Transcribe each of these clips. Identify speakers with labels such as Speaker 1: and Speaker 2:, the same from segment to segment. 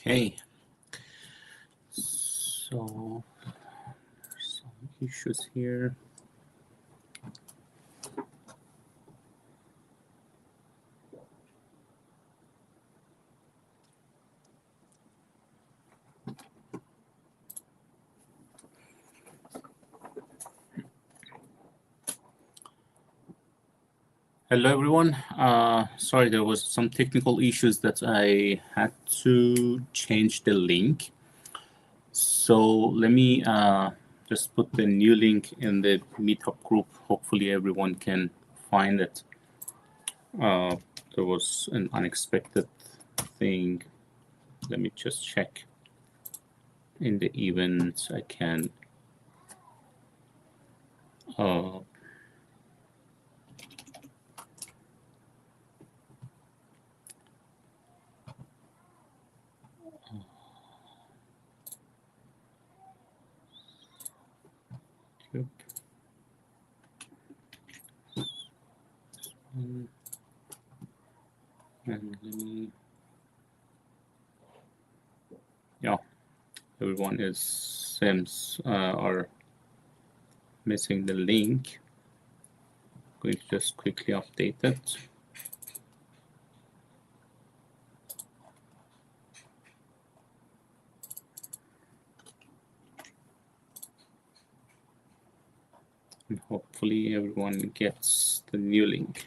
Speaker 1: Okay, so some issues here. Hello, everyone. Sorry, there was some technical issues that I had to change the link. So let me just put the new link in the Meetup group. Hopefully, everyone can find it. There was an unexpected thing. Let me just check. In the events, I can. And let me, yeah, everyone seems are missing the link. I'm going to just quickly update it. And hopefully everyone gets the new link.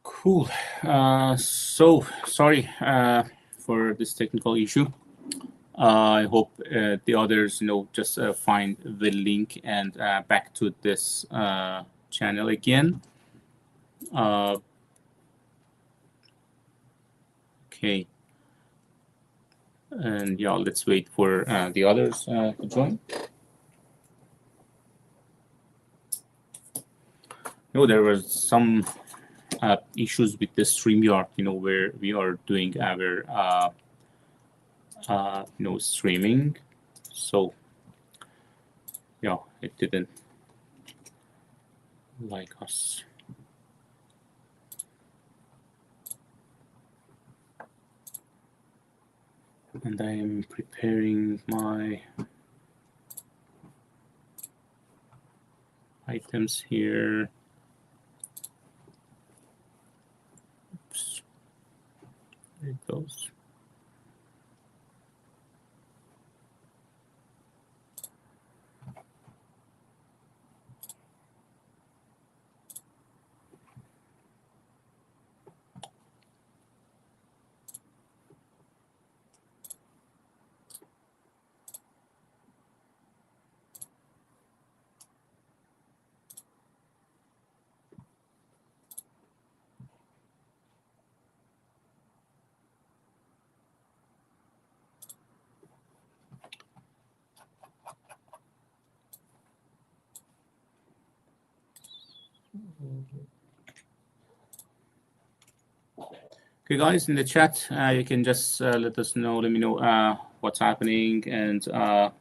Speaker 1: Cool. So sorry for this technical issue. I hope the others, just find the link and back to this channel again. Okay. And yeah, let's wait for the others to join. There was some issues with the StreamYard, where we are doing our streaming. So yeah, it didn't like us. And I am preparing my items here. Oops. There it goes. Okay, guys, in the chat, you can just let me know what's happening and how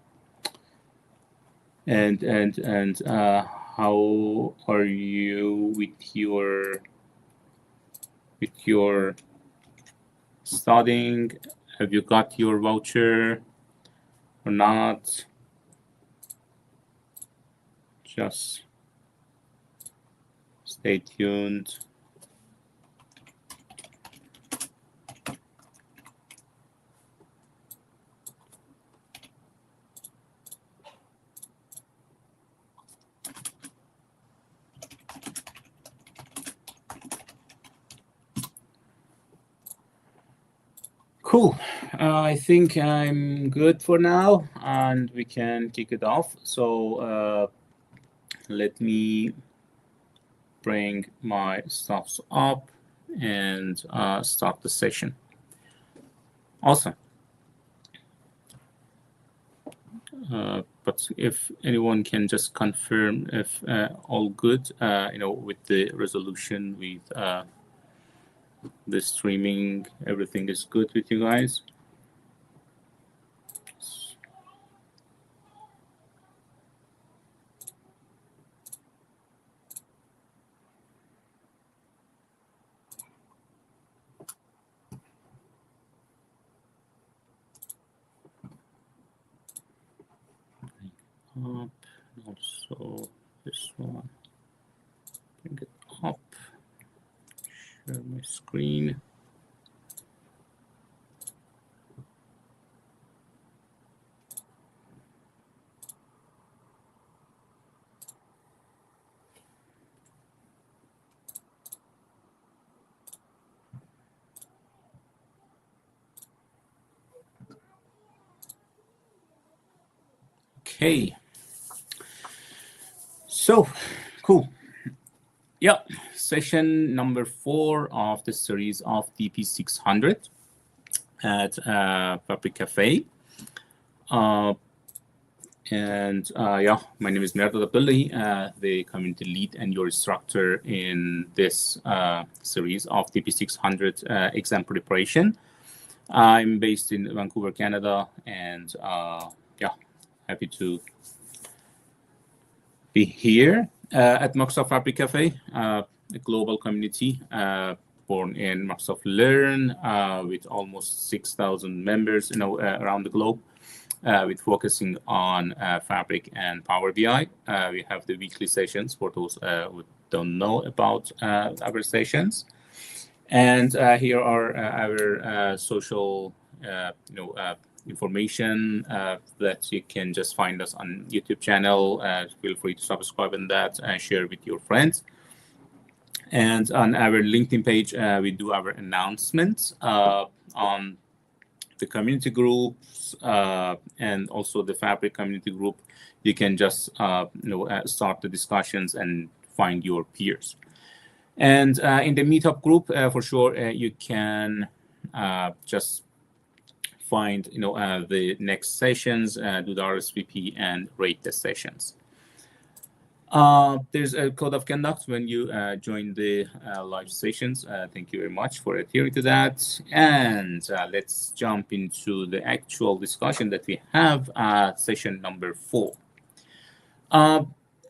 Speaker 1: are you with your studying? Have you got your voucher or not? Just stay tuned. Cool. I think I'm good for now, and we can kick it off. So let me bring my stuffs up and start the session. Awesome. But if anyone can just confirm if all good, with the resolution, with the streaming, everything is good with you guys. Up, also this one, bring it up, share my screen. Okay. So, cool. Yeah, session number 4 of the series of DP-600 at Fabric Café. Yeah, my name is Mehrdad Abdollahi, the community lead and your instructor in this series of DP-600 exam preparation. I'm based in Vancouver, Canada, and yeah, happy to be here at Microsoft Fabric Café, a global community born in Microsoft Learn with almost 6,000 members around the globe, with focusing on Fabric and Power BI. We have the weekly sessions for those who don't know about our sessions. And here are our social information that you can just find us on YouTube channel. Feel free to subscribe on that and share with your friends. And on our LinkedIn page, we do our announcements on the community groups and also the Fabric community group. You can just start the discussions and find your peers. And in the meetup group, for sure, you can just find the next sessions, do the RSVP and rate the sessions. There's a code of conduct when you join the live sessions. Thank you very much for adhering to that. And let's jump into the actual discussion that we have, session number 4.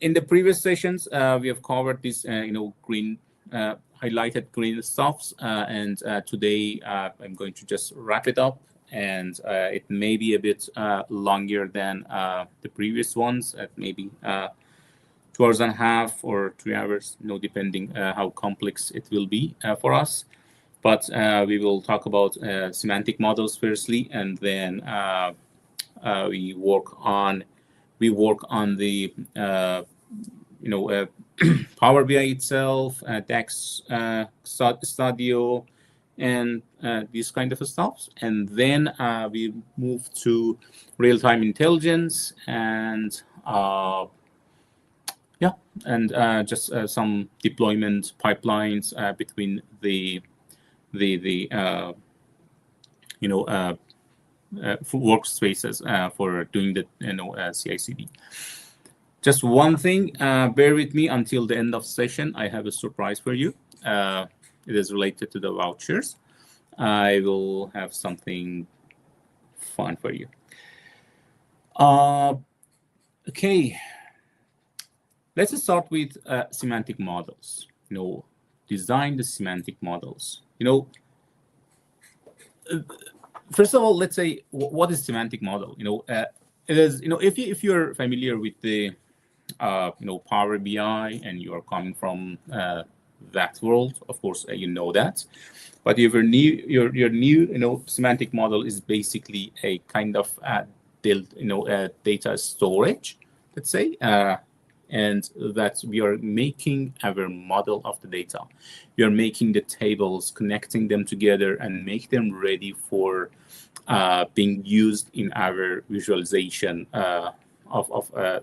Speaker 1: In the previous sessions, we have covered this, green highlighted green stuffs, and today I'm going to just wrap it up. And it may be a bit longer than the previous ones, at maybe 2 hours and a half or 3 hours, depending how complex it will be for us. But we will talk about semantic models firstly, and then we work on the Power BI itself, DAX Studio, and these kind of stuff. And then we move to real-time intelligence and just some deployment pipelines between the workspaces for doing the CI/CD. Just one thing, bear with me until the end of session. I have a surprise for you. It is related to the vouchers. I will have something fun for you. Okay. Let's start with semantic models. Design the semantic models. First of all, let's say what is semantic model? It is if you're familiar with the Power BI and you are coming from that world, of course you know that. But if you're new, your new semantic model is basically a kind of data storage, let's say. And that we are making our model of the data. We are making the tables, connecting them together, and make them ready for being used in our visualization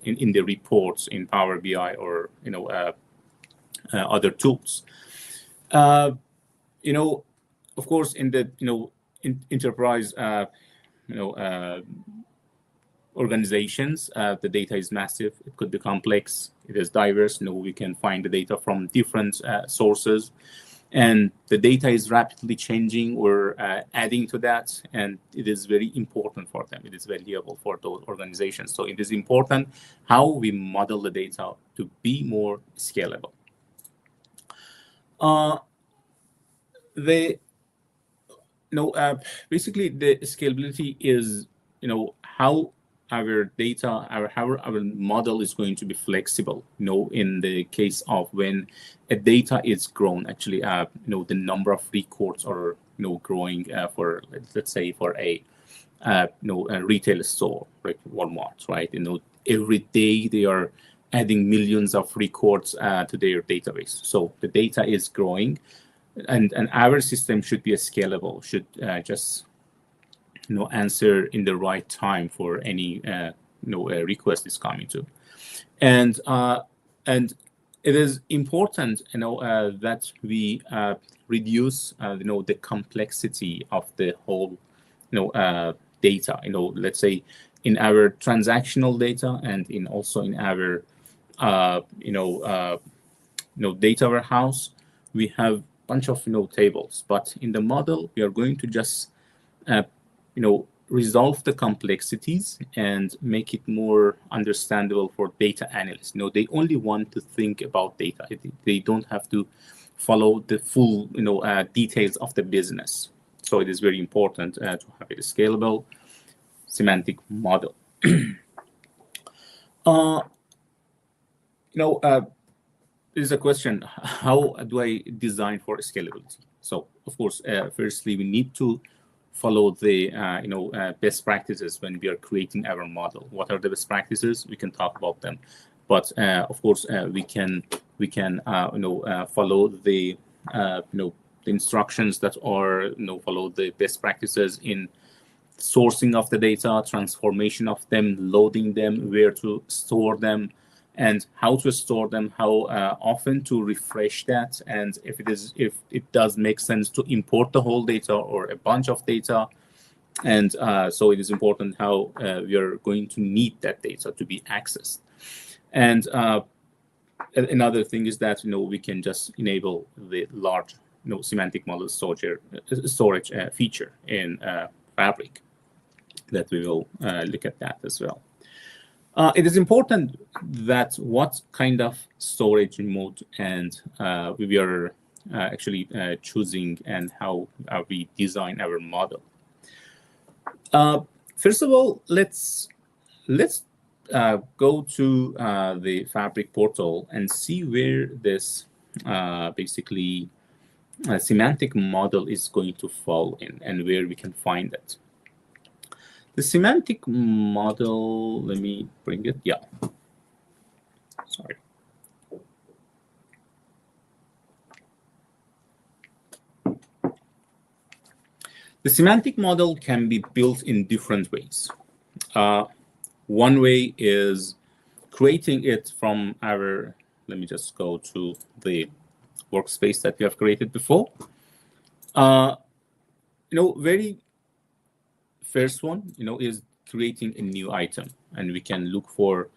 Speaker 1: in the reports in Power BI or other tools. Of course, in the enterprise organizations, the data is massive. It could be complex. It is diverse. We can find the data from different sources, and the data is rapidly changing or adding to that, and it is very important for them. It is valuable for those organizations. So it is important how we model the data to be more scalable. Basically, the scalability is how our data, our model is going to be flexible. In the case of when a data is grown, actually, the number of records are growing for, let's say, for a retail store like Walmart, right? Every day they are adding millions of records to their database. So the data is growing, and our system should be scalable. Should just answer in the right time for any request is coming to, and it is important that we reduce the complexity of the whole data. Let's say in our transactional data and also in our data warehouse, we have a bunch of tables, but in the model we are going to just resolve the complexities and make it more understandable for data analysts. They only want to think about data. They don't have to follow the full details of the business. So it is very important to have a scalable semantic model. There's a question: how do I design for scalability? So of course, firstly, we need to follow the best practices when we are creating our model. What are the best practices? We can talk about them, but of course we can follow the the instructions that are follow the best practices in sourcing of the data, transformation of them, loading them, where to store them, and how to store them, how often to refresh that, and if it does make sense to import the whole data or a bunch of data. And so it is important how we are going to need that data to be accessed. And another thing is that we can just enable the large semantic model storage feature in Fabric. That we will look at that as well. It is important that what kind of storage mode and we are actually choosing, and how we design our model. First of all, let's go to the Fabric portal and see where this basically semantic model is going to fall in, and where we can find it. The semantic model, let me bring it. Yeah. Sorry. The semantic model can be built in different ways. One way is creating it from our, let me just go to the workspace that we have created before. Very first one, is creating a new item, and we can look for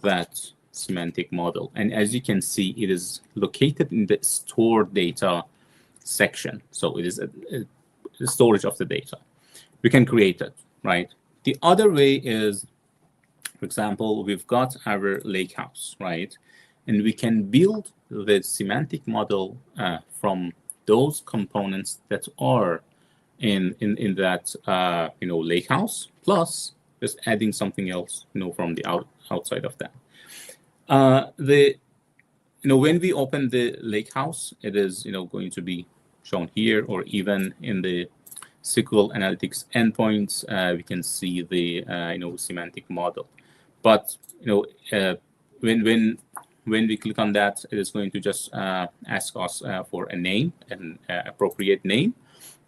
Speaker 1: that semantic model. And as you can see, it is located in the store data section. So it is a storage of the data. We can create it, right? The other way is, for example, we've got our lakehouse, right? And we can build the semantic model from those components that are in that lakehouse, plus just adding something else from the outside of that. When we open the lakehouse, it is going to be shown here, or even in the SQL Analytics endpoints, we can see the semantic model. But when we click on that, it is going to just ask us for a name, an appropriate name,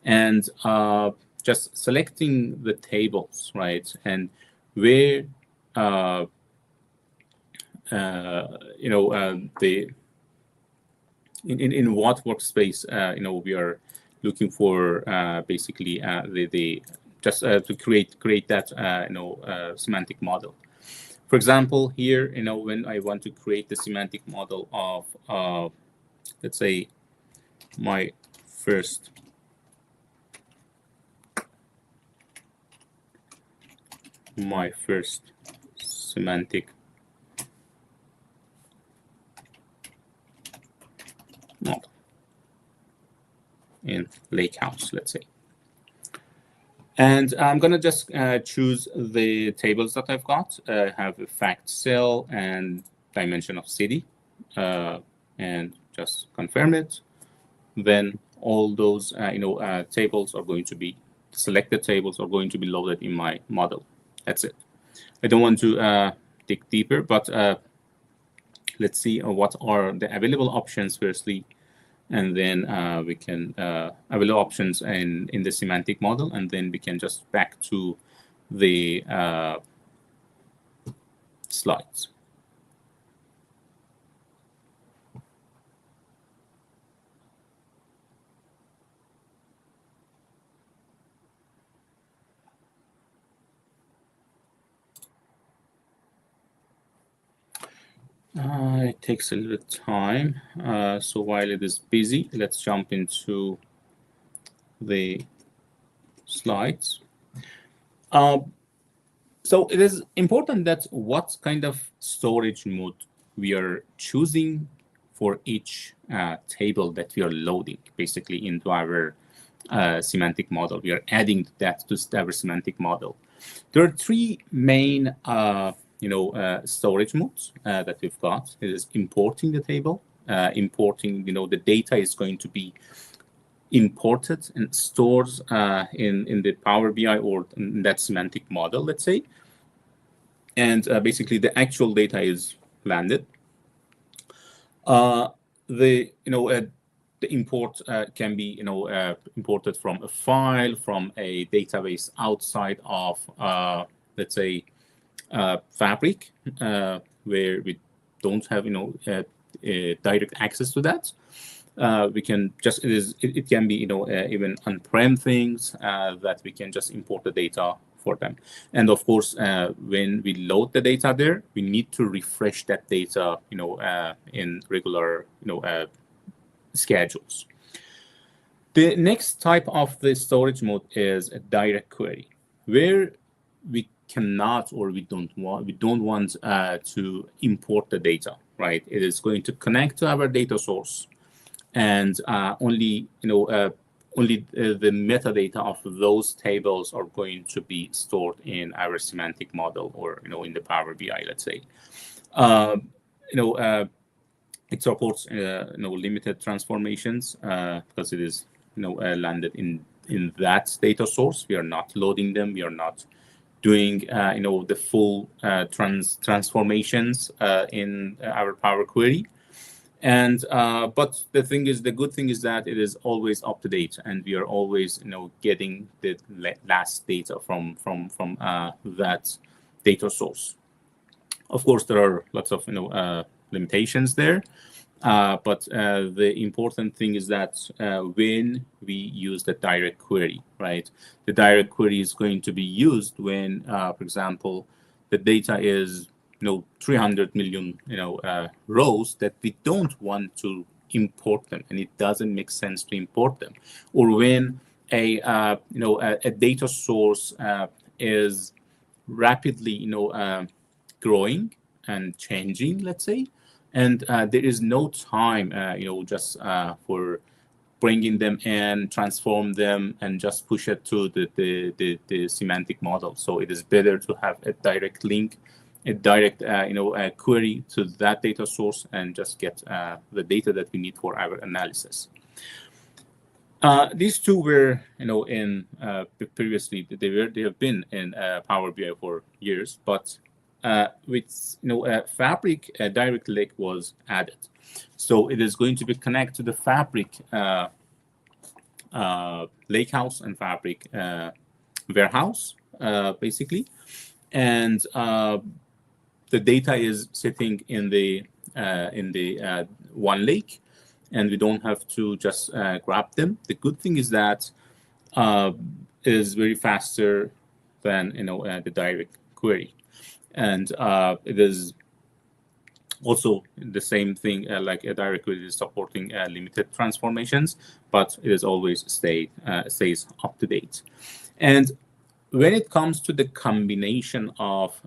Speaker 1: and just selecting the tables, right? And where the in what workspace we are looking for basically the just to create that semantic model. For example, here when I want to create the semantic model of let's say my first semantic model in Lakehouse, let's say. And I'm going to just choose the tables that I've got. Have a fact cell and dimension of city, and just confirm it. Then all those tables are going to be selected tables are going to be loaded in my model. That's it. I don't want to dig deeper, but let's see what are the available options firstly, and then we can available options in the semantic model, and then we can just back to the slides. It takes a little time. So while it is busy, let's jump into the slides. So it is important that what kind of storage mode we are choosing for each table that we are loading, basically into our semantic model. We are adding that to our semantic model. There are three main storage modes that we've got. It is importing the table, importing, the data is going to be imported and stored in the Power BI or in that semantic model, let's say. And basically the actual data is landed. The import can be imported from a file, from a database outside of let's say Fabric, where we don't have direct access to that. We can just it can be even on-prem things that we can just import the data for them. And of course, when we load the data there, we need to refresh that data in regular schedules. The next type of the storage mode is a direct query, where we cannot or we don't want to import the data, right? It is going to connect to our data source, and only the metadata of those tables are going to be stored in our semantic model or in the Power BI, let's say. It supports limited transformations because it is landed in that data source. We are not loading them. We are not doing the full transformations in our Power Query. And but the good thing is that it is always up to date, and we are always getting the last data from that data source. Of course, there are lots of limitations there, but the important thing is that when we use the direct query, right? The direct query is going to be used when, for example, the data is 300 million rows that we don't want to import them, and it doesn't make sense to import them, or when a data source is rapidly growing and changing, let's say, and there is no time just for bringing them in, transform them, and just push it to the semantic model. So it is better to have a direct link, a direct query to that data source, and just get the data that we need for our analysis. These two were in previously they have been in Power BI for years, but with Fabric, direct link was added, so it is going to be connected to the Fabric Lakehouse and Fabric warehouse, basically, and the data is sitting in the one lake, and we don't have to just grab them. The good thing is that it is very faster than the direct query, and it is also the same thing like a direct query is supporting limited transformations, but it is always stays up to date. And when it comes to the combination of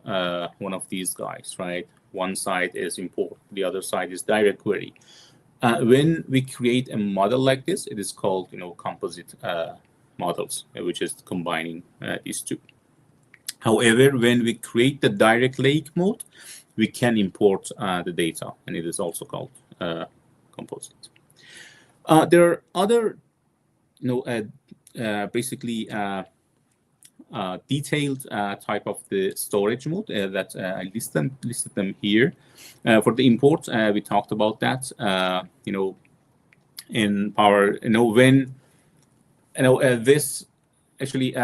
Speaker 1: one of these guys, right? One side is import, the other side is direct query. When we create a model like this, it is called composite models, which is combining these two. However, when we create the direct lake mode, we can import the data, and it is also called composite. There are other, basically detailed type of the storage mode that I listed them here. For the import, we talked about that. In Power, when this actually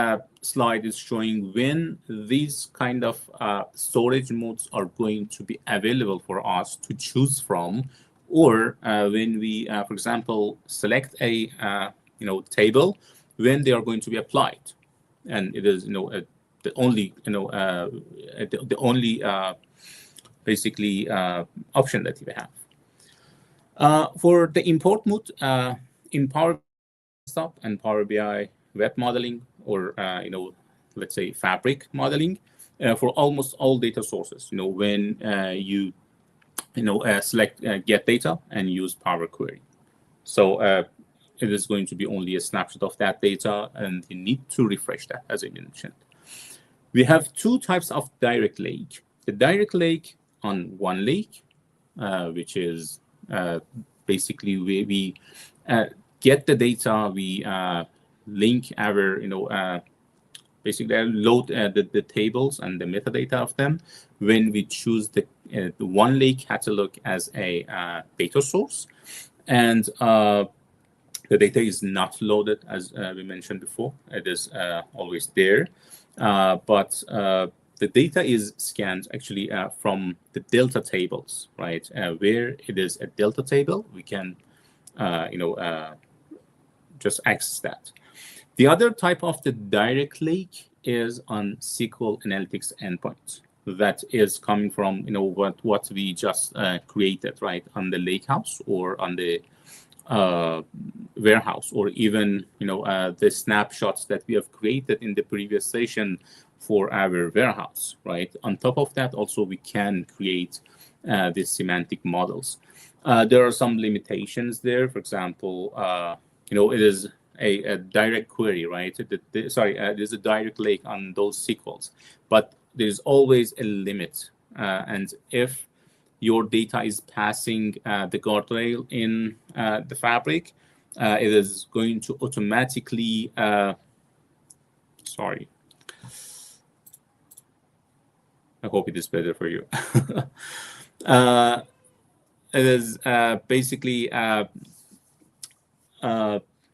Speaker 1: slide is showing when these kind of storage modes are going to be available for us to choose from, or when we, for example, select a table, when they are going to be applied, and it is the only the only basically option that we have. For the import mode in Power Desktop and Power BI web modeling, or let's say Fabric modeling, for almost all data sources, when you select get data and use Power Query. So it is going to be only a snapshot of that data, and you need to refresh that, as I mentioned. We have two types of direct lake. The direct lake on one lake, which is basically we get the data, we link our, basically load the tables and the metadata of them. When we choose the one lake catalog as a data source, and the data is not loaded, as we mentioned before. It is always there, but the data is scanned actually from the delta tables, right? Where it is a delta table, we can, just access that. The other type of the direct lake is on SQL Analytics endpoints. That is coming from what we just created, right, on the lakehouse or on the warehouse, or even the snapshots that we have created in the previous session for our warehouse, right? On top of that, also we can create these semantic models. There are some limitations there. For example, it is a direct query, right? There's a direct lake on those SQLs, but there's always a limit. And if your data is passing the guardrail in the Fabric, it is going to automatically, sorry. I hope it is better for you. It is basically, where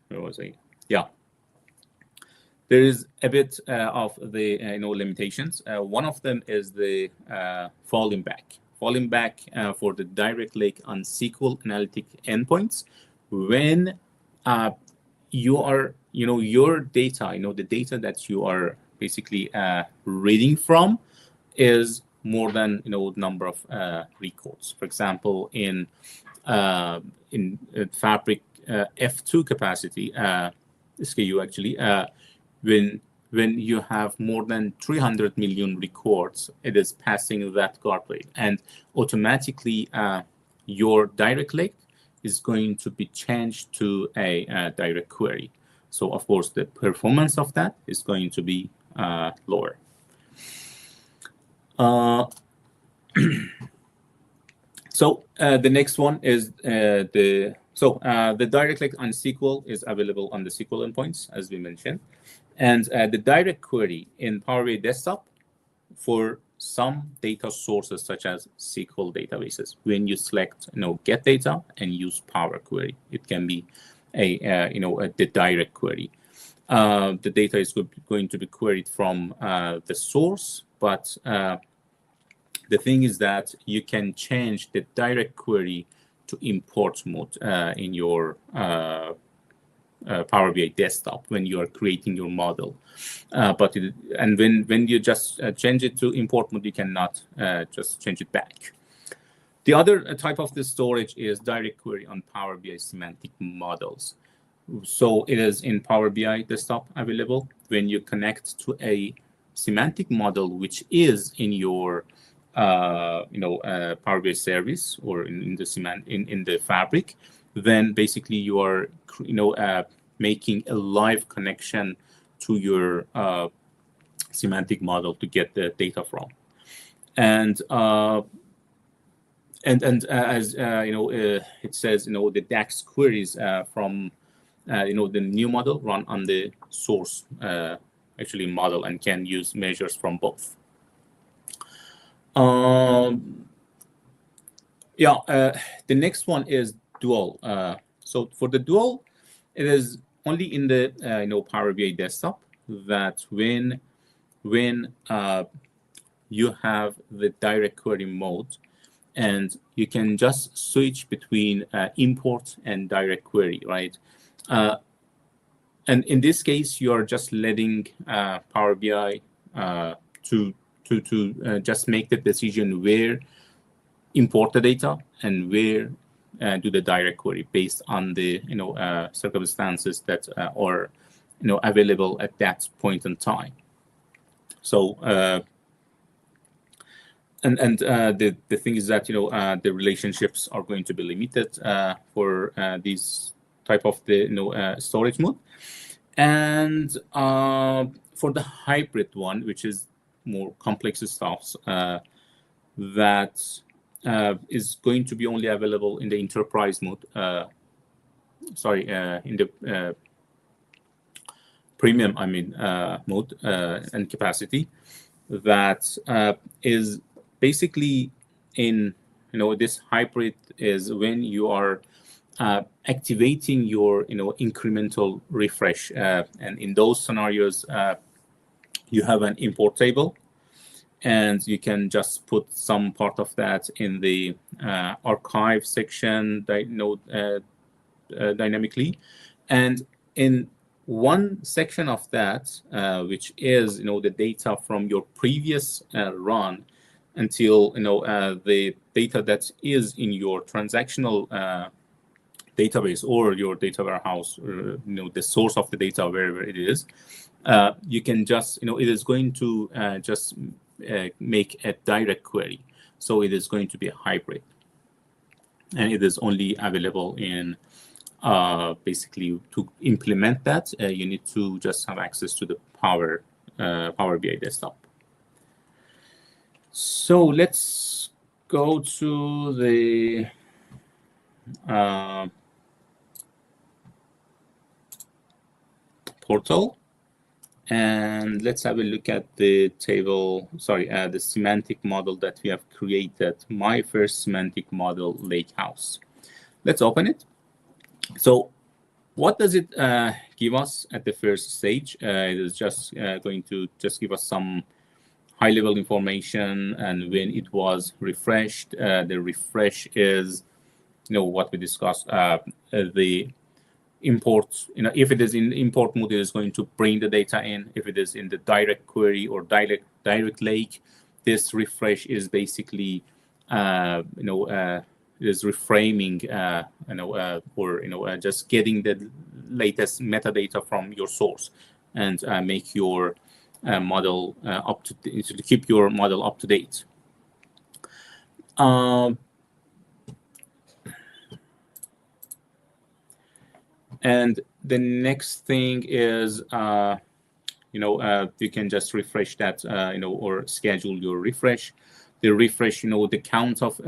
Speaker 1: was I? Yeah. There is a bit of the limitations. One of them is the falling back. Falling back for the direct lake on SQL Analytic endpoints, when you are, your data, the data that you are basically reading from is more than number of records. For example, in Fabric F2 capacity SKU, actually, when you have more than 300 million records, it is passing that guardrail, and automatically your direct lake is going to be changed to a direct query. So of course the performance of that is going to be lower. So the next one is the direct lake on SQL is available on the SQL endpoints, as we mentioned, and the direct query in Power BI Desktop for some data sources such as SQL databases. When you select get data and use Power Query, it can be the direct query. The data is going to be queried from the source, but The thing is that you can change the direct query to import mode in your Power BI desktop when you are creating your model. When you just change it to import mode, you cannot just change it back. The other type of the storage is direct query on Power BI semantic models. So it is in Power BI desktop available. When you connect to a semantic model, which is in your Power BI service or in the Fabric, then basically you are making a live connection to your semantic model to get the data from. And as it says, the DAX queries from the new model run on the source model and can use measures from both. The next one is dual. So for the dual, it is only in the Power BI desktop that when you have the direct query mode, and you can just switch between import and direct query, right? And in this case, you are just letting Power BI to just make the decision where import the data and where do the direct query based on the circumstances that are available at that point in time. So the thing is that the relationships are going to be limited for these type of the storage mode, and for the hybrid one, which is more complex stuff, that is going to be only available in the enterprise mode. In the premium, mode and capacity. That is basically in this hybrid is when you are activating your incremental refresh, and in those scenarios you have an import table, and you can just put some part of that in the archive section dynamically, and in one section of that, which is the data from your previous run until the data that is in your transactional database or your data warehouse, or the source of the data wherever it is, you can just it is going to just make a direct query. So it is going to be a hybrid, and it is only available in basically to implement that you need to just have access to the Power BI desktop. So let's go to the portal, and let's have a look at the table, the semantic model that we have created, my first semantic model lakehouse. Let's open it. So what does it give us at the first stage? It is just going to just give us some high-level information and when it was refreshed. The refresh is what we discussed, the import, if it is in import mode, it is going to bring the data in. If it is in the direct query or direct lake, this refresh is basically is reframing or just getting the latest metadata from your source and make your model to keep your model up to date. And the next thing is, you can just refresh that, or schedule your refresh. The refresh, the count of,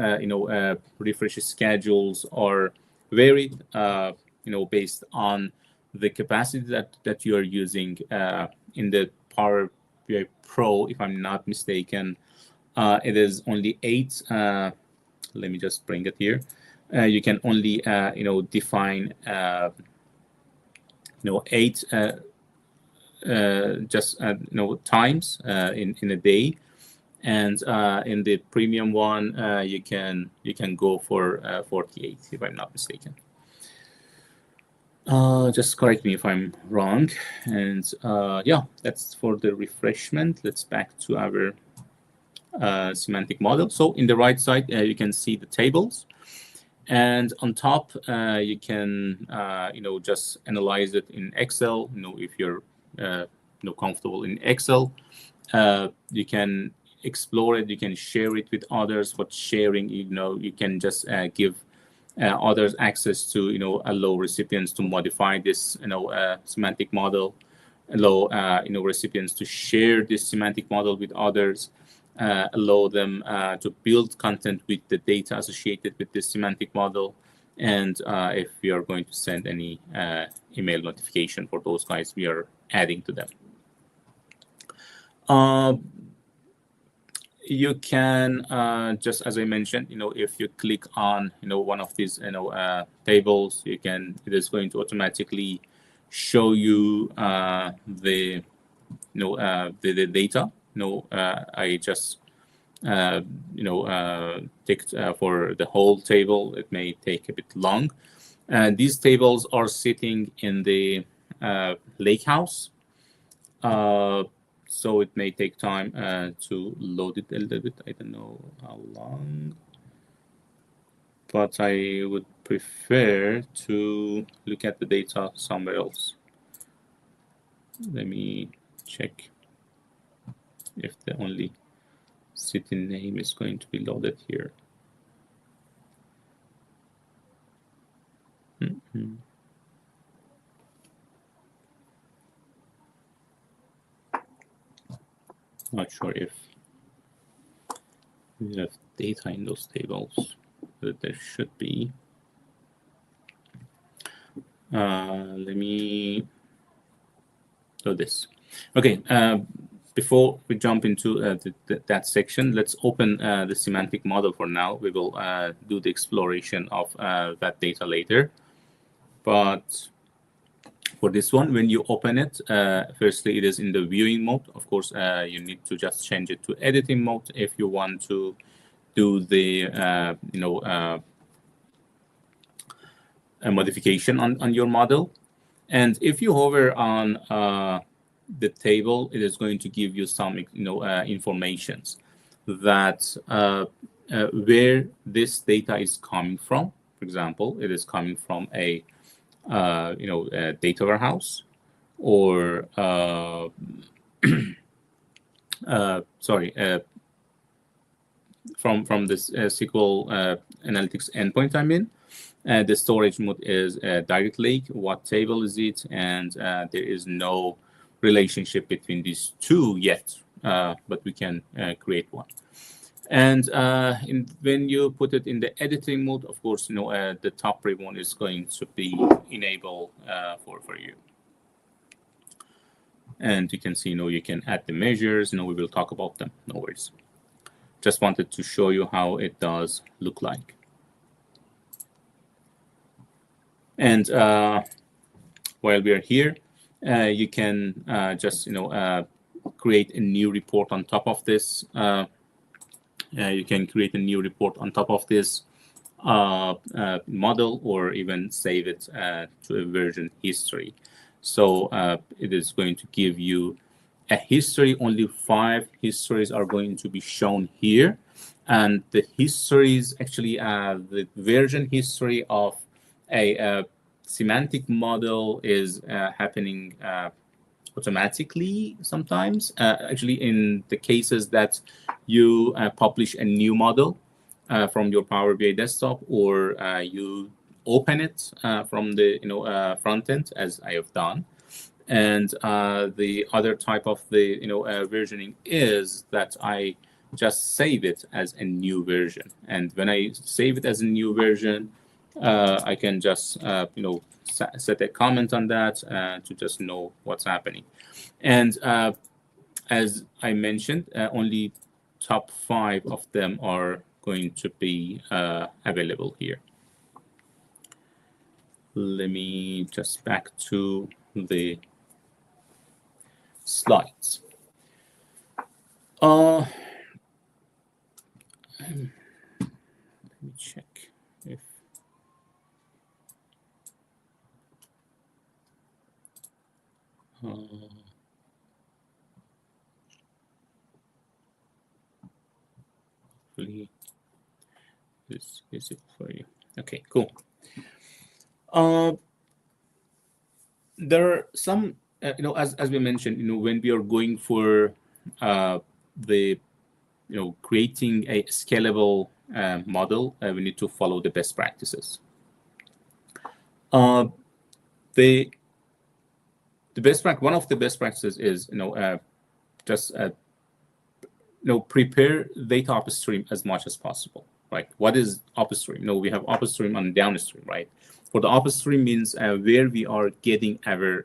Speaker 1: refresh schedules are varied, based on the capacity that you are using. In the Power BI Pro, if I'm not mistaken, it is only 8. Let me just bring it here. You can only, define 8 just times in a day, And in the premium one, you can go for 48, if I'm not mistaken. Just correct me if I'm wrong. And yeah, that's for the refreshment. Let's back to our semantic model. So in the right side, you can see the tables. And on top, you can, just analyze it in Excel. If you're, comfortable in Excel, you can explore it. You can share it with others. But sharing, you can just give others access to, allow recipients to modify this, semantic model, allow, recipients to share this semantic model with others, allow them to build content with the data associated with this semantic model. And if we are going to send any email notification for those guys, we are adding to them. You can just, as I mentioned, if you click on one of these tables, it is going to automatically show you the the data. I just ticked for the whole table. It may take a bit long. These tables are sitting in the lakehouse. So it may take time to load it a little bit. I don't know how long, but I would prefer to look at the data somewhere else. Let me check if the only city name is going to be loaded here. Not sure if we have data in those tables, but there should be. Let me do this. Okay, before we jump into that section, let's open the semantic model for now. We will do the exploration of that data later. But for this one, when you open it, firstly, it is in the viewing mode. Of course, you need to just change it to editing mode if you want to do the a modification on your model. And if you hover on the table, it is going to give you some informations that where this data is coming from. For example, it is coming from a data warehouse, or from this SQL Analytics endpoint I'm in. The storage mode is direct lake. What table is it? And there is no relationship between these two yet, but we can create one. And when you put it in the editing mode, of course, the top ribbon is going to be enabled for you. And you can see, you can add the measures. We will talk about them. No worries. Just wanted to show you how it does look like. And while we are here, you can just create a new report on top of this. You can create a new report on top of this model, or even save it to a version history. So it is going to give you a history. Only 5 histories are going to be shown here. And the histories, actually, the version history of a semantic model is happening automatically sometimes. Actually, in the cases that you publish a new model from your Power BI desktop, or you open it from the front end, as I have done. And the other type of the versioning is that I just save it as a new version. And when I save it as a new version, I can just set a comment on that to just know what's happening. And as I mentioned, only top 5 of them are going to be available here. Let me just back to the slides. Let me check if hopefully this is visible for you. Okay, cool. There are some, as we mentioned, when we are going for the, creating a scalable model, we need to follow the best practices. The one of the best practices is, just prepare data upstream as much as possible. Right? What is upstream? We have upstream and downstream, right? For the upstream means where we are getting our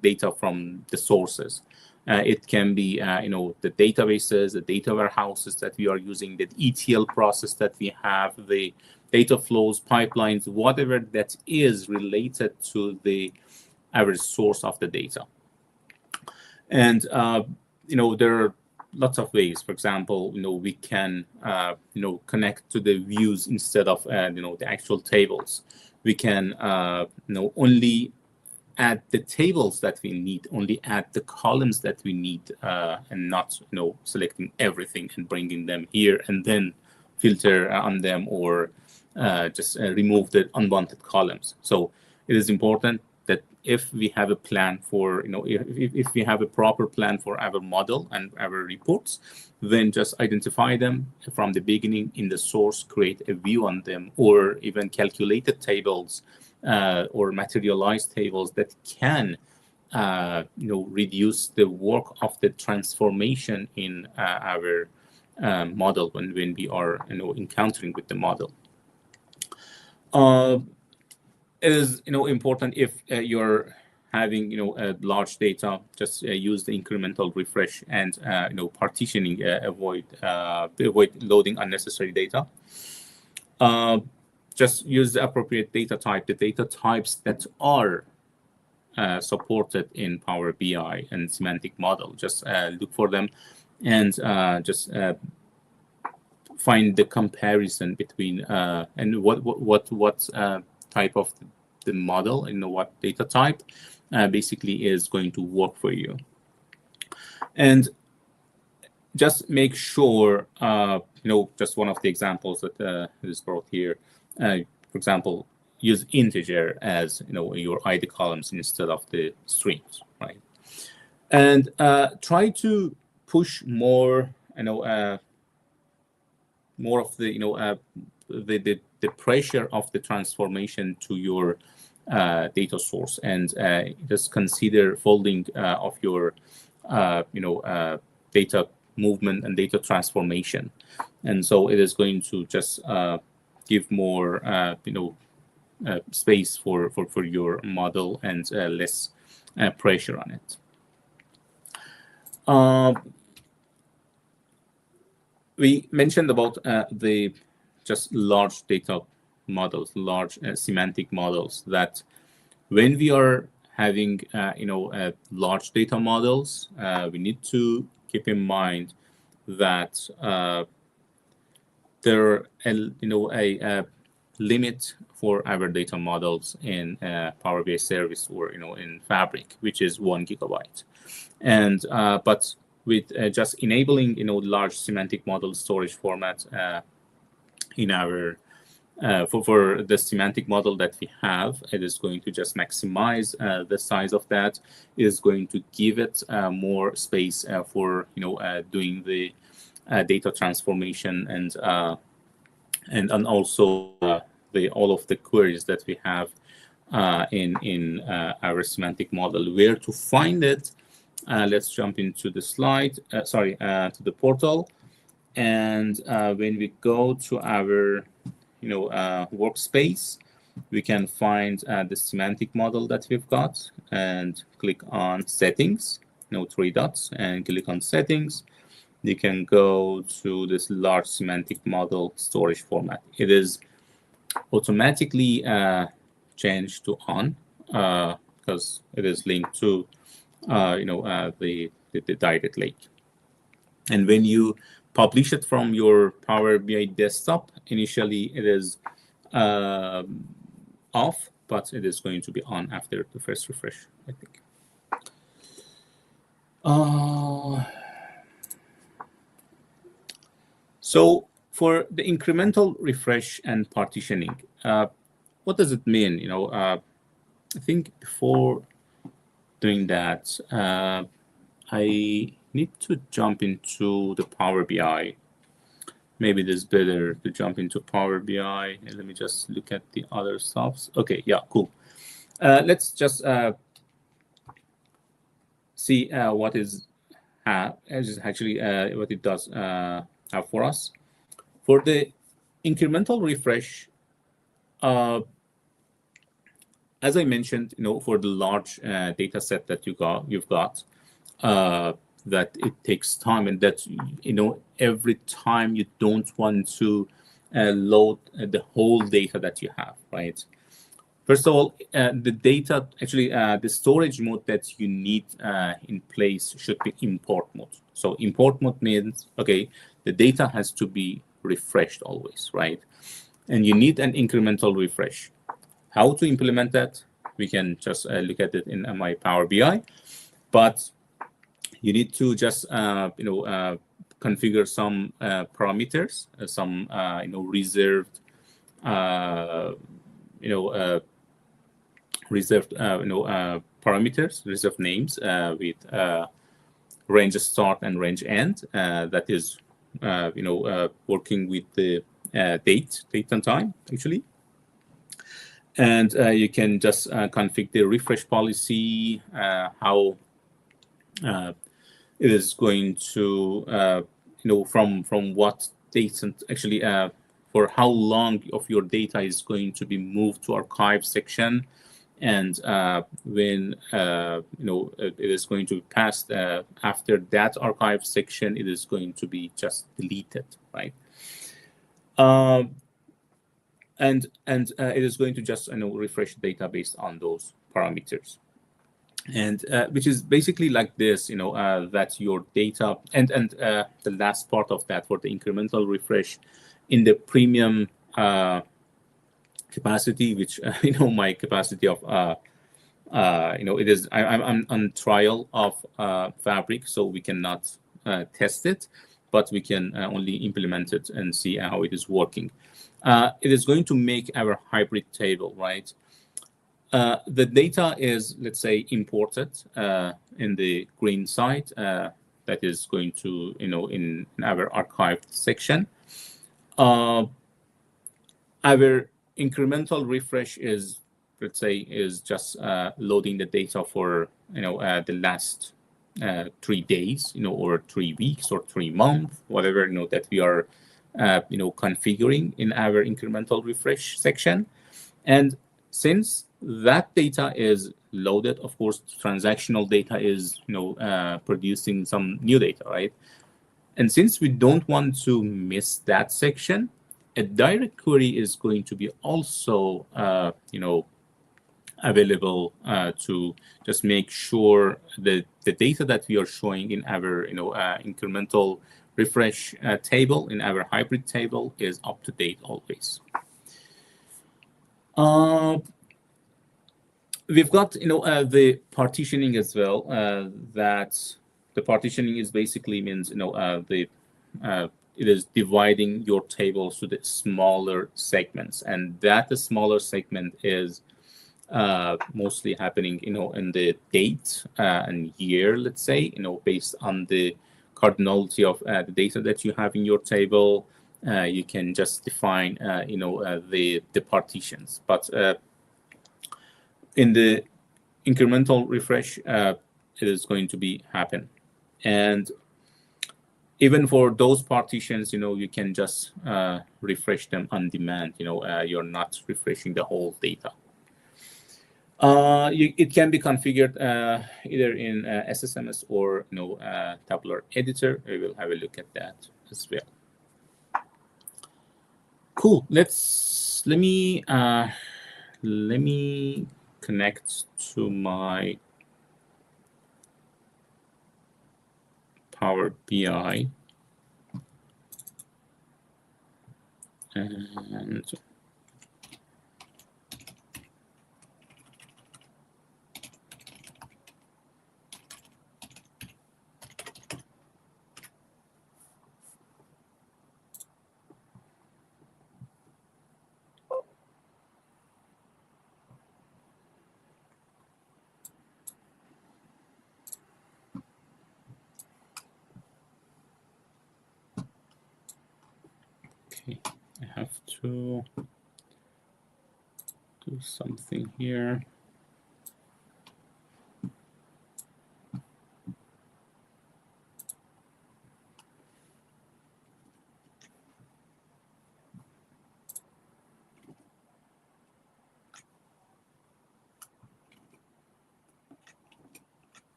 Speaker 1: data from the sources. It can be the databases, the data warehouses that we are using, the ETL process that we have, the data flows, pipelines, whatever that is related to our source of the data. And there are lots of ways. For example, we can connect to the views instead of the actual tables. We can only add the tables that we need, only add the columns that we need, and not selecting everything and bringing them here and then filter on them, or just remove the unwanted columns. So it is important that if we have a plan for, if we have a proper plan for our model and our reports, then just identify them from the beginning in the source, create a view on them, or even calculated tables or materialized tables that can reduce the work of the transformation in our model when we are encountering with the model. It is important if you're having a large data, just use the incremental refresh and partitioning, avoid loading unnecessary data. Just use the appropriate data type, the data types that are supported in Power BI and Semantic Model. Just look for them and just find the comparison between and what type of the model and what data type basically is going to work for you. And just make sure, just one of the examples that is brought here. For example, use integer as your ID columns instead of the strings, right? And try to push more, more of the the pressure of the transformation to your data source, and just consider folding of your data movement and data transformation. And so it is going to just give more space for your model and less pressure on it. We mentioned about the just large data models, large semantic models, that when we are having large data models, we need to keep in mind that there a limit for our data models in Power BI service or in Fabric, which is 1 gigabyte. And but with just enabling large semantic model storage format in our for the semantic model that we have, it is going to just maximize the size of that. It is going to give it more space for doing the data transformation and also all of the queries that we have in our semantic model. Where to find it? Let's jump into the slide. To the portal, and when we go to our workspace, we can find the semantic model that we've got, and click on settings, 3 dots, and click on settings. You can go to this large semantic model storage format. It is automatically changed to on because it is linked to the direct link. And when you publish it from your Power BI desktop, initially it is off, but it is going to be on after the first refresh, I think. So for the incremental refresh and partitioning, what does it mean? I think before doing that, I need to jump into the Power BI. Maybe it is better to jump into Power BI. And let me just look at the other stuff. Okay, yeah, cool. Let's just see what is actually what it does have for us. For the incremental refresh, as I mentioned, for the large data set that you've got, that it takes time, and that every time you don't want to load the whole data that you have, right? First of all, the data, actually, the storage mode that you need in place should be import mode. So import mode means, okay, the data has to be refreshed always, right? And you need an incremental refresh. How to implement that? We can just look at it in my Power BI, but you need to just configure some parameters, some reserved parameters, reserved names with range start and range end. That is working with the date and time, actually. And you can just configure the refresh policy, how it is going to, from what dates, and actually for how long of your data is going to be moved to archive section, and when it is going to be passed after that archive section, it is going to be just deleted, right? And it is going to just refresh the data based on those parameters, and which is basically like this, that your data, and the last part of that for the incremental refresh in the premium capacity, which my capacity of it is, I'm on trial of Fabric, so we cannot test it, but we can only implement it and see how it is working. It is going to make our hybrid table, right? The data is, let's say, imported in the green side. That is going to, in our archived section. Our incremental refresh is, let's say, is just loading the data for, the last 3 days, or 3 weeks or 3 months, whatever, that we are, configuring in our incremental refresh section. And since that data is loaded, of course, transactional data is, producing some new data, right? And since we don't want to miss that section, a direct query is going to be also, available to just make sure that the data that we are showing in our, incremental refresh table, in our hybrid table, is up to date always. We've got, the partitioning as well. That the partitioning is basically means, it is dividing your tables to the smaller segments, and that the smaller segment is mostly happening, in the date and year, let's say, based on the cardinality of the data that you have in your table. You can just define, the partitions, but in the incremental refresh, it is going to be happen. And even for those partitions, you can just refresh them on demand. You're not refreshing the whole data. It can be configured either in SSMS or tabular editor. We will have a look at that as well. Cool. Let me connect to my Power BI. And okay, I have to do something here.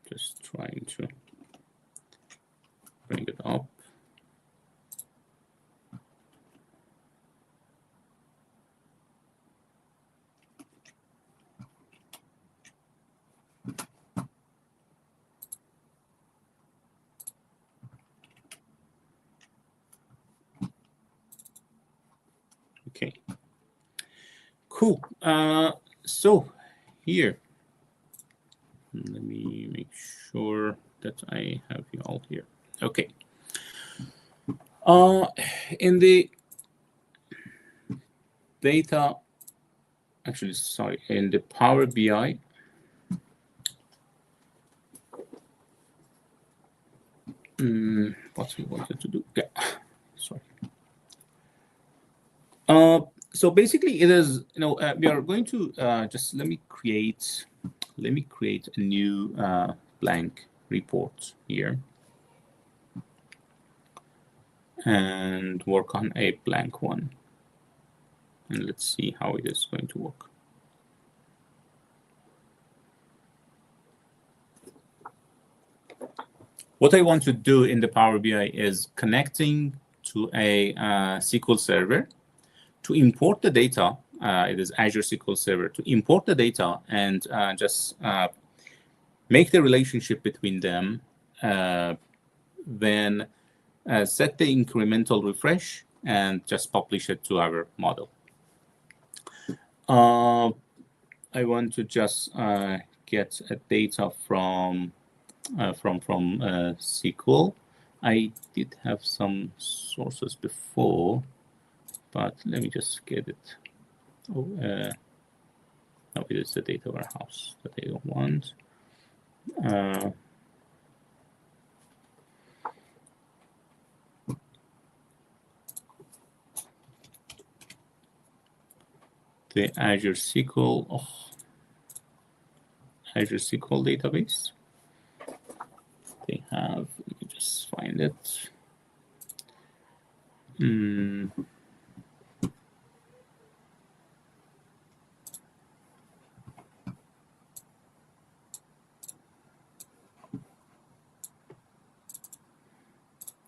Speaker 1: Just trying to bring it up. Okay, cool. So here, let me make sure that I have you all here. Okay. In the data, actually, sorry, in the Power BI, what we wanted to do, yeah, sorry. So basically, it is, we are going to just let me create a new blank report here and work on a blank one. And let's see how it is going to work. What I want to do in the Power BI is connecting to a SQL server to import the data. It is Azure SQL Server to import the data and just make the relationship between them, then set the incremental refresh and just publish it to our model. I want to just get a data from SQL. I did have some sources before, but let me just get it. Oh, no, it is the data warehouse that I don't want. The Azure SQL, Azure SQL database. They have, let me just find it.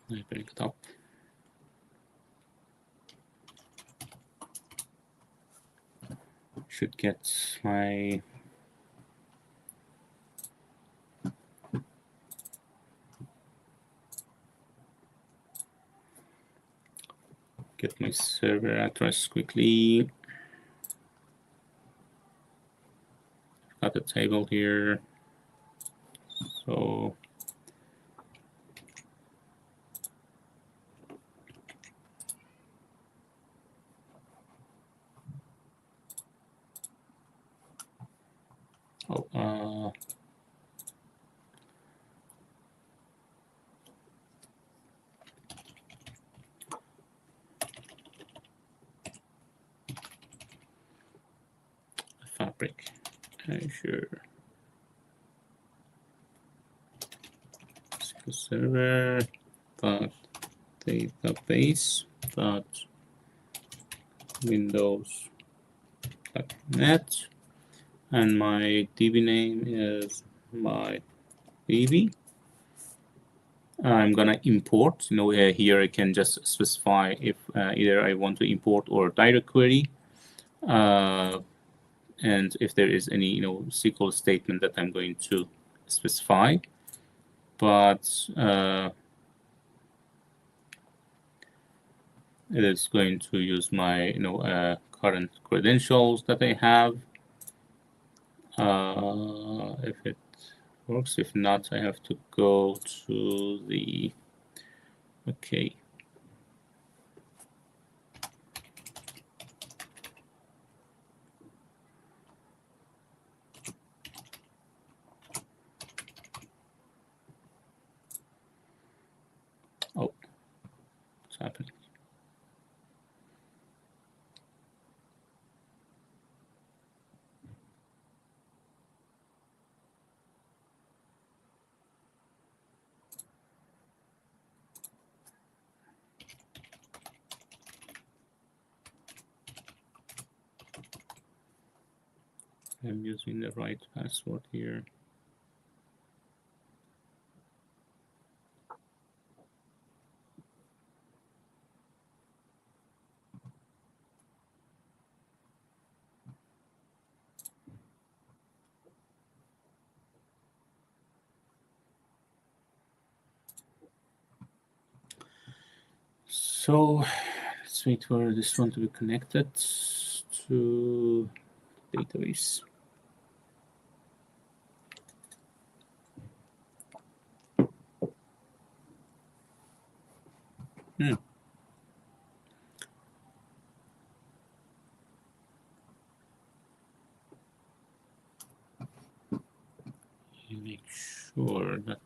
Speaker 1: Let me bring it up. Should get my server address quickly. Got the table here. So Fabric, Azure SQL Server dot database dot Windows.net, and my DB name is my DB, I'm gonna import. Here I can just specify if either I want to import or direct query, and if there is any SQL statement that I'm going to specify. But it is going to use my current credentials that I have. If it works, if not, I have to go to the okay. Oh, what's happening? I'm using the right password here. So let's wait for this one to be connected to database. Make sure that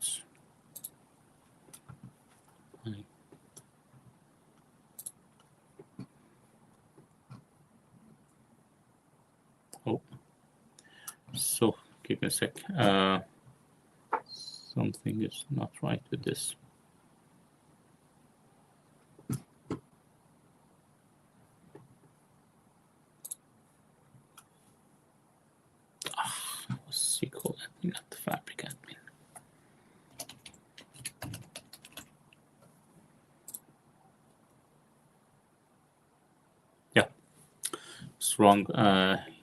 Speaker 1: so give me a sec. Something is not right with this. SQL admin, not the Fabric admin. Yeah, it's wrong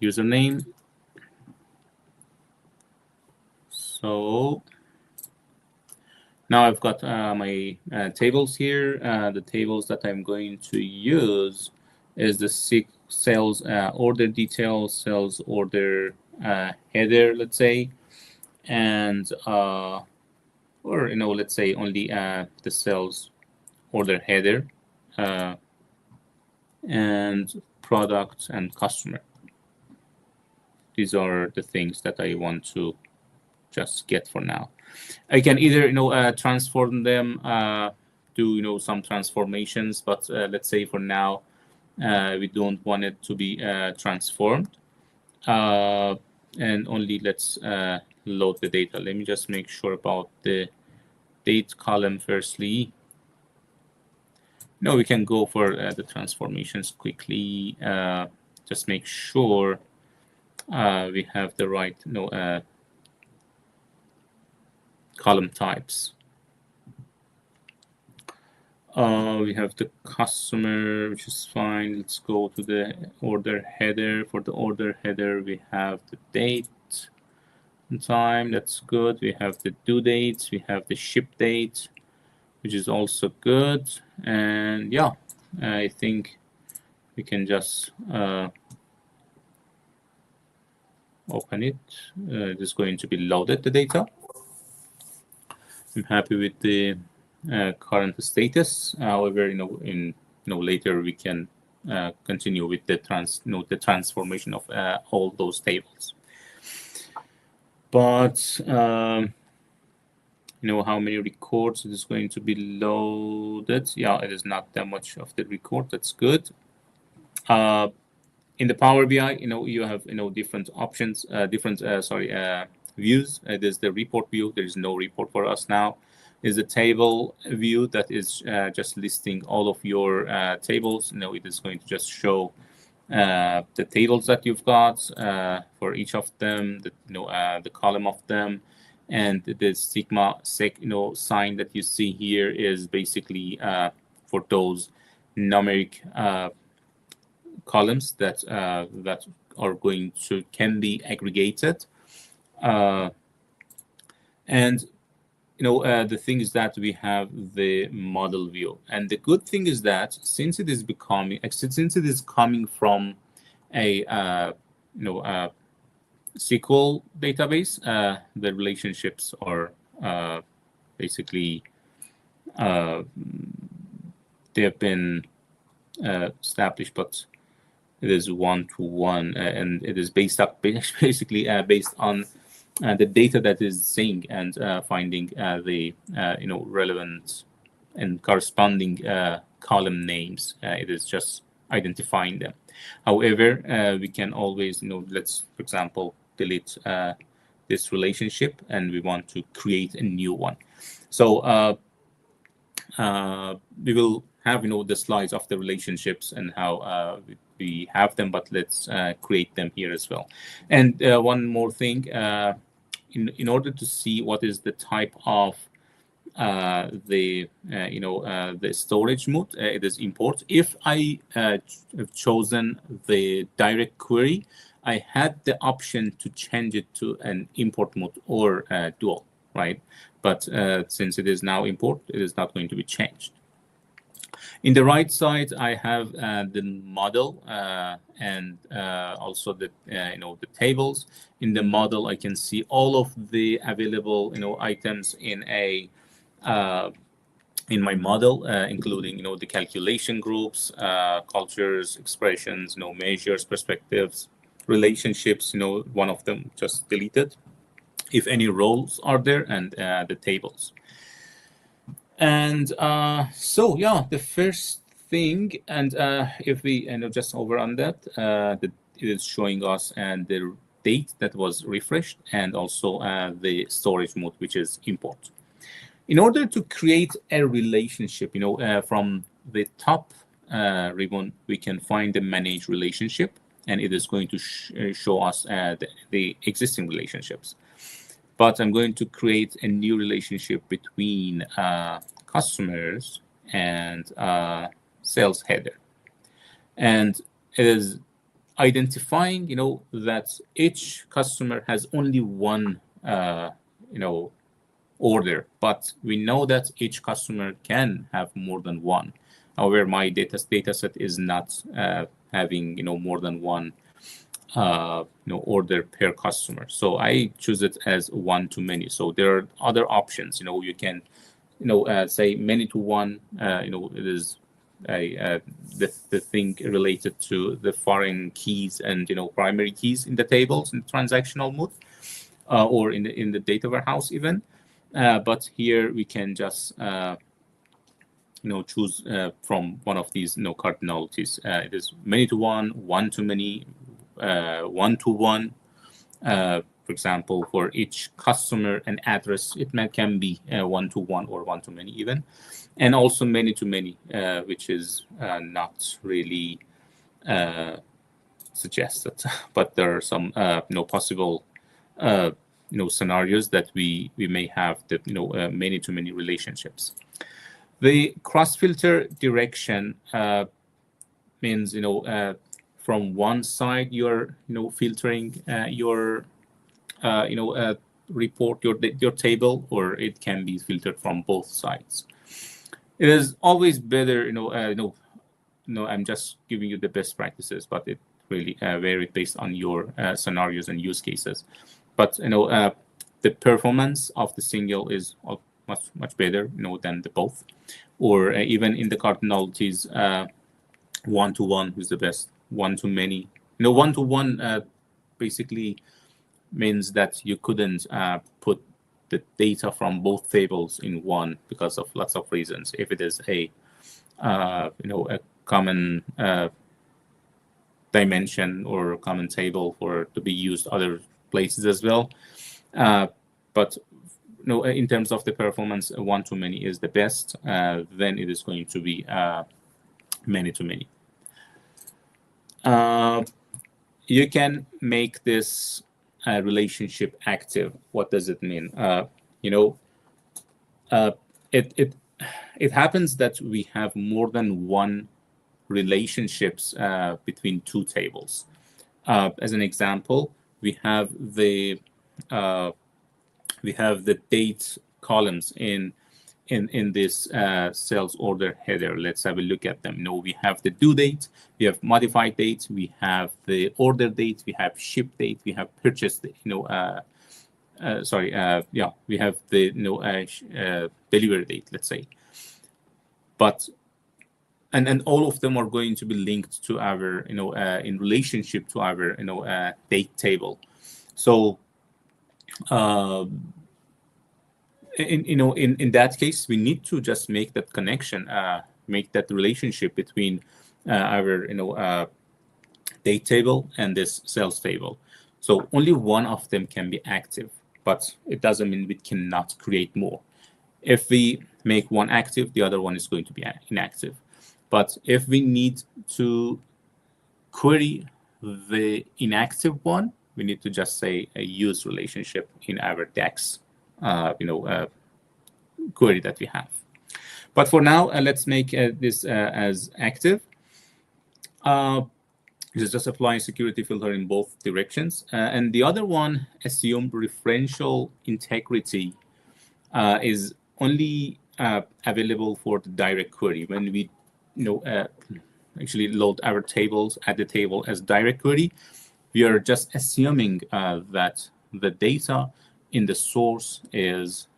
Speaker 1: username. So now I've got my tables here. The tables that I'm going to use is the sales order details, sales order header, let's say, and or let's say only the sales order header and product and customer. These are the things that I want to just get for now. I can either transform them, do some transformations, but let's say for now we don't want it to be transformed, and only let's load the data. Let me just make sure about the date column firstly. No, we can go for the transformations quickly. Just make sure we have the right column types. We have the customer, which is fine. Let's go to the order header. For the order header, we have the date and time. That's good. We have the due dates. We have the ship date, which is also good. And yeah, I think we can just open it. It is going to be loaded, the data. I'm happy with the current status. However, later we can continue with the transformation of all those tables. But how many records it is going to be loaded? Yeah, it is not that much of the record. That's good. In the Power BI, you have different options, views. There's the report view. There is no report for us now. Is the table view that is just listing all of your tables. It is going to just show the tables that you've got for each of them, the column of them, and the sigma sec sign that you see here is basically for those numeric columns that that are going to can be aggregated, and the thing is that we have the model view, and the good thing is that since it is coming from a SQL database, the relationships are basically they have been established, but it is one-to-one, and it is basically based on the data that is seeing and finding the relevant and corresponding column names. It is just identifying them. However, we can always, let's, for example, delete this relationship, and we want to create a new one. So we will have, the slides of the relationships and how we have them, but let's create them here as well. And one more thing, in order to see what is the type of the storage mode, it is import. If I have chosen the direct query, I had the option to change it to an import mode or dual, right? But since it is now import, it is not going to be changed. In the right side, I have the model and also the the tables. In the model, I can see all of the available items in a in my model, including the calculation groups, cultures, expressions, measures, perspectives, relationships. One of them just deleted, if any roles are there, and the tables. And so yeah, the first thing, and if we just over on that, it is showing us and the date that was refreshed, and also the storage mode, which is import. In order to create a relationship, from the top ribbon, we can find the manage relationship, and it is going to show us the existing relationships. But I'm going to create a new relationship between customers and sales header. And it is identifying, that each customer has only one, order, but we know that each customer can have more than one. However, my data set is not having, more than one order per customer. So I choose it as one-to-many. So there are other options. You can, say many-to-one. It is the thing related to the foreign keys and primary keys in the tables in transactional mode, or in the data warehouse even. But here we can just choose from one of these cardinalities. It is many-to-one, one-to-many, one-to-one. For example, for each customer and address, it can be one-to-one or one-to-many even, and also many-to-many, which is not really suggested, but there are some possible scenarios that we may have the many-to-many relationships. The cross-filter direction means from one side you're filtering your report, your table, or it can be filtered from both sides. It is always better, I'm just giving you the best practices, but it really varies based on your scenarios and use cases. But the performance of the single is much better than the both, or even in the cardinalities, one-to-one is the best. One-to-many, one-to-one basically means that you couldn't put the data from both tables in one because of lots of reasons. If it is a a common dimension or a common table for to be used other places as well, but in terms of the performance, one-to-many is the best. Then it is going to be many-to-many. You can make this relationship active. What does it mean? It happens that we have more than one relationships between two tables. As an example, we have the date columns in this sales order header. Let's have a look at them. We have the due date, we have modified date, we have the order date, we have ship date, we have purchase date. We have the delivery date, let's say. But and all of them are going to be linked to our in relationship to our date table. So in that case, we need to just make that connection, make that relationship between our date table and this sales table. So only one of them can be active, but it doesn't mean we cannot create more. If we make one active, the other one is going to be inactive. But if we need to query the inactive one, we need to just say a use relationship in our DAX query that we have. But for now, let's make this as active. This is just applying security filter in both directions. And the other one, assume referential integrity, is only available for the direct query. When we actually load our tables at the table as direct query, we are just assuming that the data in the source is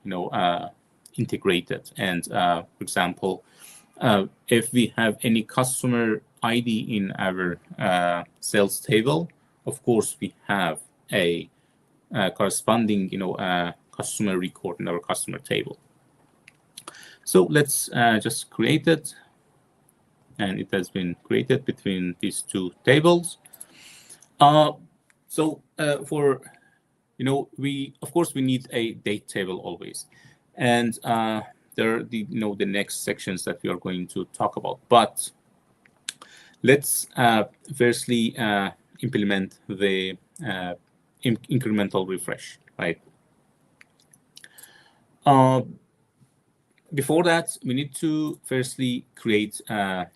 Speaker 1: integrated. And for example, if we have any customer ID in our sales table, of course we have a corresponding customer record in our customer table. So let's just create it, and it has been created between these two tables. So for we of course we need a date table always, and there are the next sections that we are going to talk about. But let's firstly implement the incremental refresh, right? Before that, we need to firstly create the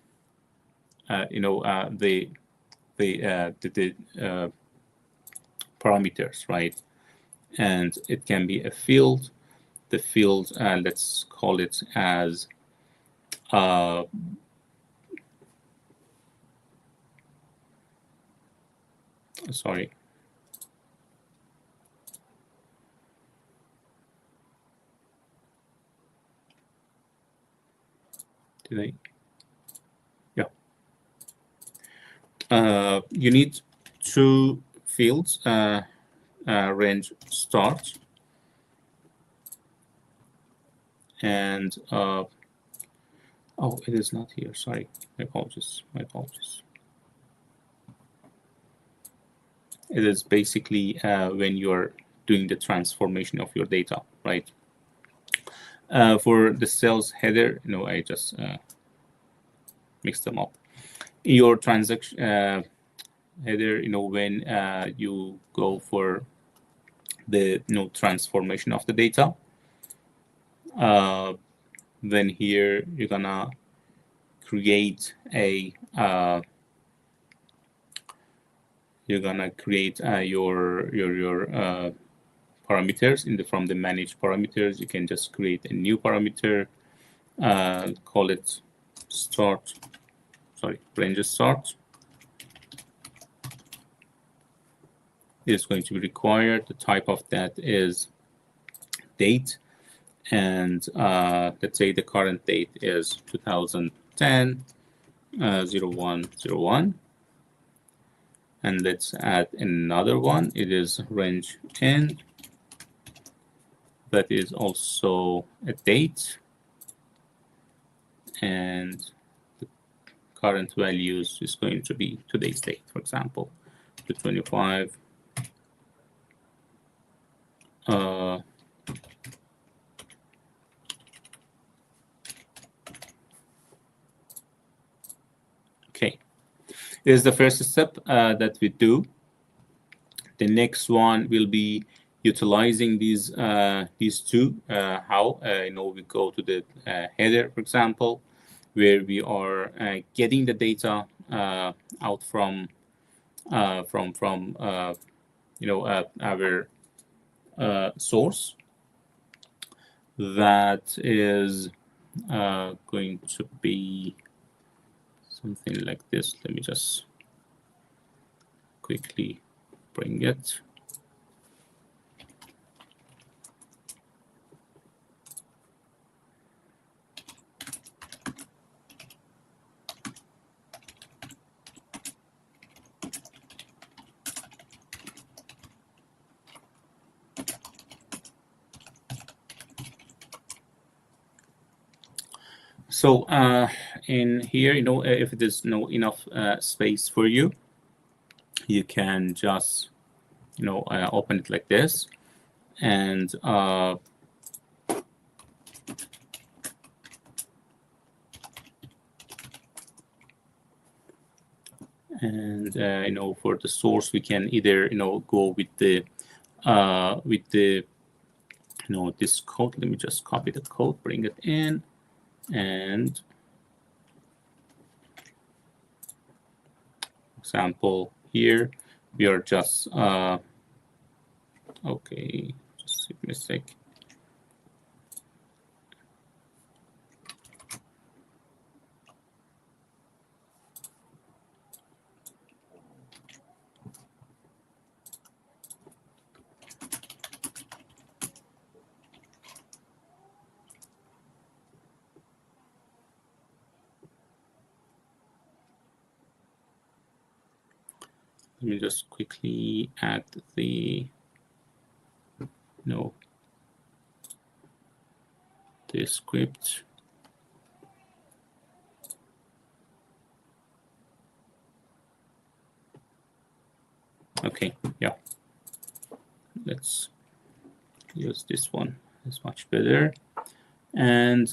Speaker 1: parameters, right? And it can be a field. The field, let's call it as sorry. Did I? Yeah. You need two fields, range start and oh, it is not here. Sorry, my apologies. My apologies. It is basically when you're doing the transformation of your data, right? For the sales header, I just mixed them up. Your transaction header, when you go for the transformation of the data, then here you're gonna create a your parameters from the managed parameters. You can just create a new parameter, call it range start. Is going to be required. The type of that is date, and let's say the current date is 2010 0101, and let's add another one. It is range n. That is also a date, and the current values is going to be today's date, for example, the 25. Okay, this is the first step that we do. The next one will be utilizing these two. How we go to the header, for example, where we are getting the data out from our source. That is going to be something like this. Let me just quickly bring it. So in here, if there's no enough space for you, you can just open it like this, and for the source, we can either go with the this code. Let me just copy the code, bring it in, and example here we are just okay, just give me a sec. Let me just quickly add the the script. Okay, yeah. Let's use this one. It's much better. And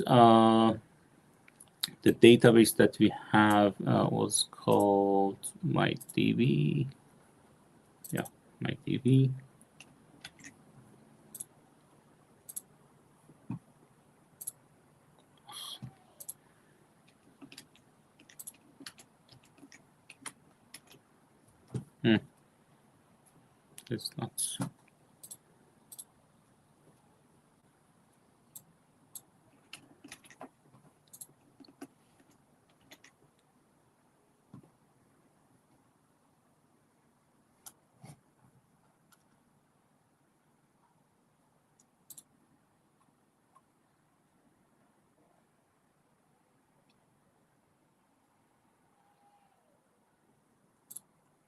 Speaker 1: the database that we have was called MyDB. Yeah, MyDB. It's not so.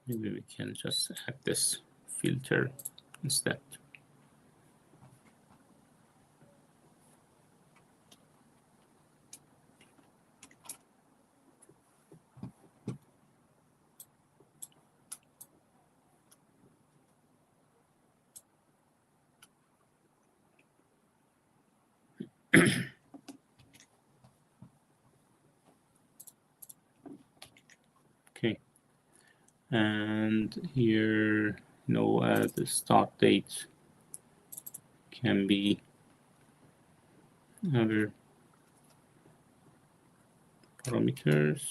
Speaker 1: Maybe we can just add this filter instead. Okay, and here the start date can be other parameters,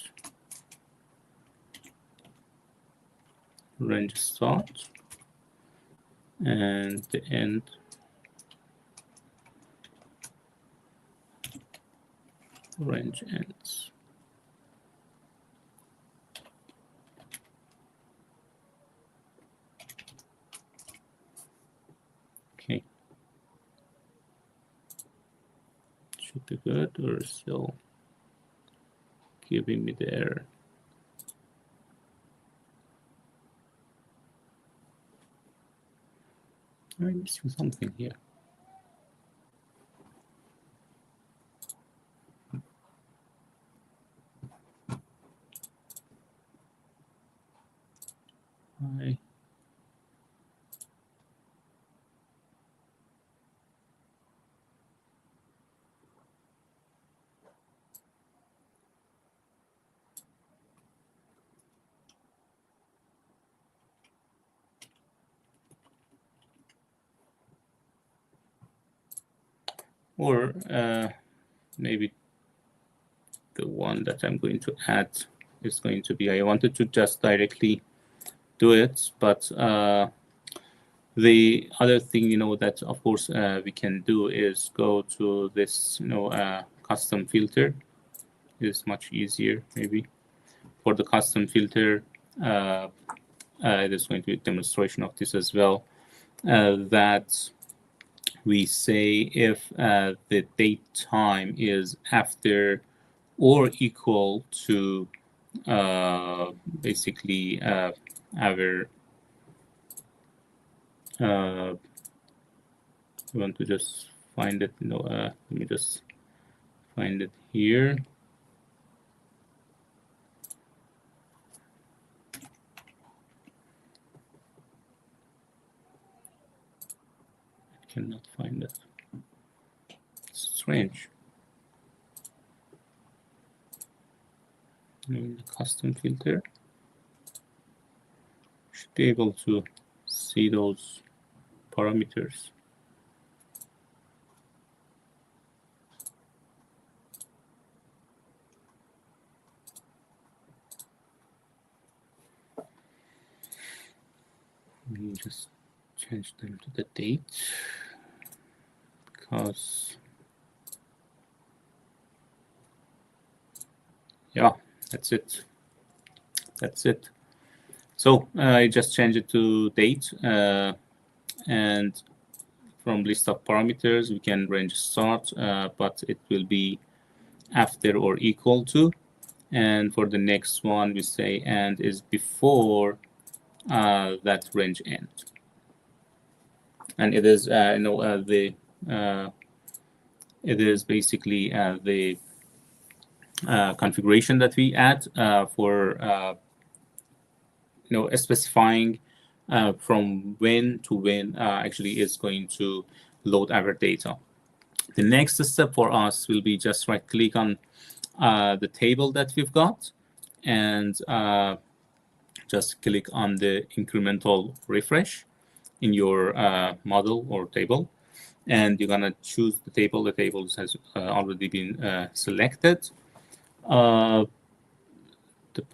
Speaker 1: range start, and the end range ends. Okay, should be good, or still giving me the error. I'm missing something here. Why? or maybe the one that I'm going to add is going to be, I wanted to just directly do it, but the other thing, that of course we can do is go to this, custom filter. It is much easier maybe. For the custom filter, there's going to be a demonstration of this as well, that we say if the date time is after or equal to basically our I want to just find it, let me just find it here. I cannot find it. It's strange. In the custom filter, should be able to see those parameters. Let me just change them to the date, because yeah, that's it. So I just change it to date, and from list of parameters we can range start, but it will be after or equal to. And for the next one we say and is before that range end. And it is it is basically the configuration that we add for specifying from when to when actually is going to load our data. The next step for us will be just right click on the table that we've got, and just click on the incremental refresh in your model or table, and you're gonna choose the table. The table has already been selected. The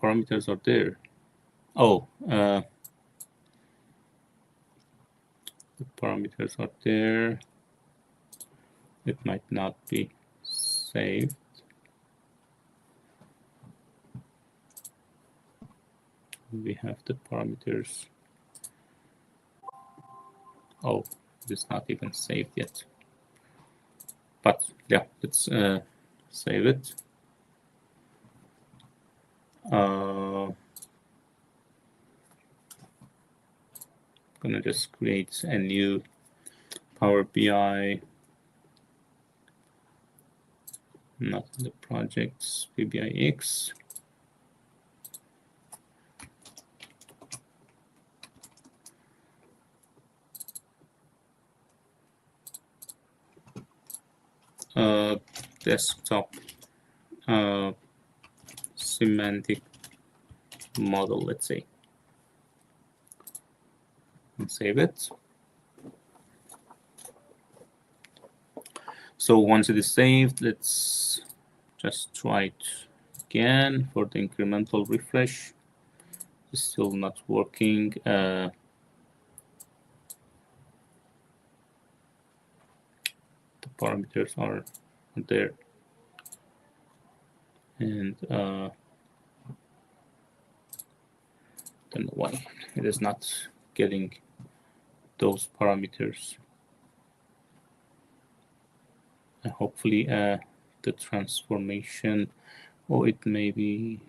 Speaker 1: parameters are there. Oh, the parameters are there. It might not be saved. We have the parameters. Oh, it's not even saved yet. But yeah, let's save it. Gonna just create a new Power BI, not the projects, PBIX. Desktop semantic model, let's say, and save it. So once it is saved, let's just try it again for the incremental refresh. It's still not working. The parameters are there, and don't know why it is not getting those parameters. And hopefully the transformation, or it may be,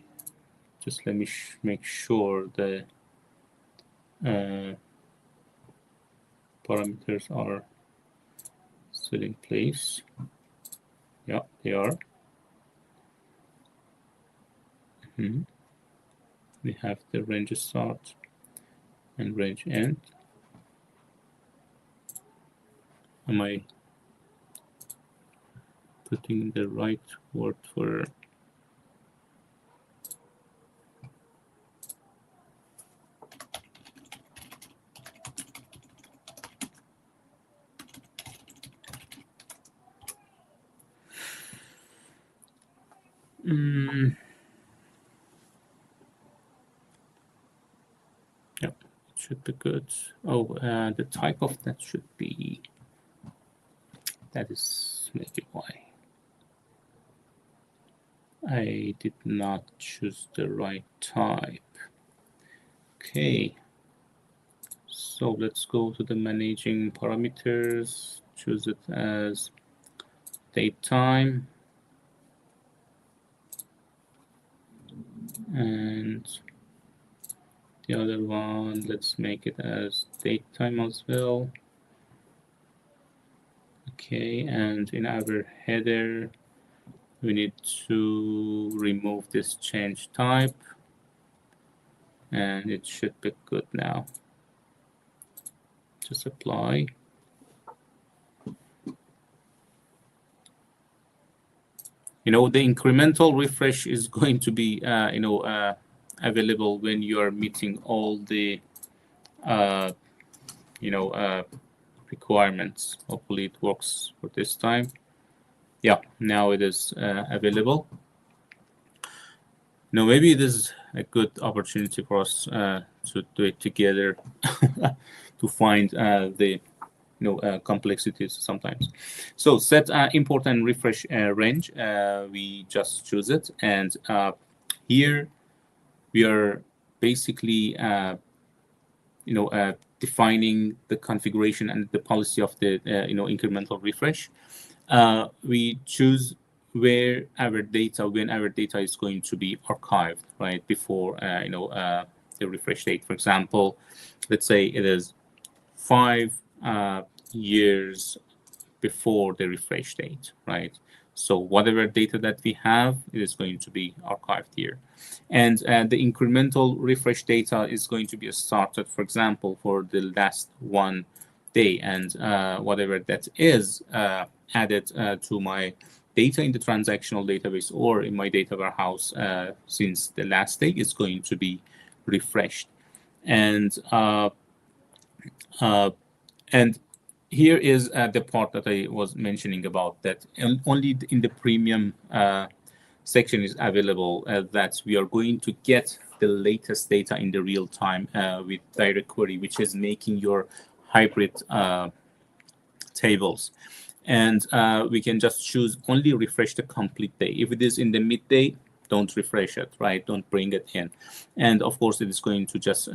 Speaker 1: just let me make sure the parameters are still in place. Yeah, they are. We have the range start and range end. Am I putting the right word for Yep, it should be good. Oh, the type of that should be, that is maybe why. I did not choose the right type. Okay. So let's go to the managing parameters, choose it as date time. And the other one, let's make it as date time as well. Okay, and in our header, we need to remove this change type, and it should be good now. Just apply. The incremental refresh is going to be, available when you are meeting all the, requirements. Hopefully it works for this time. Yeah, now it is available. Maybe it is a good opportunity for us to do it together to find the complexities sometimes. So set import and refresh range. We just choose it, and here we are basically defining the configuration and the policy of the incremental refresh. We choose when our data is going to be archived, right, before the refresh date. For example, let's say it is 5 years before the refresh date, right? So whatever data that we have, it is going to be archived here. And the incremental refresh data is going to be started, for example, for the last 1 day, and whatever that is added to my data in the transactional database or in my data warehouse since the last day is going to be refreshed. And here is the part that I was mentioning about, that only in the premium section is available, that we are going to get the latest data in the real time with direct query, which is making your hybrid tables. And we can just choose only refresh the complete day. If it is in the midday, don't refresh it, right? Don't bring it in. And of course, it is going to just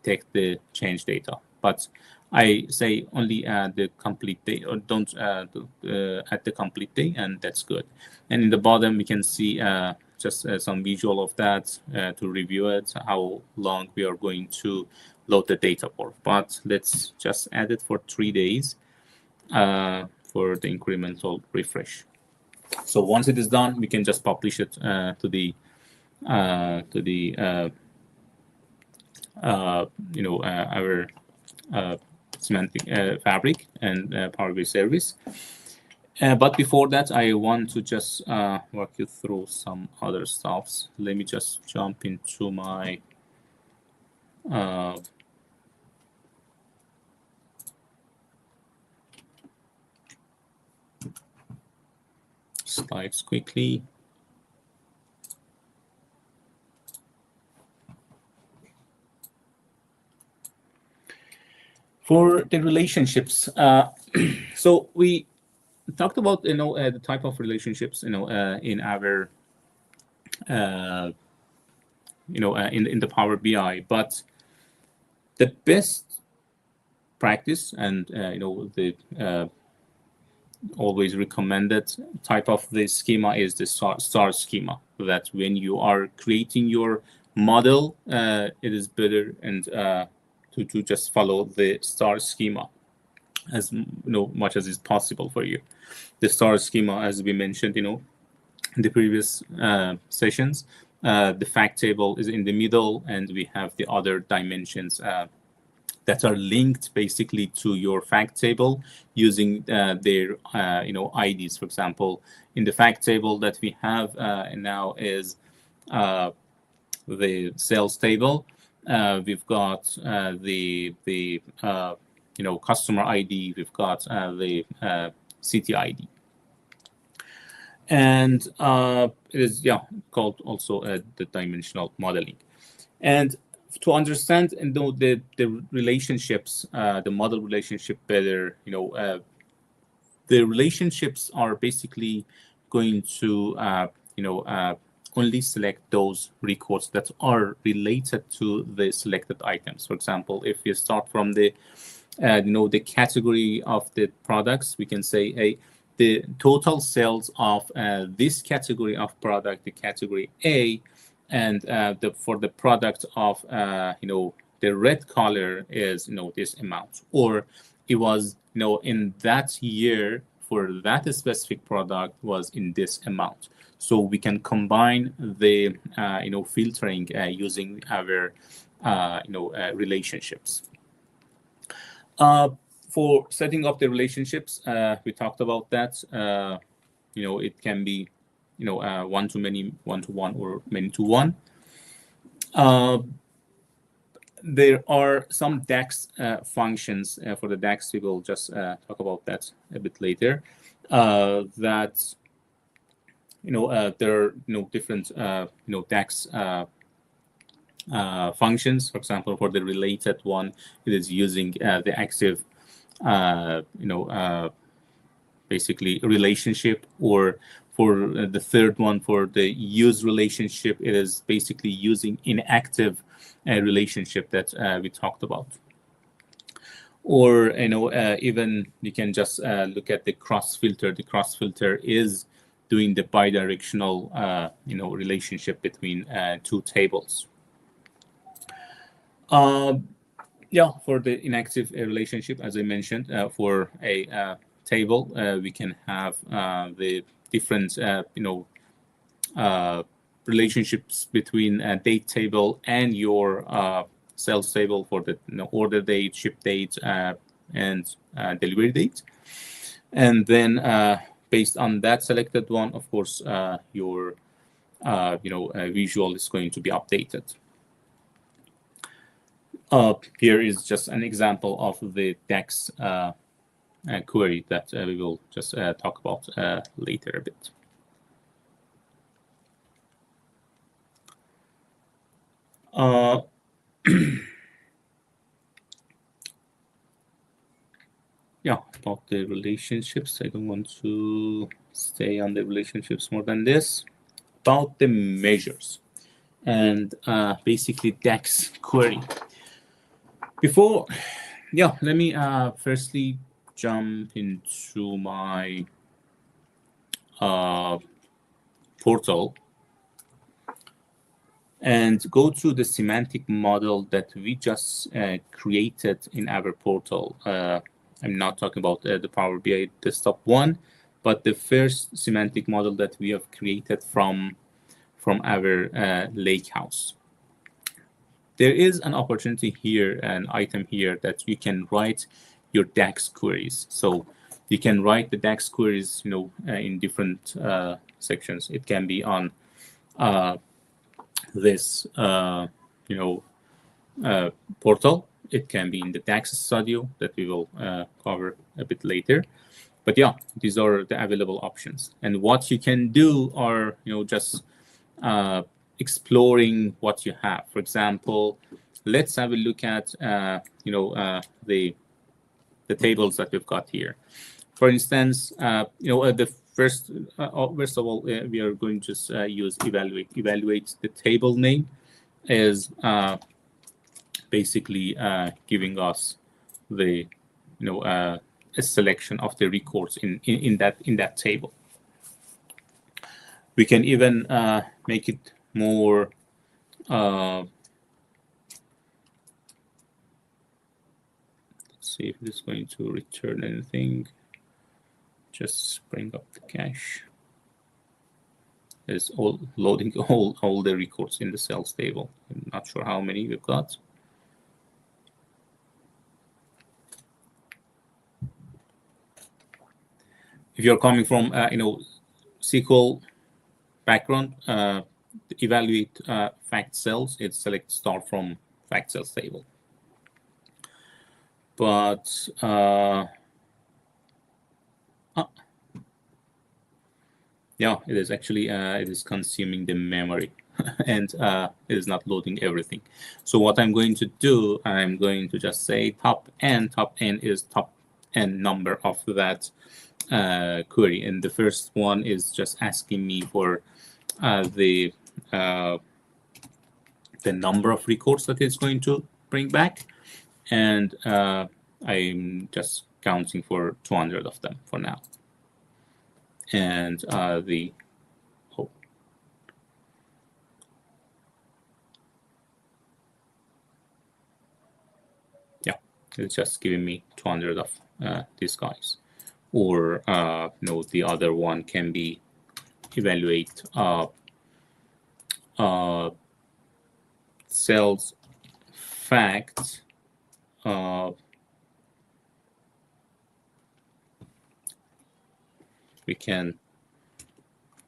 Speaker 1: take the change data. But I say only the complete day, or don't at the complete day, and that's good. And in the bottom, we can see just some visual of that to review it, how long we are going to load the data for. But let's just add it for 3 days for the incremental refresh. So once it is done, we can just publish it to the our semantic fabric and Power BI service. But before that, I want to just walk you through some other stuffs. Let me just jump into my slides quickly. For the relationships, so we talked about the type of relationships in our in the Power BI, but the best practice and the always recommended type of the schema is the star schema. That when you are creating your model, it is better and to just follow the star schema as much as is possible for you. The star schema, as we mentioned, in the previous sessions, the fact table is in the middle, and we have the other dimensions that are linked basically to your fact table using their IDs. For example, in the fact table that we have now is the sales table. We've got the customer ID. We've got the city ID. And it is called also the dimensional modeling. And to understand and know the relationships, the model relationship better, the relationships are basically going to only select those records that are related to the selected items. For example, if you start from the the category of the products, we can say the total sales of this category of product, the category A, and for the product of the red color is this amount, or it was in that year for that specific product was in this amount. So we can combine the filtering using our relationships. For setting up the relationships, we talked about that. It can be one to many, one to one, or many to one. There are some DAX functions for the DAX. We will just talk about that a bit later. That there are different DAX functions. For example, for the related one, it is using the active basically relationship, or for the third one, for the use relationship, it is basically using inactive relationship that we talked about. Or even you can just look at the cross filter. The cross filter is doing the bidirectional relationship between two tables. For the inactive relationship, as I mentioned, for a table, we can have the different relationships between a date table and your sales table for the order date, ship date, and delivery date. And then based on that selected one, of course, your visual is going to be updated. Here is just an example of the DAX query that we will just talk about later a bit. About the relationships. I don't want to stay on the relationships more than this. About the measures and basically DAX query. Before, let me firstly jump into my portal and go to the semantic model that we just created in our portal. I'm not talking about the Power BI desktop one, but the first semantic model that we have created from our lakehouse. There is an opportunity here, an item here, that you can write your DAX queries. So you can write the DAX queries, in different sections. It can be on this, portal. It can be in the DAX studio that we will cover a bit later. But these are the available options. And what you can do are, just exploring what you have. For example, let's have a look at the tables that we've got here. For instance, the first of all, we are going to just use evaluate. Evaluate, the table name is basically giving us the a selection of the records in that table. We can even make it more let's see if it's going to return anything. Just bring up the cache. It's all loading all the records in the sales table. I'm not sure how many we've got. If you're coming from SQL background, evaluate fact cells, it select start from fact cells table. But Yeah, it is actually it is consuming the memory and it is not loading everything. So what I'm going to do, I'm going to just say top n is top n number of that query, and the first one is just asking me for the number of records that it's going to bring back, and I'm just counting for 200 of them for now. And yeah, it's just giving me 200 of these guys. Or the other one can be evaluate cells fact we can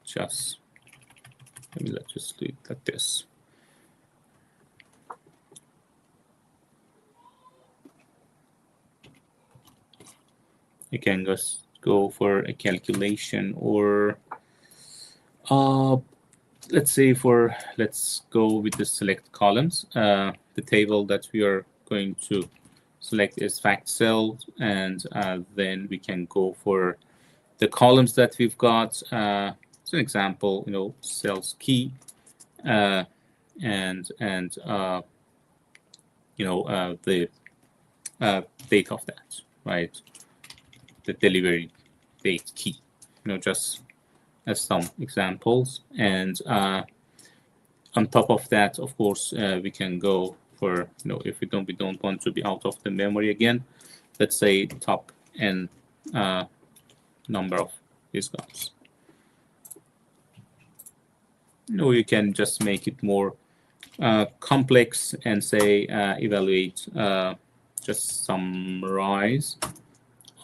Speaker 1: just let's just do it like this. You can just go for a calculation, or let's go with the select columns. The table that we are going to select is fact cell, and then we can go for the columns that we've got. As an example, cells key, and the date of that, right? The delivery date key, just as some examples. And on top of that, of course, we can go for, if we don't want to be out of the memory again, let's say top n number of these guys. You can just make it more complex and say evaluate just summarize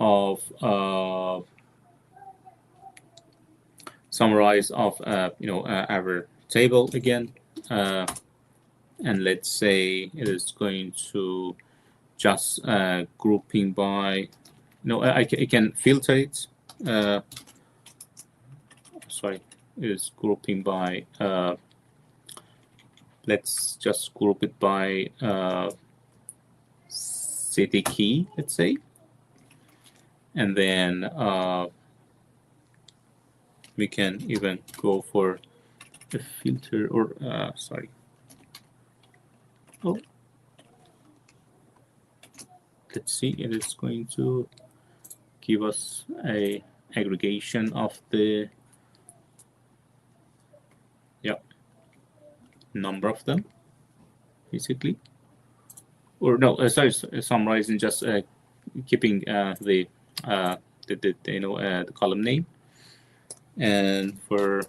Speaker 1: of our table again, and let's say it is going to just grouping by. I can filter it. Sorry, it is grouping by. Let's just group it by city key, let's say, and then we can even go for a filter, or sorry. Oh, let's see. It is going to give us a aggregation of the number of them, basically. Or no, sorry, summarizing, just keeping the column name. And for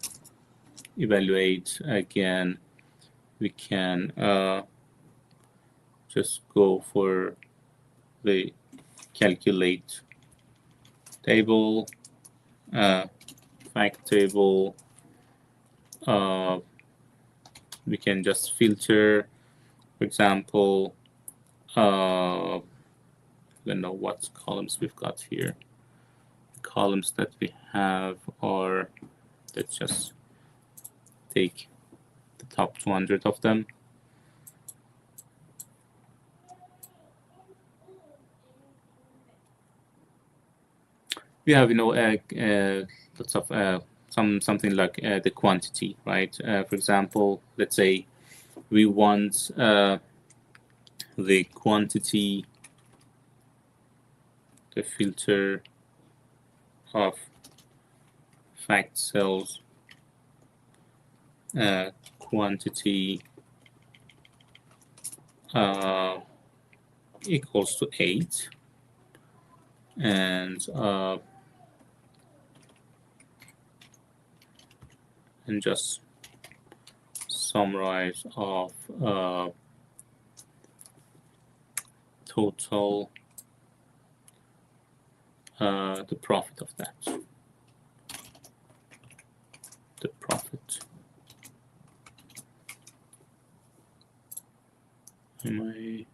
Speaker 1: evaluate again, we can just go for the calculate table, fact table. We can just filter, for example, I don't know what columns we've got here. The columns that we have are, let's just take the top 200 of them. We have, lots of something like the quantity, right? For example, let's say we want the quantity, the filter of fact cells, quantity equals to 8, and just summarize of total the profit of that. The profit. Am I?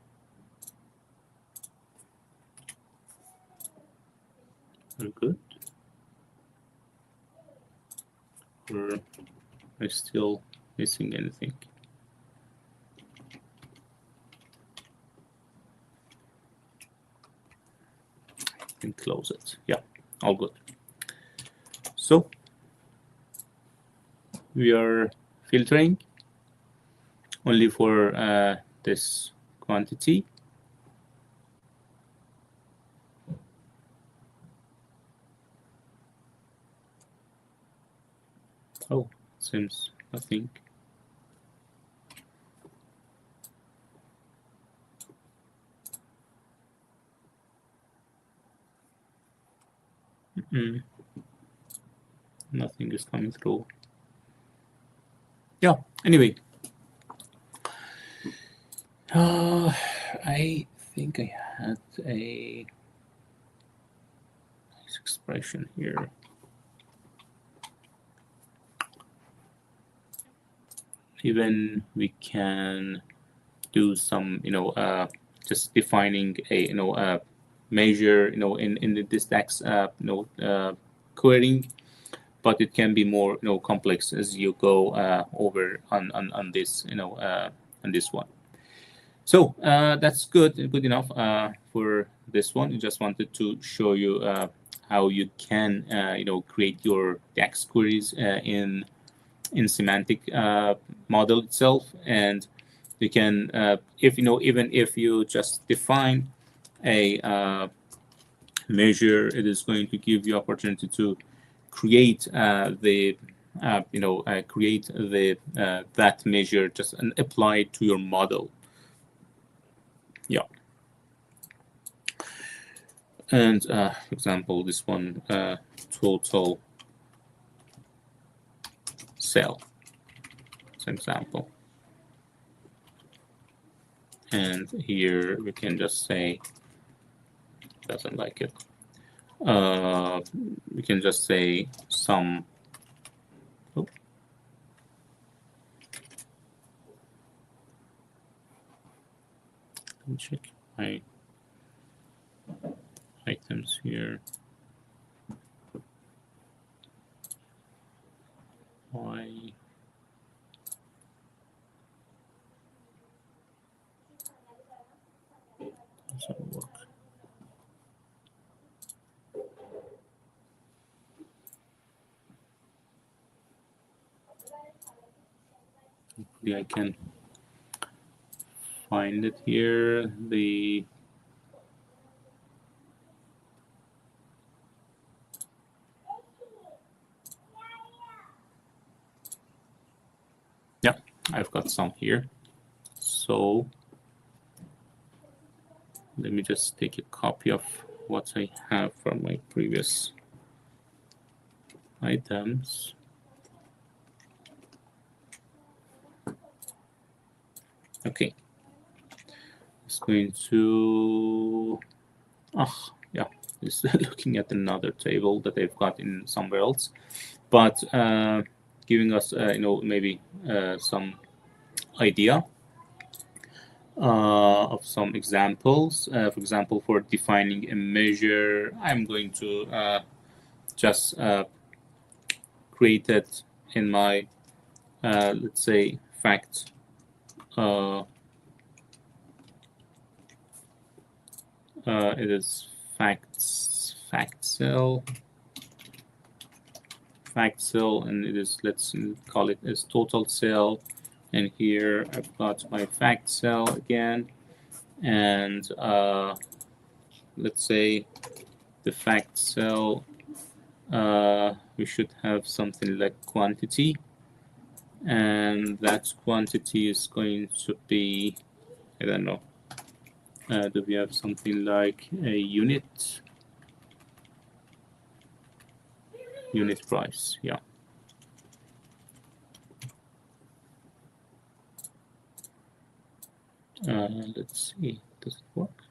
Speaker 1: Very good. or am I still missing anything? I can close it. Yeah, all good. So we are filtering only for this quantity. Oh, seems nothing. Nothing is coming through. Yeah, anyway. I think I had a nice expression here. Even we can do some, just defining a, measure, in this DAX, querying, but it can be more, complex as you go over on this, on this one. So that's good enough for this one. I just wanted to show you how you can, create your DAX queries in semantic model itself, and you can, if even if you just define a measure, it is going to give you opportunity to create create that measure just and apply it to your model. Yeah. And for example, this one, total sale, as an example. And here we can just say, doesn't like it. We can just say some. Oh. Let me check my items here. Why? Doesn't work. Hopefully I can find it here. Yeah, I've got some here. So let me just take a copy of what I have from my previous items. Okay. It's going to, yeah, it's looking at another table that they've got in somewhere else, but giving us, maybe some idea of some examples. For example, for defining a measure, I'm going to just create it in my, let's say, fact. It is fact cell, and it is, let's call it as total cell. And here I've got my fact cell again, and let's say the fact cell, we should have something like quantity, and that quantity is going to be, I don't know, do we have something like a unit price? Yeah. Let's see, does it work?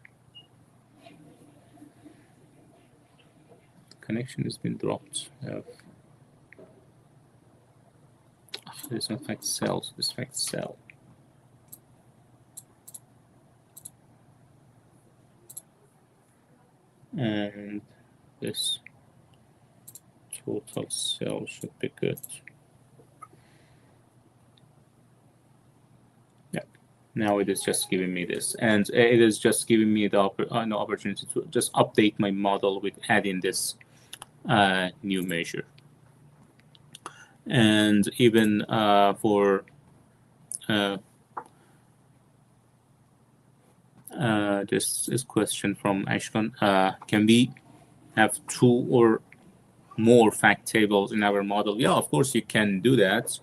Speaker 1: The connection has been dropped. There's no fact cell, so this fact cell. And this total cell should be good. Now it is just giving me this, and it is just giving me the opportunity to just update my model with adding this new measure. And even for this question from Ashkan, can we have 2 or more fact tables in our model? Yeah, of course you can do that,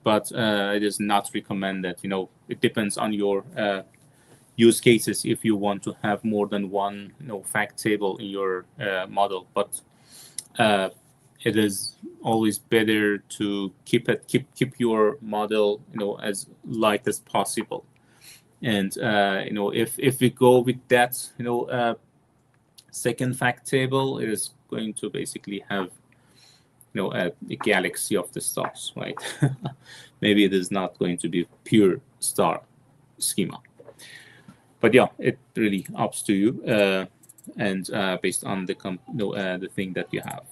Speaker 1: but it is not recommended. You know, it depends on your use cases if you want to have more than one, you know, fact table in your model. But it is always better to keep your model, you know, as light as possible. And you know, if we go with that, you know, second fact table, it is going to basically have, you know, a galaxy of the stars, right? Maybe it is not going to be pure star schema. But yeah, it really up to you, and based on the the thing that you have.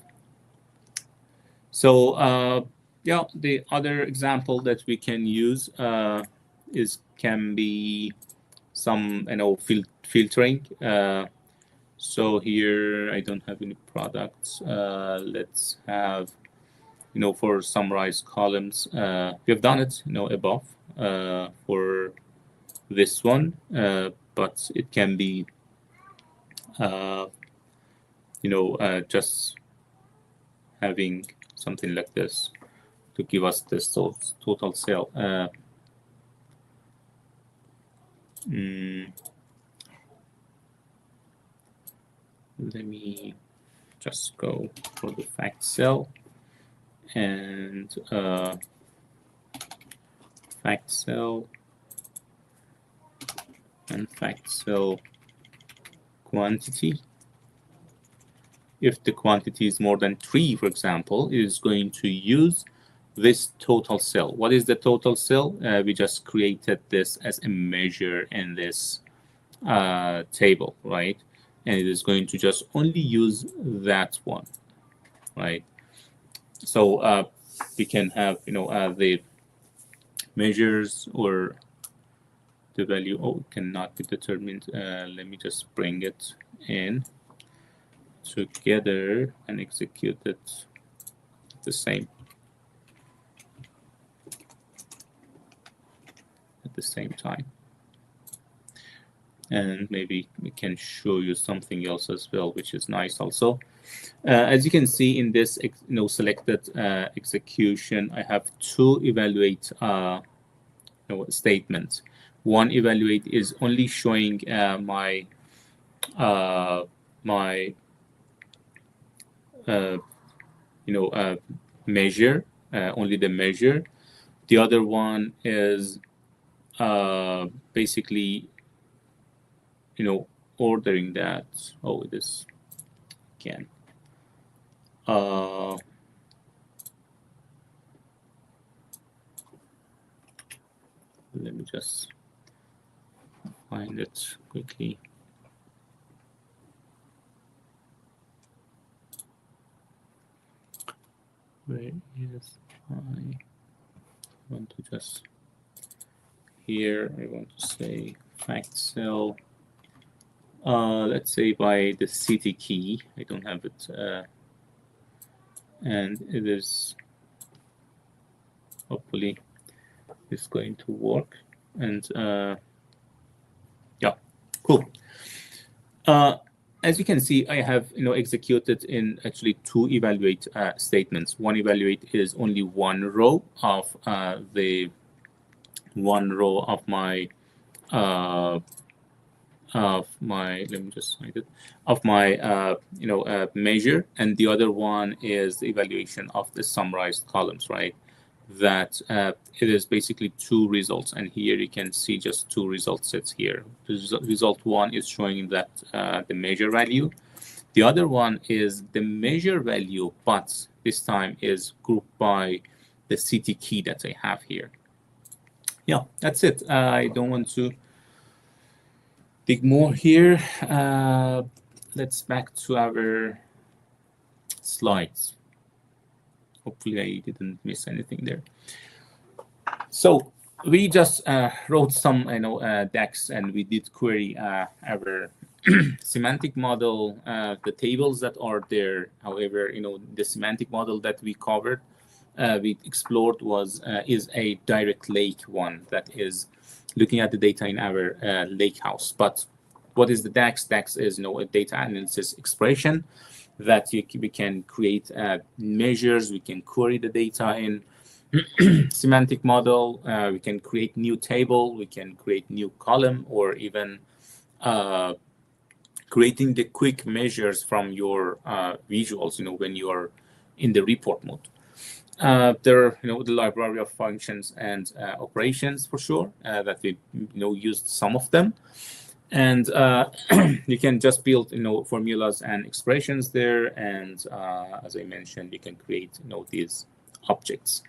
Speaker 1: So yeah, the other example that we can use can be some, you know, filtering. So here I don't have any products. Let's have, you know, for summarize columns. We have done it, you know, above for this one, but it can be, you know, just having something like this to give us this total sale. Let me just go for the fact cell and fact cell and fact cell quantity. If the quantity is more than 3, for example, it is going to use this total cell. What is the total cell? We just created this as a measure in this table, right? And it is going to just only use that one, right? So we can have, you know, the measures or the value cannot be determined. Let me just bring it in together and execute it the same at the same time. And maybe we can show you something else as well, which is nice also. As you can see in this, you know, selected execution, I have 2 evaluate you know, statements. One evaluate is only showing my you know, measure, only the measure. The other one is basically, you know, ordering that. Oh, it is again. Let me just find it quickly. Where is I want to just here I want to say fact cell. Let's say by the city key. I don't have it, and it is hopefully it's going to work. And yeah, cool. As you can see, I have, you know, executed in actually 2 evaluate statements. One evaluate is only one row of the of my let me just find it, of my you know, measure, and the other one is the evaluation of the summarized columns, right? That it is basically 2 results, and here you can see just 2 result sets here. Result 1 is showing that the measure value. The other one is the measure value, but this time is grouped by the city key that I have here. Yeah, that's it. I don't want to dig more here. Let's back to our slides. Hopefully I didn't miss anything there. So we just wrote some DAX, and we did query our semantic model, the tables that are there. However, the semantic model that we covered, we explored is a direct lake one that is looking at the data in our lake house. But what is the DAX? DAX is a data analysis expression that we can create measures. We can query the data in semantic model. We can create new table. We can create new column, or even creating the quick measures from your visuals. When you are in the report mode. There are the library of functions and operations for sure that we used some of them. And you can just build formulas and expressions there, and as I mentioned, you can create these objects.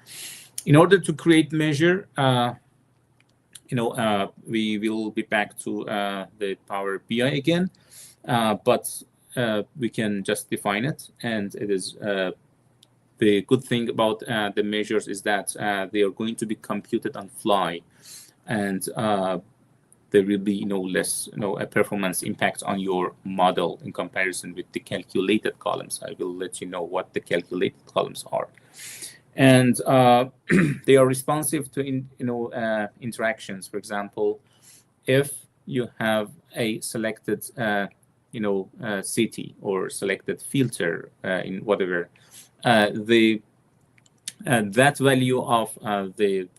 Speaker 1: In order to create measure, we will be back to the Power BI again, but we can just define it. And it is the good thing about the measures is that they are going to be computed on fly, and there will be less a performance impact on your model in comparison with the calculated columns. I will let you know what the calculated columns are. And they are responsive to interactions. For example, if you have a selected city or selected filter in whatever, that value of the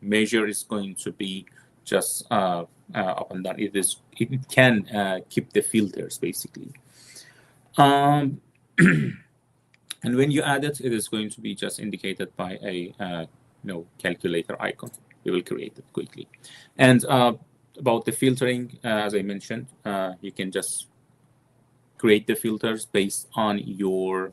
Speaker 1: measure is going to be just up and down. It can keep the filters basically. And when you add it, it is going to be just indicated by a calculator icon. We will create it quickly. And about the filtering, as I mentioned, you can just create the filters based on your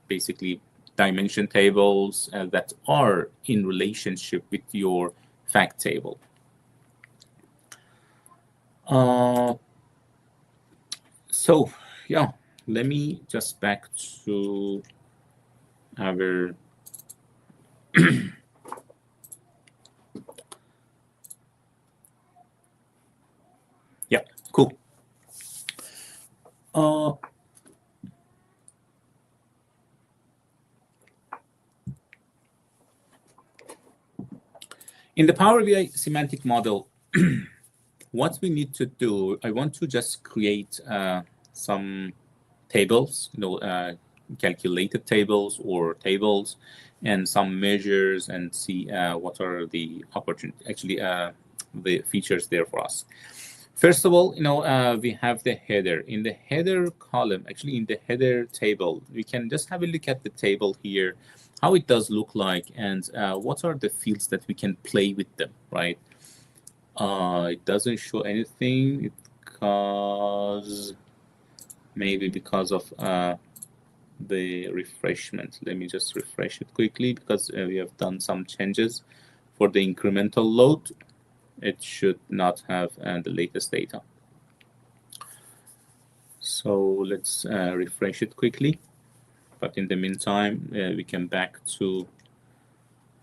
Speaker 1: basically dimension tables that are in relationship with your fact table. So yeah, let me just back to our yeah, cool. In the Power BI semantic model, what we need to do, I want to just create some tables, calculated tables or tables, and some measures, and see what are the the features there for us. First of all, we have the header. In the header column, actually in the header table, we can just have a look at the table here, how it does look like, and what are the fields that we can play with them, right? It doesn't show anything because maybe because of the refreshment. Let me just refresh it quickly, because we have done some changes for the incremental load. It should not have the latest data. So let's refresh it quickly. But in the meantime, we can back to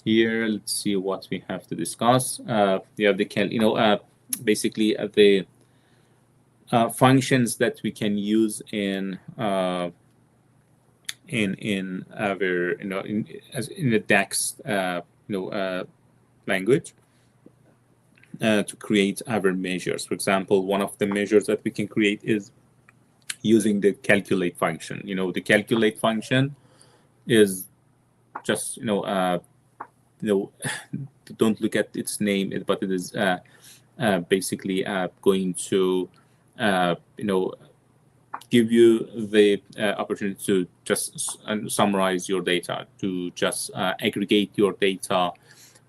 Speaker 1: here. Let's see what we have to discuss. We have the basically the functions that we can use in our in the DAX language to create our measures. For example, one of the measures that we can create is using the calculate function. The calculate function is just don't look at its name, but it is basically going to give you the opportunity to just summarize your data, to just aggregate your data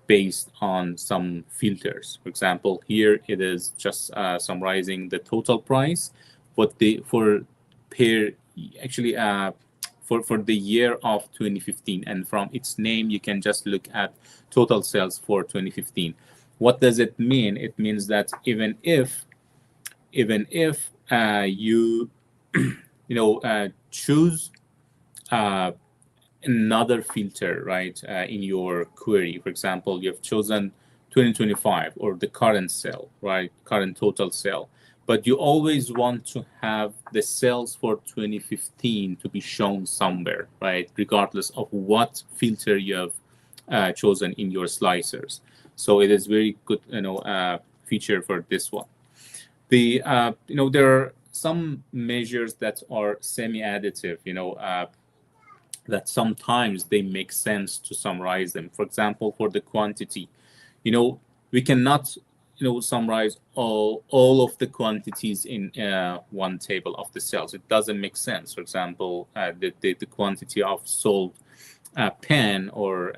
Speaker 1: based on some filters. For example, here it is just summarizing the total price, but for the year of 2015, and from its name you can just look at total sales for 2015. What does it mean? It means that even if you choose another filter, right, in your query. For example, you have chosen 2025 or the current cell, right, current total cell, but you always want to have the cells for 2015 to be shown somewhere, right, regardless of what filter you have chosen in your slicers. So it is very good, feature for this one. The there are some measures that are semi-additive, that sometimes they make sense to summarize them. For example, for the quantity, we cannot, summarize all of the quantities in one table of the cells. It doesn't make sense. For example, the quantity of sold pen, or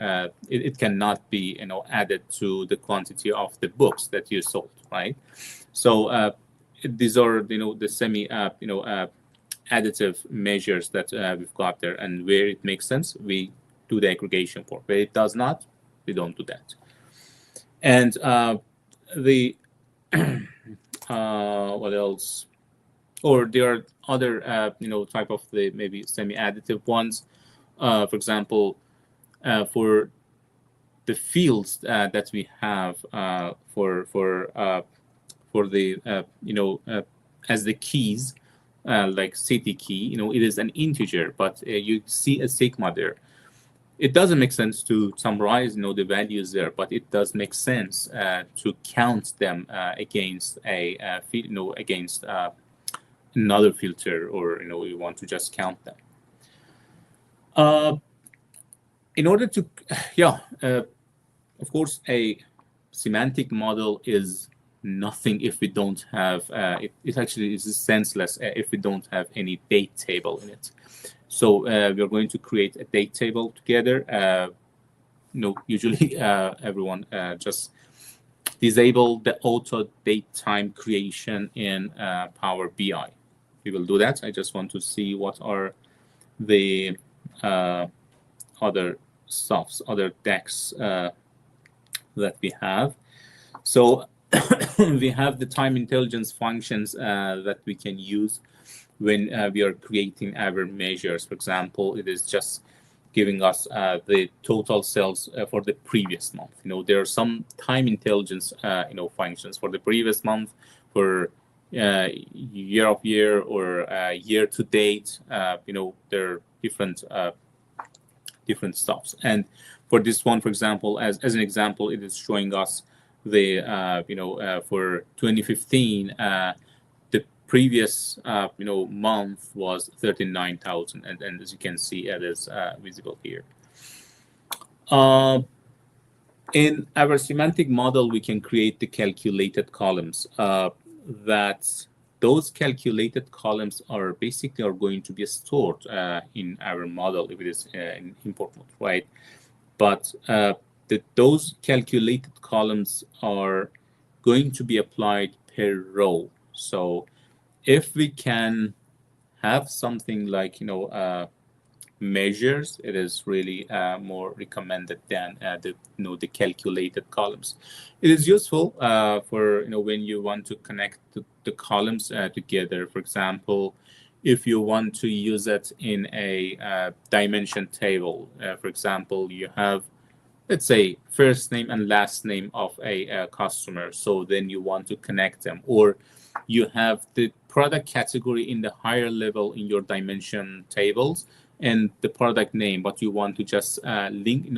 Speaker 1: it cannot be, added to the quantity of the books that you sold, right? So these are, the semi, additive measures that we've got there, and where it makes sense, we do the aggregation for. Where it does not, we don't do that. And the what else? Or there are other type of the maybe semi-additive ones. For example, for the fields that we have for the as the keys, like city key, it is an integer, but you see a sigma there. It doesn't make sense to summarize, the values there, but it does make sense to count them against a against another filter, or you want to just count them. In order to, of course, a semantic model is nothing if we don't have it actually is senseless if we don't have any date table in it. So we're going to create a date table together. Usually everyone just disable the auto date time creation in Power BI. We will do that. I just want to see what are the other stuffs, other decks that we have. So we have the time intelligence functions that we can use when we are creating our measures. For example, it is just giving us the total sales for the previous month. There are some time intelligence functions for the previous month, for year of year, or year to date. There are different stuffs. And for this one, for example, as an example, it is showing us the for 2015, the previous month was 39,000, and as you can see, it is visible here. In our semantic model, we can create the calculated columns. That those calculated columns are basically going to be stored in our model if it is in import mode, right? But those calculated columns are going to be applied per row. So if we can have something like measures, it is really more recommended than the calculated columns. It is useful for when you want to connect the columns together. For example, if you want to use it in a dimension table, for example, you have, let's say, first name and last name of a customer. So then you want to connect them, or you have the product category in the higher level in your dimension tables and the product name, but you want to just link,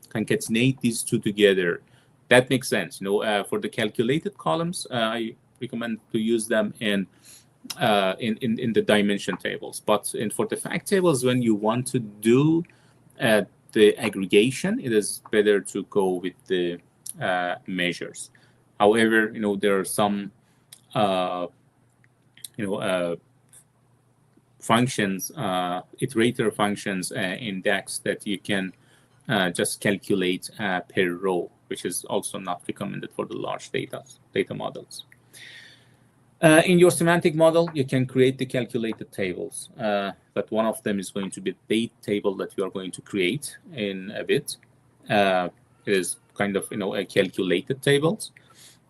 Speaker 1: concatenate these two together. That makes sense. For the calculated columns, I recommend to use them in the dimension tables. But for the fact tables, when you want to do the aggregation, it is better to go with the measures. However, there are some functions, iterator functions in DAX that you can just calculate per row, which is also not recommended for the large data models. In your semantic model, you can create the calculated tables. But one of them is going to be a date table that you are going to create in a bit. It is kind of a calculated tables.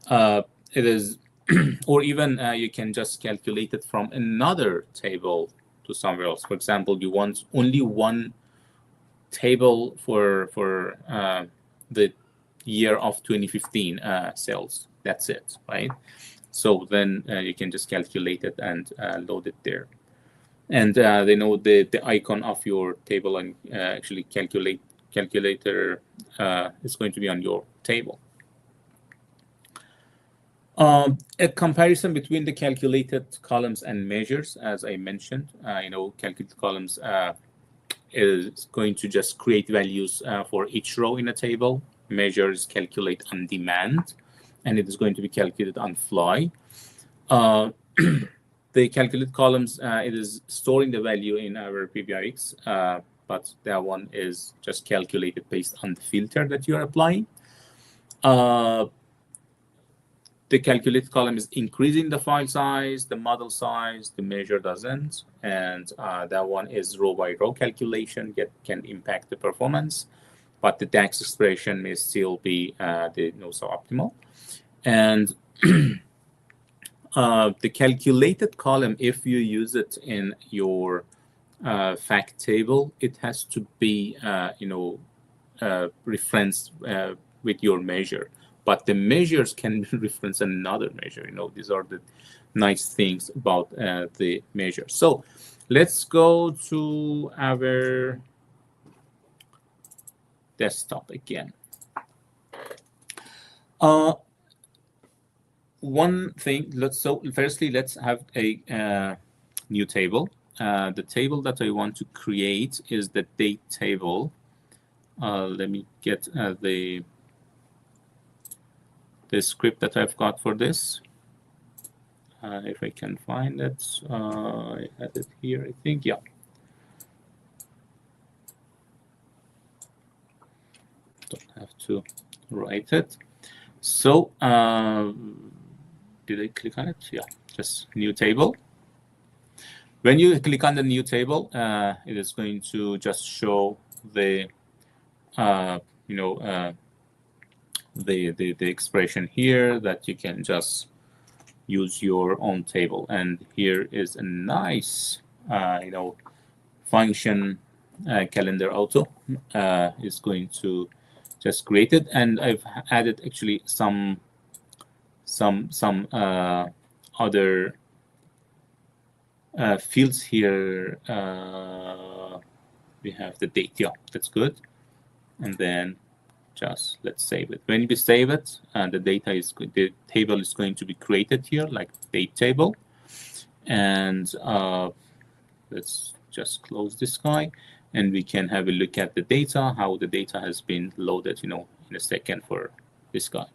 Speaker 1: It is, or even you can just calculate it from another table to somewhere else. For example, you want only one table for the year of 2015 sales. That's it, right? So then you can just calculate it and load it there. And they know the icon of your table, and actually calculator is going to be on your table. A comparison between the calculated columns and measures, as I mentioned, calculated columns is going to just create values for each row in a table. Measures calculate on demand, and it is going to be calculated on fly. The calculated columns, it is storing the value in our PBRX, but that one is just calculated based on the filter that you are applying. The calculated column is increasing the file size, the model size, the measure doesn't, and that one is row by row calculation can impact the performance, but the DAX expression may still be so optimal. And the calculated column, if you use it in your fact table, it has to be referenced with your measure. But the measures can reference another measure. These are the nice things about the measure. So let's go to our desktop again. One thing, firstly, let's have a new table. The table that I want to create is the date table. Let me get the script that I've got for this. If I can find it, I had it here, I think, yeah. Don't have to write it. So, did I click on it? Yeah, just new table. When you click on the new table, it is going to just show the the expression here that you can just use your own table. And here is a nice function, calendar auto is going to just create it. And I've added actually some other fields here. We have the date. Yeah, that's good. And then just let's save it. When we save it, the table is going to be created here, like date table. And let's just close this guy, and we can have a look at the data, how the data has been loaded, in a second for this guy.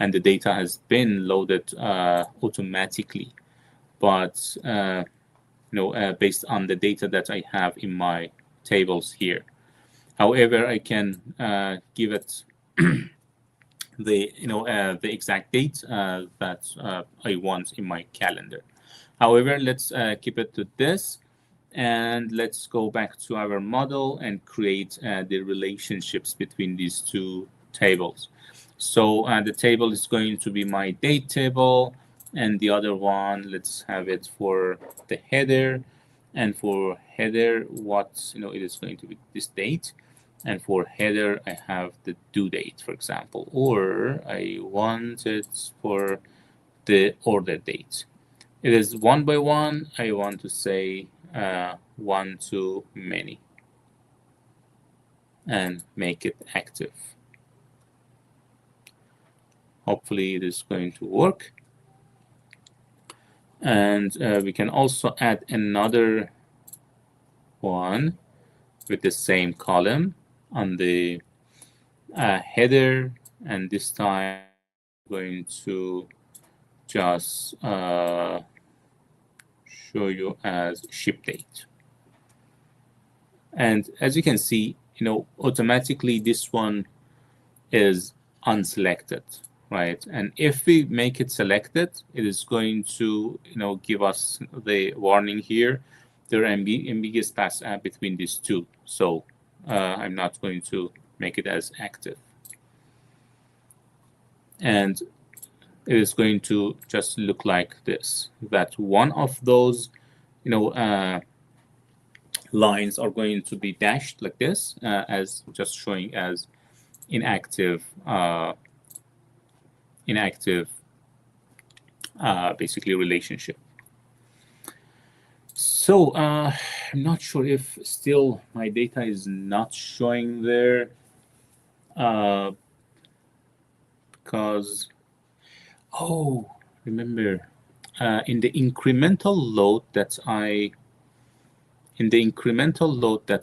Speaker 1: And the data has been loaded automatically, but based on the data that I have in my tables here. However, I can give it the exact date that I want in my calendar. However, let's keep it to this, and let's go back to our model and create the relationships between these two tables. So the table is going to be my date table, and the other one, let's have it for the header. And for header, it is going to be this date. And for header, I have the due date, for example, or I want it for the order date. It is one by one. I want to say one to many and make it active. Hopefully it is going to work. And we can also add another one with the same column on the header, and this time I'm going to just show you as ship date. And as you can see, automatically this one is unselected, right? And if we make it selected, it is going to give us the warning here. There are ambiguous paths between these two, so I'm not going to make it as active. And it is going to just look like this, that one of those lines are going to be dashed like this, as just showing as inactive, basically relationship. So I'm not sure if still my data is not showing there, because, oh, remember, in the incremental load that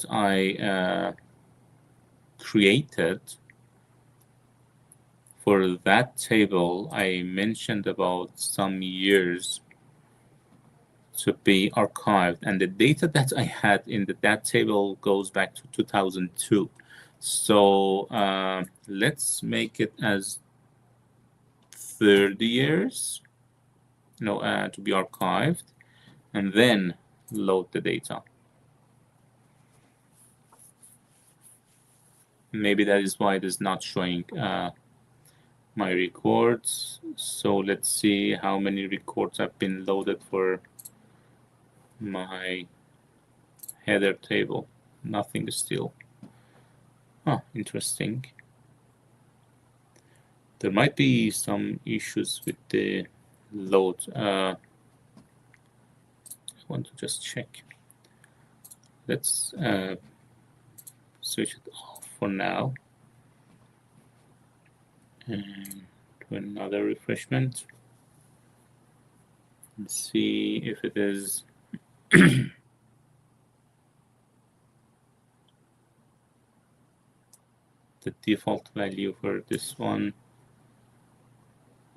Speaker 1: I created for that table, I mentioned about some years to be archived, and the data that I had in that table goes back to 2002. So let's make it as 30 years, to be archived, and then load the data. Maybe that is why it is not showing my records. So let's see how many records have been loaded for my header table. Nothing still. Oh, interesting. There might be some issues with the load. I want to just check. Let's switch it off for now and do another refreshment and see if it is the default value for this one.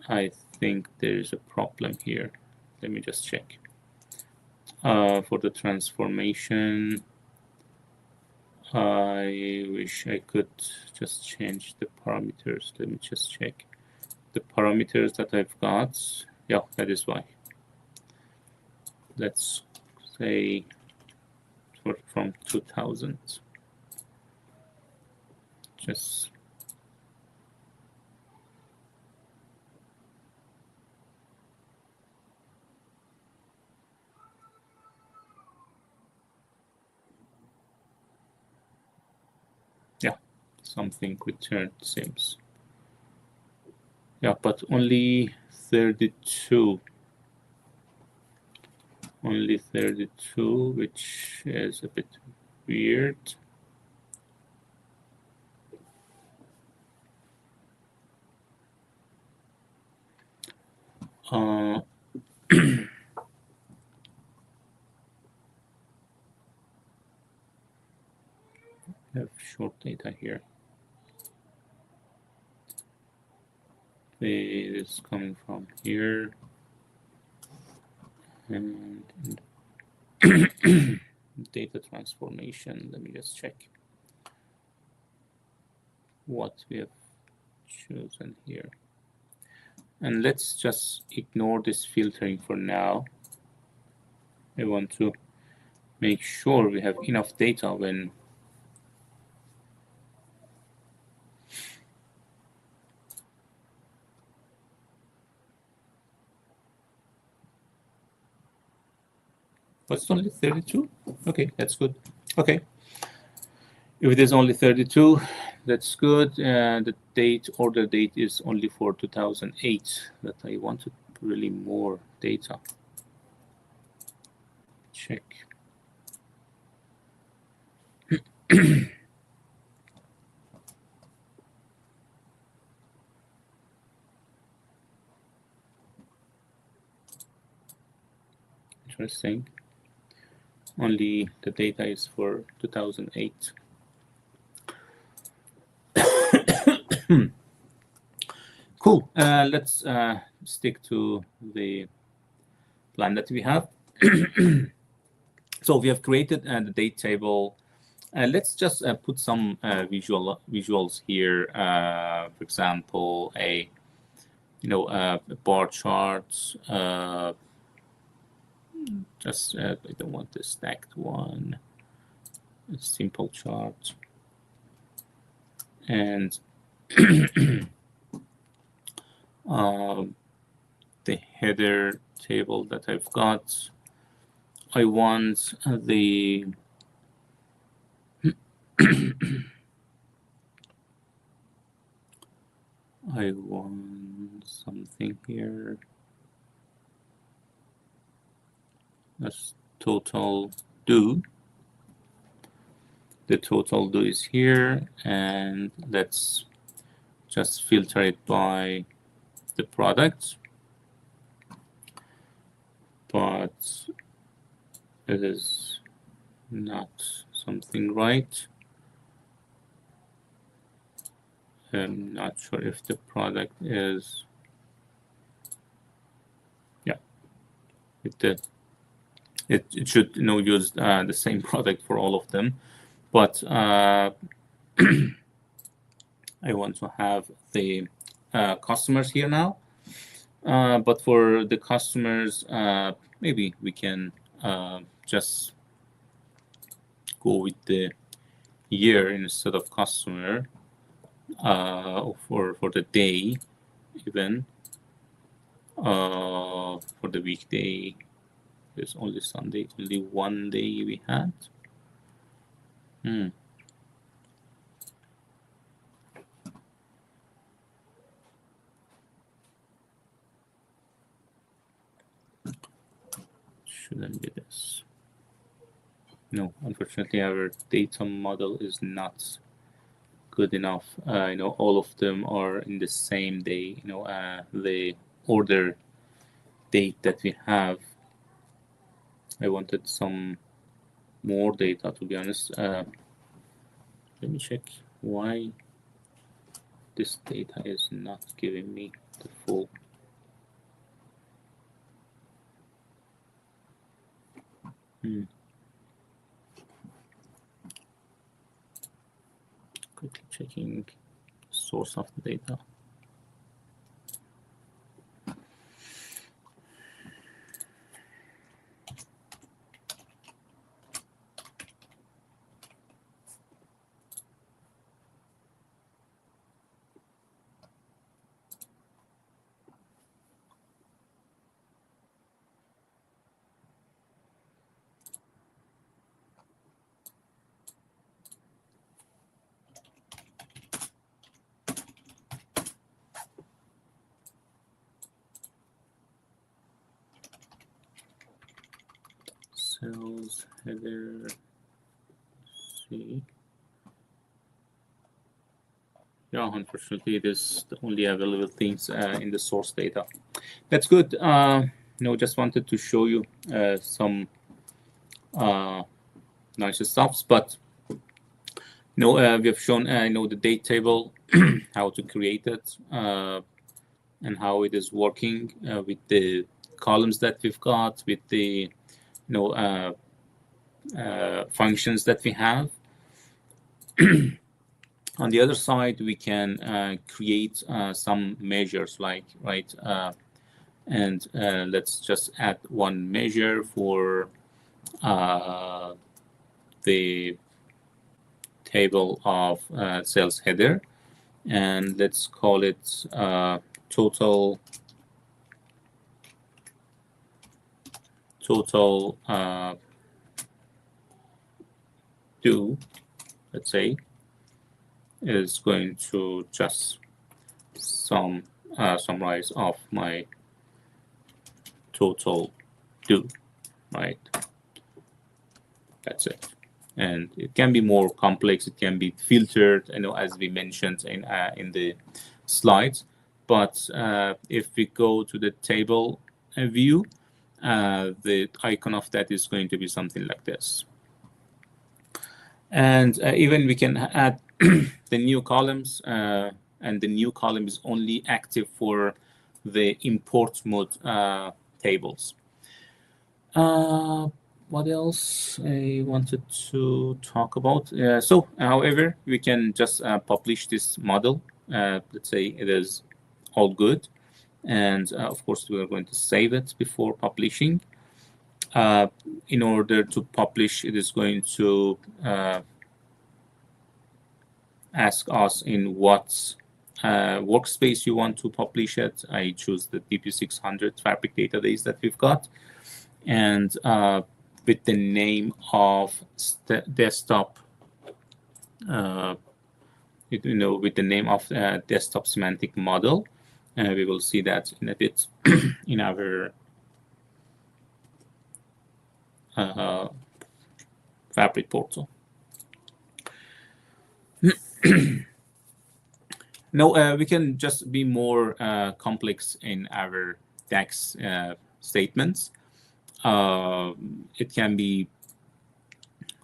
Speaker 1: I think there is a problem here. Let me just check. For the transformation, I wish I could just change the parameters. Let me just check the parameters that I've got. Yeah, that is why. Let's say from 2000. Just yeah, something returned seems. Yeah, but only 32. Only 32, which is a bit weird. I have short data here. It is coming from here. And data transformation, let me just check what we have chosen here. And let's just ignore this filtering for now. I want to make sure we have enough data when it's only 32. Okay, that's good. Okay, if it is only 32, that's good. The order date is only for 2008. That I wanted really more data. Check. Interesting. Only the data is for 2008. Cool. Let's stick to the plan that we have. So we have created the date table. Let's just put some visuals here. For example, a bar chart. Just I don't want the stacked one. A simple chart. And the header table that I've got. I want the I want something here. That's total do. The total do is here, and let's just filter it by the product. But it is not something right. I'm not sure if the product is, yeah, it should use the same product for all of them, but I want to have the customers here now. But for the customers, maybe we can just go with the year instead of customer, for the day even. For the weekday, there's only Sunday, only one day we had. Shouldn't be this. No, unfortunately, our data model is not good enough. All of them are in the same day. The order date that we have. I wanted some more data, to be honest. Let me check why this data is not giving me the full. Quickly checking source of the data. Sales header, see. Yeah, unfortunately, it is the only available things in the source data. That's good. Just wanted to show you some nice stuffs, but we have shown the date table, how to create it, and how it is working with the columns that we've got, with the functions that we have. On the other side, we can create some measures, and let's just add one measure for the table of sales header, and let's call it total do, let's say, is going to just summarize of my total do, right? That's it. And it can be more complex. It can be filtered, as we mentioned in the slides. But if we go to the table view, the icon of that is going to be something like this. And even we can add the new columns, and the new column is only active for the import mode tables. What else I wanted to talk about? However, we can just publish this model. Let's say it is all good. And of course, we are going to save it before publishing. In order to publish, it is going to ask us in what workspace you want to publish it. I choose the DP-600 Fabric database that we've got. And with the name of desktop with the name of desktop semantic model. We will see that in a bit in our Fabric portal. Now we can just be more complex in our DAX statements. It can be,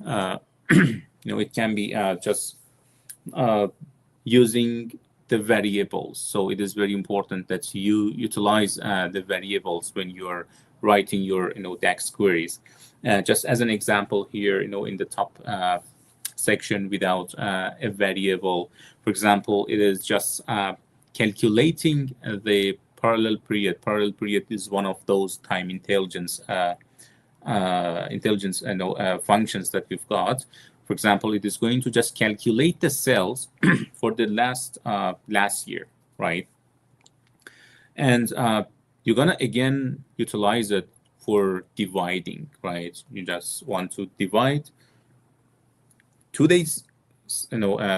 Speaker 1: it can be just using the variables. So it is very important that you utilize the variables when you are writing your DAX queries. Just as an example here, in the top section without a variable, for example, it is just calculating the parallel period. Parallel period is one of those time intelligence functions that we've got. For example, it is going to just calculate the cells for the last year, right? And you're gonna again utilize it for dividing, right? You just want to divide today's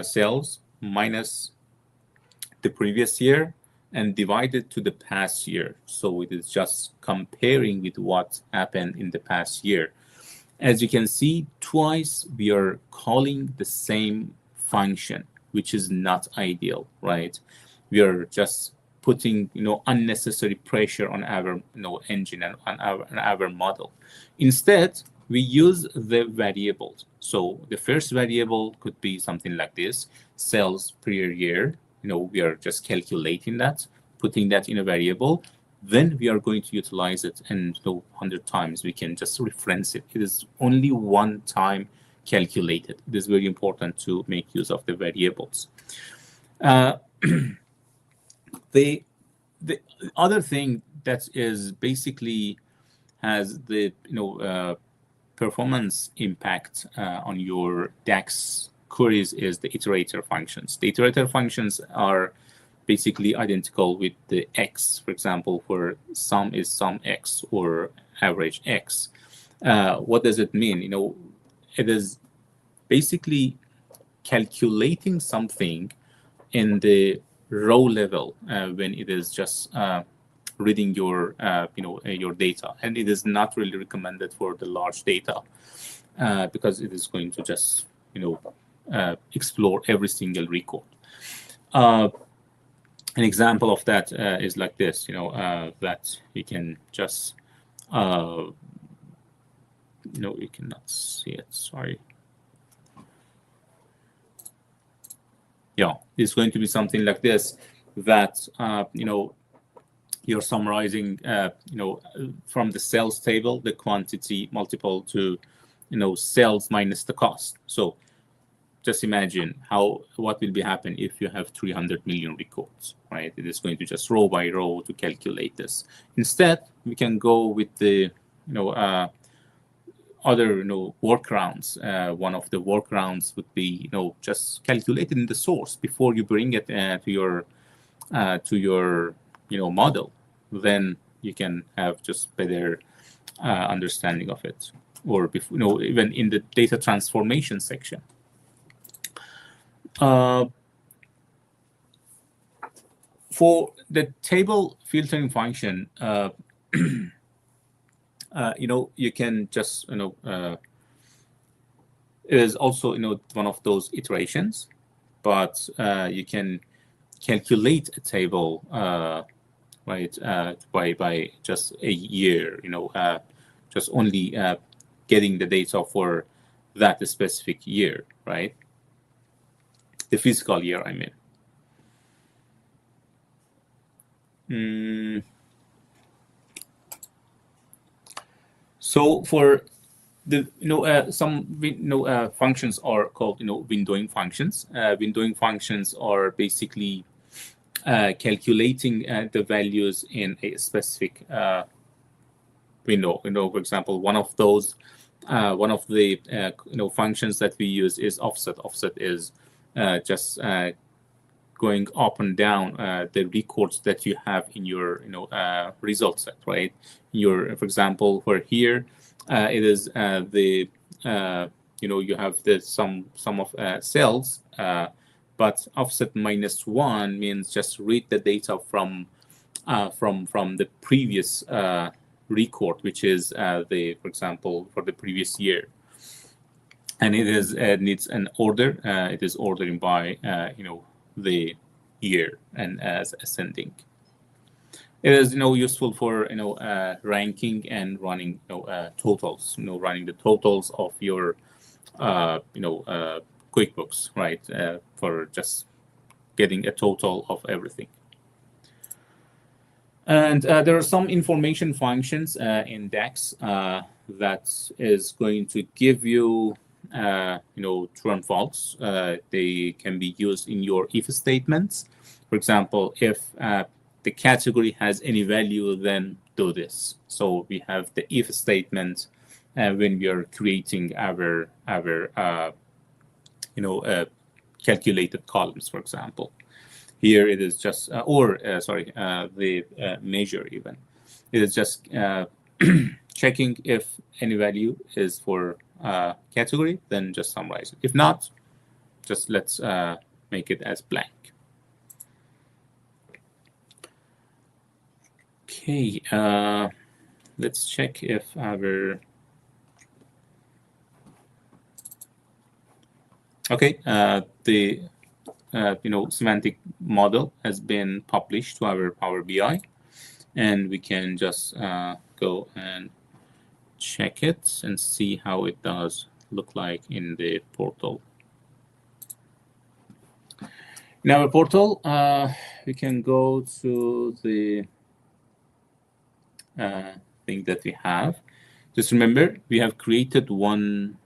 Speaker 1: cells minus the previous year and divide it to the past year. So it is just comparing with what happened in the past year. As you can see, twice we are calling the same function, which is not ideal, right? We are just putting unnecessary pressure on our engine and on our model. Instead, we use the variables. So the first variable could be something like this: cells per year. We are just calculating that, putting that in a variable. Then we are going to utilize it, and 100 times we can just reference it. It is only one time calculated. It is very important to make use of the variables. The other thing that is basically has the performance impact on your DAX queries is the iterator functions. The iterator functions are basically identical with the X, for example, where sum is sum X or average X. What does it mean? It is basically calculating something in the row level when it is just reading your your data, and it is not really recommended for the large data because it is going to just explore every single record. An example of that is like this, that you can just, you cannot see it, sorry. Yeah, it's going to be something like this, that, you're summarizing, from the sales table, the quantity multiple to, sales minus the cost. So just imagine what will be happen if you have 300 million records, right? It is going to just row by row to calculate this. Instead, we can go with the other workarounds. One of the workarounds would be just calculate it in the source before you bring it to your model. Then you can have just better understanding of it, or even in the data transformation section. For the table filtering function, you can just it is also one of those iterations, but you can calculate a table right by just a year, just only getting the data for that specific year, right? The fiscal year, I mean. So for the some functions are called windowing functions. Windowing functions are basically calculating the values in a specific window. For example, one of those one of the functions that we use is offset. Offset is just going up and down the records that you have in your result set, right? For example, where here it is the you have the sum of cells, but offset -1 means just read the data from the previous record, which is for example, for the previous year, and it is needs an order. It is ordering by the year and as ascending. It is useful for ranking and running totals. Running the totals of your QuickBooks, right? For just getting a total of everything. And there are some information functions in DAX that is going to give you true and false. They can be used in your if statements. For example, if the category has any value, then do this. So we have the if statement when we are creating our calculated columns, for example. Here it is just, the measure even. It is just checking if any value is for category, then just summarize it. If not, just let's make it as blank. Okay, let's check if our the semantic model has been published to our Power BI, and we can just go and check it and see how it does look like in the portal. In our portal, we can go to the thing that we have. Just remember, we have created one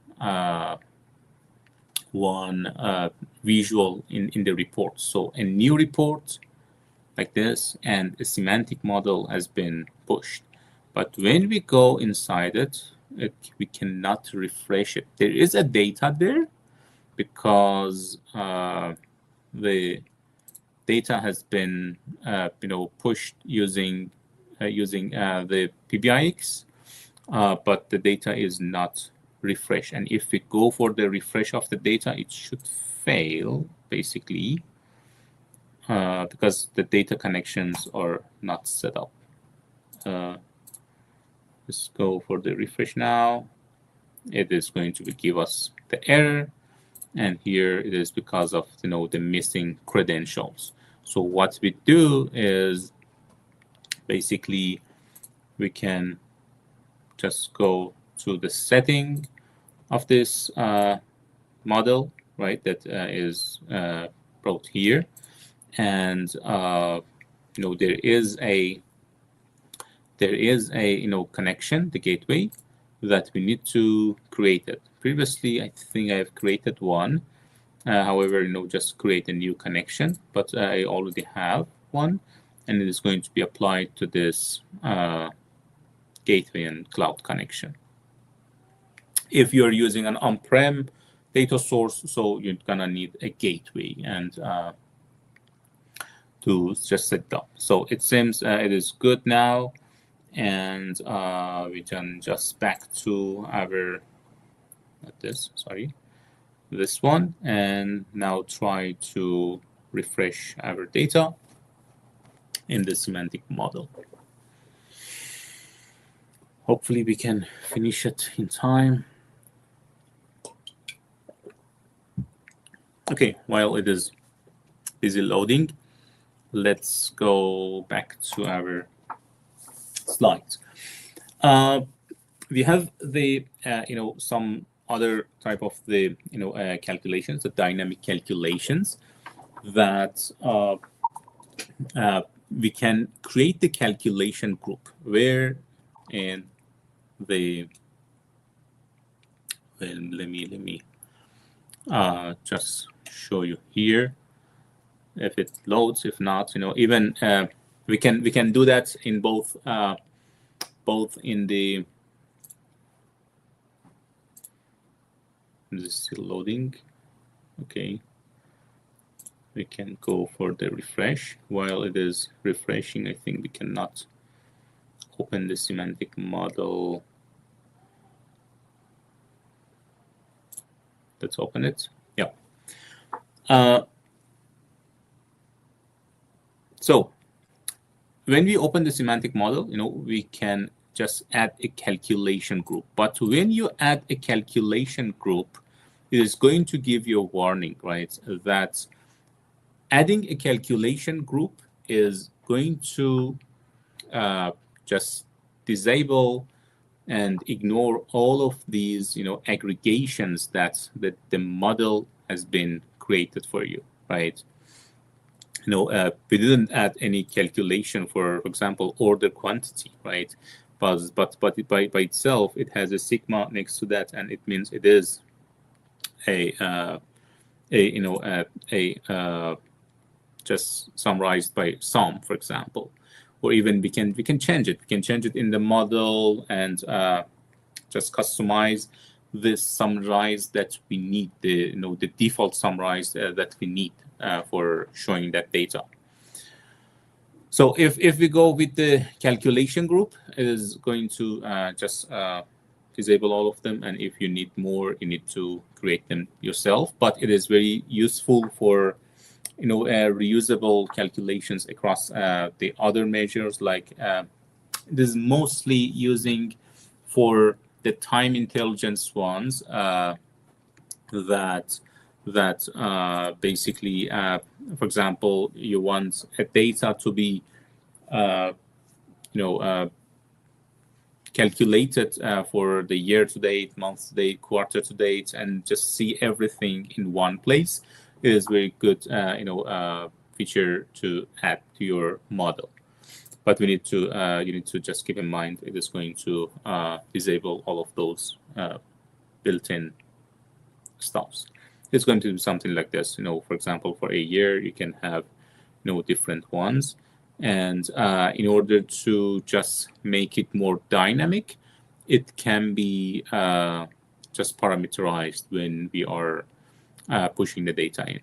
Speaker 1: visual in the report. So a new report like this and a semantic model has been pushed. But when we go inside it, we cannot refresh it. There is a data there because the data has been pushed using the PBIX, but the data is not refresh. And if we go for the refresh of the data, it should fail basically because the data connections are not set up. Let's go for the refresh now. It is going to give us the error, and here it is because of the missing credentials. So what we do is basically we can just go to the setting of this model, right? That is brought here, and there is a connection, the gateway, that we need to create it. Previously, I think I've created one. However, just create a new connection, but I already have one, and it is going to be applied to this gateway and cloud connection. If you're using an on-prem data source, so you're gonna need a gateway and to just set up. So it seems it is good now, and we can just back to our this one, and now try to refresh our data in the semantic model. Hopefully we can finish it in time. Okay, while it is busy loading, let's go back to our slides. We have the some other type of the calculations, the dynamic calculations that we can create the calculation group where in the let me just show you here if it loads. If not, even we can do that in both in the this is still loading. Okay, we can go for the refresh. While it is refreshing, I think we cannot open the semantic model. let's open it. Yeah. So when we open the semantic model, we can just add a calculation group. But when you add a calculation group, it is going to give you a warning, right? That adding a calculation group is going to just disable and ignore all of these, aggregations that the model has been created for you, right? We didn't add any calculation for example, order quantity, right? But by itself, it has a sigma next to that, and it means it is just summarized by sum, for example. Or even we can change it. We can change it in the model and just customize this summarize that we need, the default summarize that we need for showing that data. So if we go with the calculation group, it is going to just disable all of them. And if you need more, you need to create them yourself. But it is very useful for reusable calculations across the other measures. Like it is mostly using for the time intelligence ones that basically, for example, you want a data to be calculated for the year to date, month to date, quarter to date, and just see everything in one place. It is very good feature to add to your model. But we need to you need to just keep in mind it is going to disable all of those built-in stuffs. It's going to do something like this. For example, for a year, you can have different ones. And in order to just make it more dynamic, it can be just parameterized when we are pushing the data in,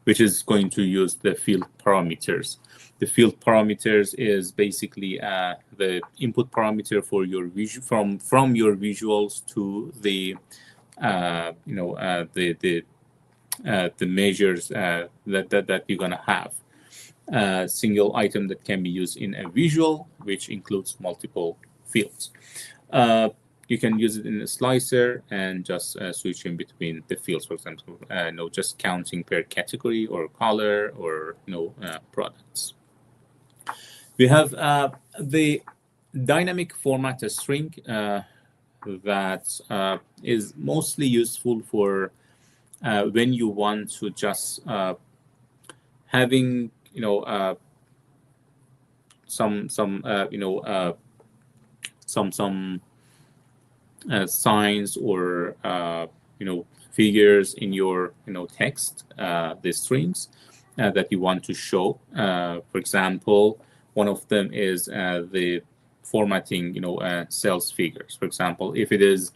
Speaker 1: which is going to use the field parameters. The field parameters is basically the input parameter for your from your visuals to the the measures that you're gonna have. A single item that can be used in a visual, which includes multiple fields. You can use it in a slicer and just switch in between the fields, for example, just counting per category or color or products. We have the dynamic format string that is mostly useful for when you want to just having some signs or figures in your text, the strings that you want to show. For example, one of them is the formatting sales figures. For example, if it is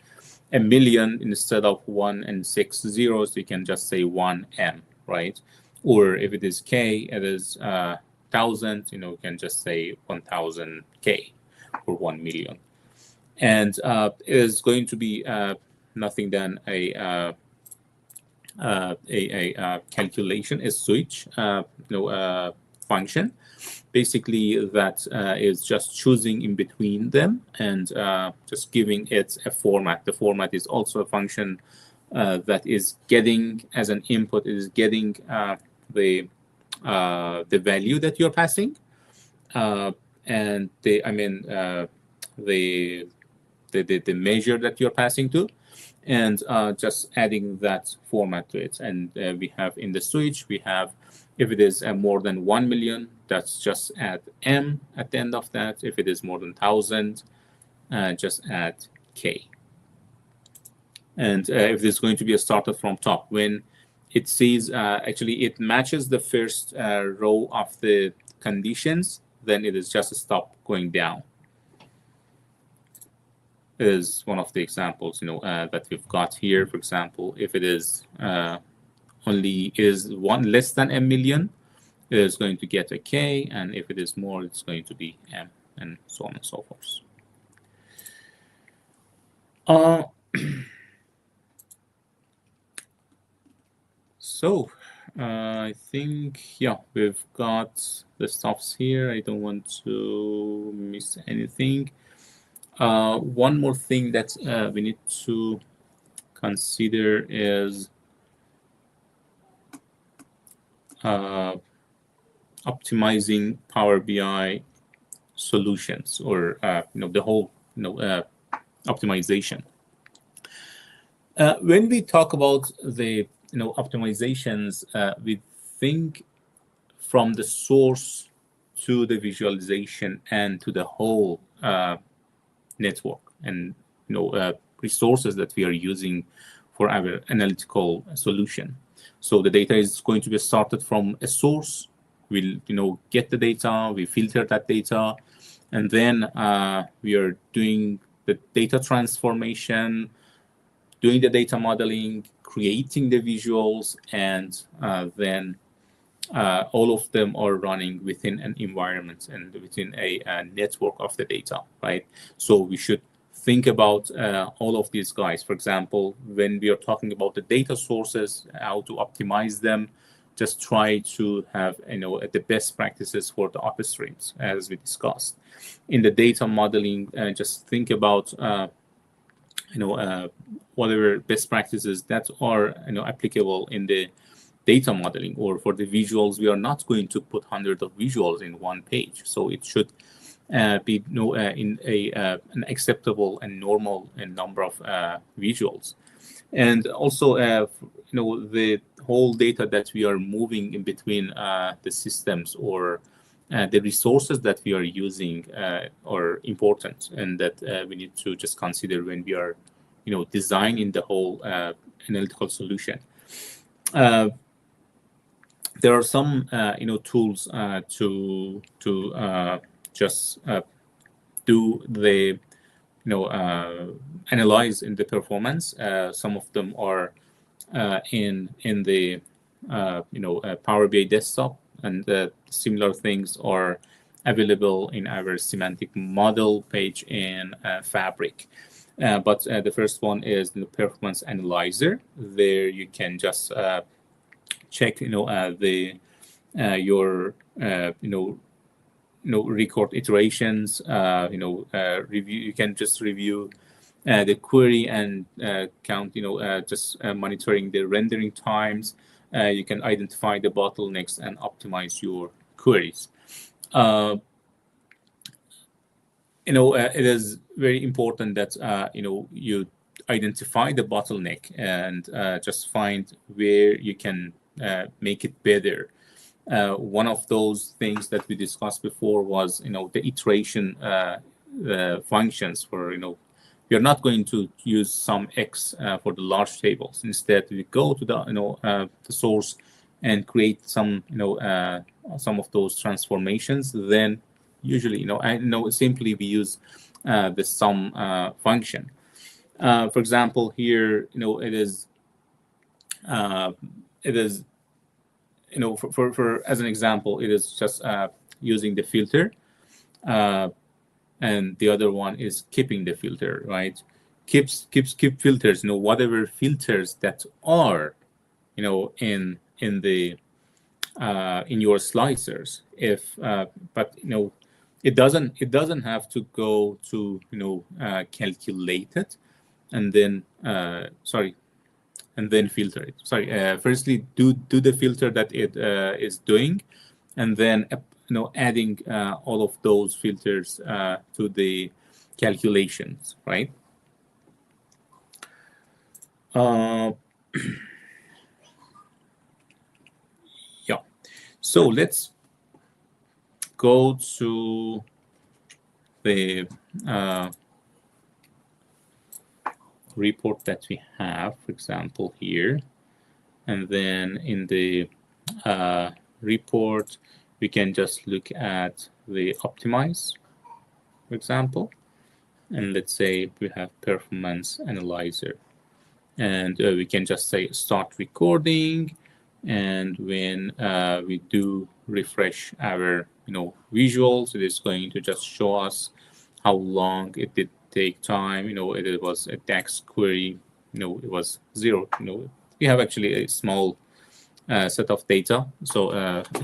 Speaker 1: a million instead of 1 and 6 zeros, you can just say 1M, right? Or if it is K, it is 1,000, you can just say 1,000K or 1 million. And it is going to be nothing than a calculation, a switch function. Basically, that is just choosing in between them and just giving it a format. The format is also a function that is getting as an input, is getting the value that you're passing, and the measure that you're passing to, and just adding that format to it. And we have in the switch, we have, if it is more than 1 million, that's just add M at the end of that. If it is more than 1,000, just add K. And if there's going to be a starter from top, when it sees, actually it matches the first row of the conditions, then it is just a stop going down. Is one of the examples that we've got here. For example, if it is only is one less than a million, it is going to get a K, and if it is more, it's going to be M, and so on and so forth. So I think, yeah, we've got the stuffs here. I don't want to miss anything. One more thing that we need to consider is optimizing Power BI solutions, or the whole optimization. When we talk about the optimizations, we think from the source to the visualization and to the whole network and resources that we are using for our analytical solution. So the data is going to be started from a source. We'll get the data, we filter that data, and then we are doing the data transformation, doing the data modeling, creating the visuals, and then all of them are running within an environment and within a network of the data, right? So we should think about all of these guys. For example, when we are talking about the data sources, how to optimize them, just try to have the best practices for the upstreams, as we discussed. In the data modeling, just think about whatever best practices that are applicable in the data modeling. Or for the visuals, we are not going to put hundreds of visuals in one page, so it should be in an acceptable and normal number of visuals. And also the whole data that we are moving in between the systems, or the resources that we are using are important, and that we need to just consider when we are designing the whole analytical solution. There are some tools to just do the analyze in the performance. Some of them are in the Power BI desktop, and similar things are available in our semantic model page in Fabric. But the first one is the performance analyzer. There you can just check the your record iterations, review. You can just review the query and count, just monitoring the rendering times. You can identify the bottlenecks and optimize your queries. It is very important that you identify the bottleneck and just find where you can make it better. One of those things that we discussed before was the iteration functions. For you're not going to use some X for the large tables. Instead, we go to the source and create some of those transformations. Then usually simply we use the sum function. For example, here it is for as an example, it is just using the filter, and the other one is keeping the filter, right? Keep filters, whatever filters that are in the in your slicers. If but it doesn't have to go to calculate it and then and then filter it. Firstly, do the filter that it is doing, and then adding all of those filters to the calculations, right? Yeah. So let's go to the report that we have, for example, here. And then in the report, we can just look at the optimize, for example. And let's say we have performance analyzer. And we can just say start recording. And when we do refresh our visuals, it is going to just show us how long it did take time. It was a DAX query. It was 0. We have actually a small set of data, so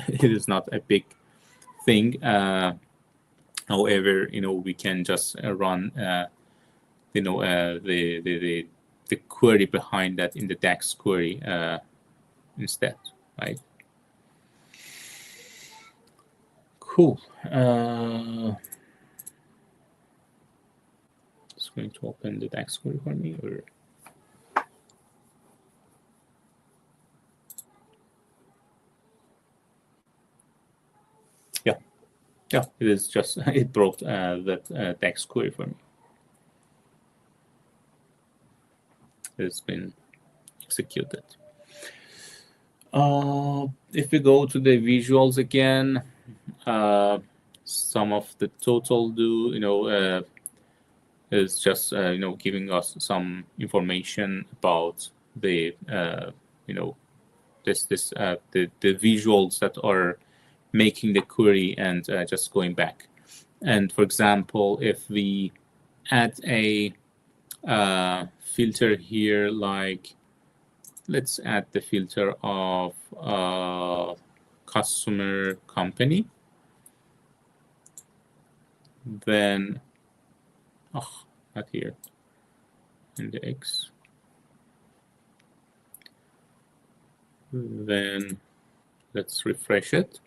Speaker 1: it is not a big thing. However, we can just run the query behind that in the DAX query instead, right? Cool. It's going to open the DAX query for me, or yeah, it is just it brought that DAX query for me. It's been executed. If we go to the visuals again, some of the total do, is just, giving us some information about the, the visuals that are making the query and just going back. And for example, if we add a filter here, like let's add the filter of customer company, then not here in the X, then let's refresh it.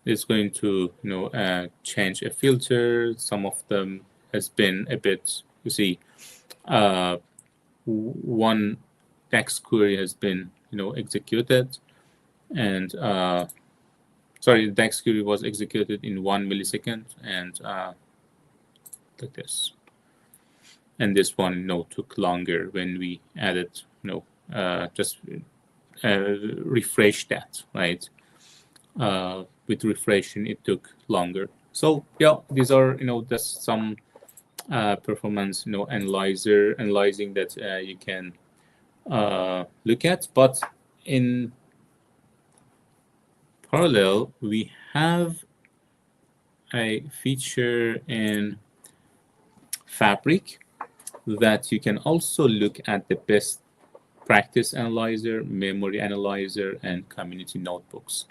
Speaker 1: It's going to change a filter. Some of them has been a bit, you see, one DAX query has been executed, and sorry, the DAX query was executed in 1 millisecond, and like this. And this one took longer when we added just refresh that, right? With refreshing it took longer. So yeah, these are just some performance analyzing that you can look at. But in parallel, we have a feature in Fabric that you can also look at the best practice analyzer, memory analyzer, and community notebooks.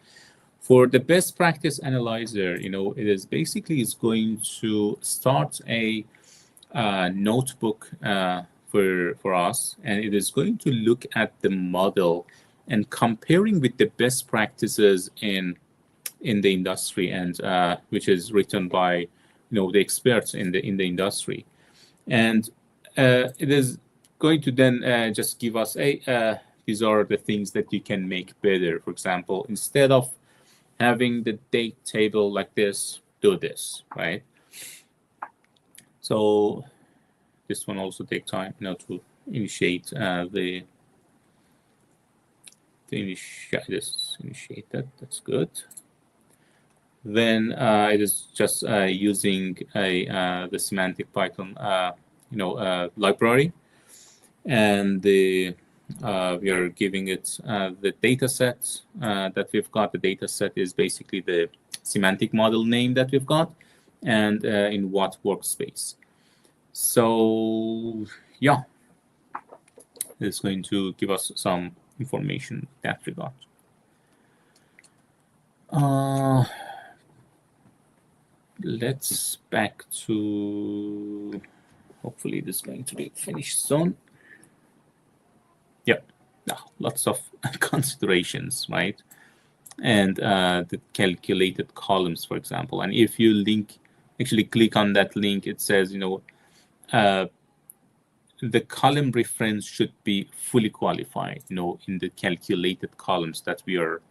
Speaker 1: For the best practice analyzer, it is basically going to start a notebook for us, and it is going to look at the model and comparing with the best practices in the industry, and which is written by the experts in the industry, and it is going to then just give us these are the things that you can make better. For example, instead of having the date table like this, do this, right? So this one also takes time to initiate initiate that. That's good. Then it is just using the semantic Python library, and we are giving it the data set that we've got. The data set is basically the semantic model name that we've got, and in what workspace. So yeah, it's going to give us some information in that regard. Let's back to, hopefully this is going to be finished soon. Yeah, lots of considerations, right? And the calculated columns, for example. And if you actually click on that link, it says, the column reference should be fully qualified, in the calculated columns that we are,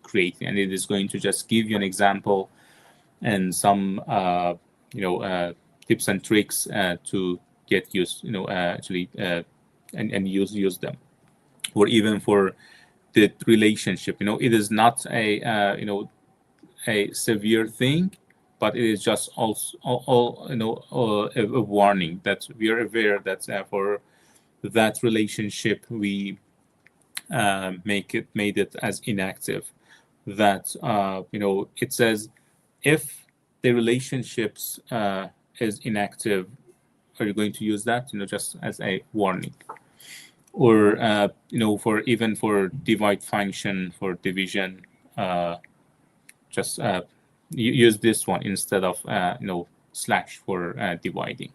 Speaker 1: creating. And it is going to just give you an example and some, tips and tricks to get used, actually, and use them. Or even for the relationship, it is not a, a severe thing, but it is just also a warning that we are aware that for that relationship we made it as inactive. That it says if the relationships is inactive, are you going to use that just as a warning? or for even for divide function for division, just use this one instead of slash for dividing.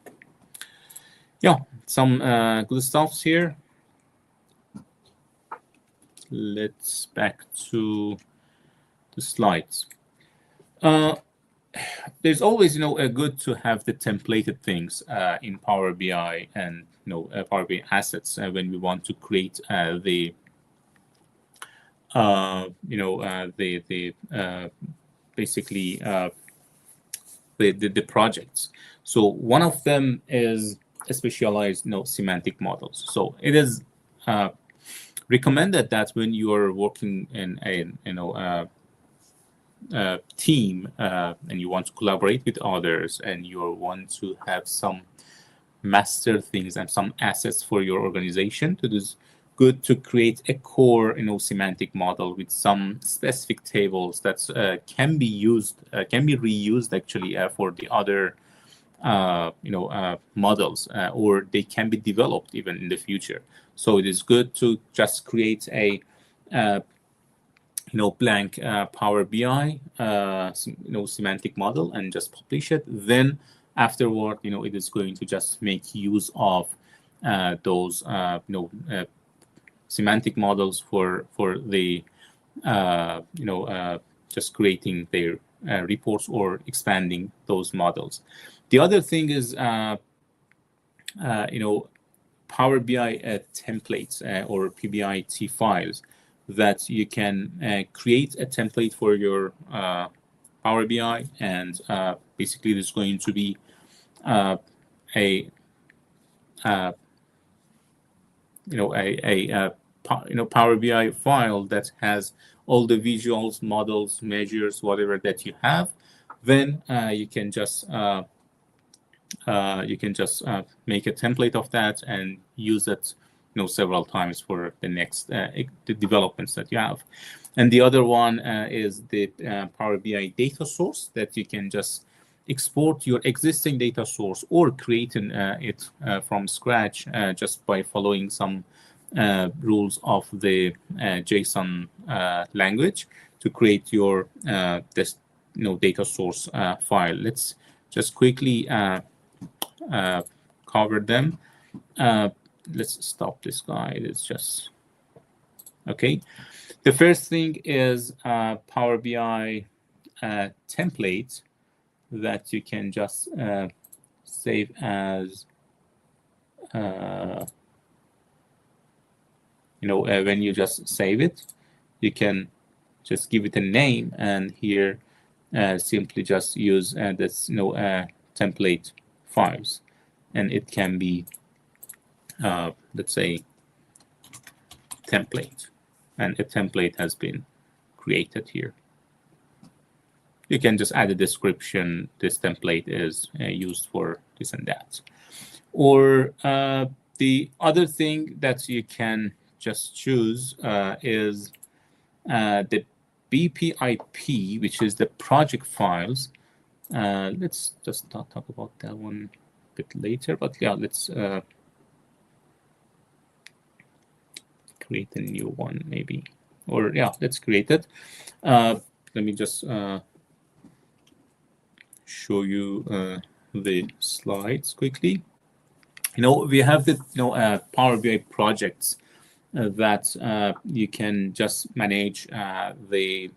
Speaker 1: Yeah, some good stuffs here. Let's back to the slides. There's always good to have the templated things in Power BI and Power BI assets when we want to create the basically the projects. So one of them is a specialized semantic models. So it is recommended that when you are working in a team and you want to collaborate with others and you want to have some master things and some assets for your organization, it is good to create a core semantic model with some specific tables that can be used, can be reused actually for the other models, or they can be developed even in the future. So it is good to just create a blank Power BI semantic model and just publish it. Then afterward, it is going to just make use of those semantic models for the just creating their reports or expanding those models. The other thing is Power BI templates or PBIT files that you can create a template for your Power BI, and basically there's going to be a Power BI file that has all the visuals, models, measures, whatever that you have. Then you can just make a template of that and use it several times for the next the developments that you have. And the other one is the Power BI data source that you can just export your existing data source or create it from scratch just by following some rules of the JSON language to create your this data source file. Let's just quickly cover them. Let's stop this guy. It's just okay. The first thing is Power BI template that you can just save as when you just save it, you can just give it a name, and here simply just use this template files, and it can be let's say template, and a template has been created here. You can just add a description. This template is used for this and that. Or the other thing that you can just choose is the BPIP, which is the project files. Let's just talk about that one a bit later, but yeah, let's create a new one maybe. Or yeah, let's create it. Let me just show you the slides quickly. We have the Power BI projects that you can just manage the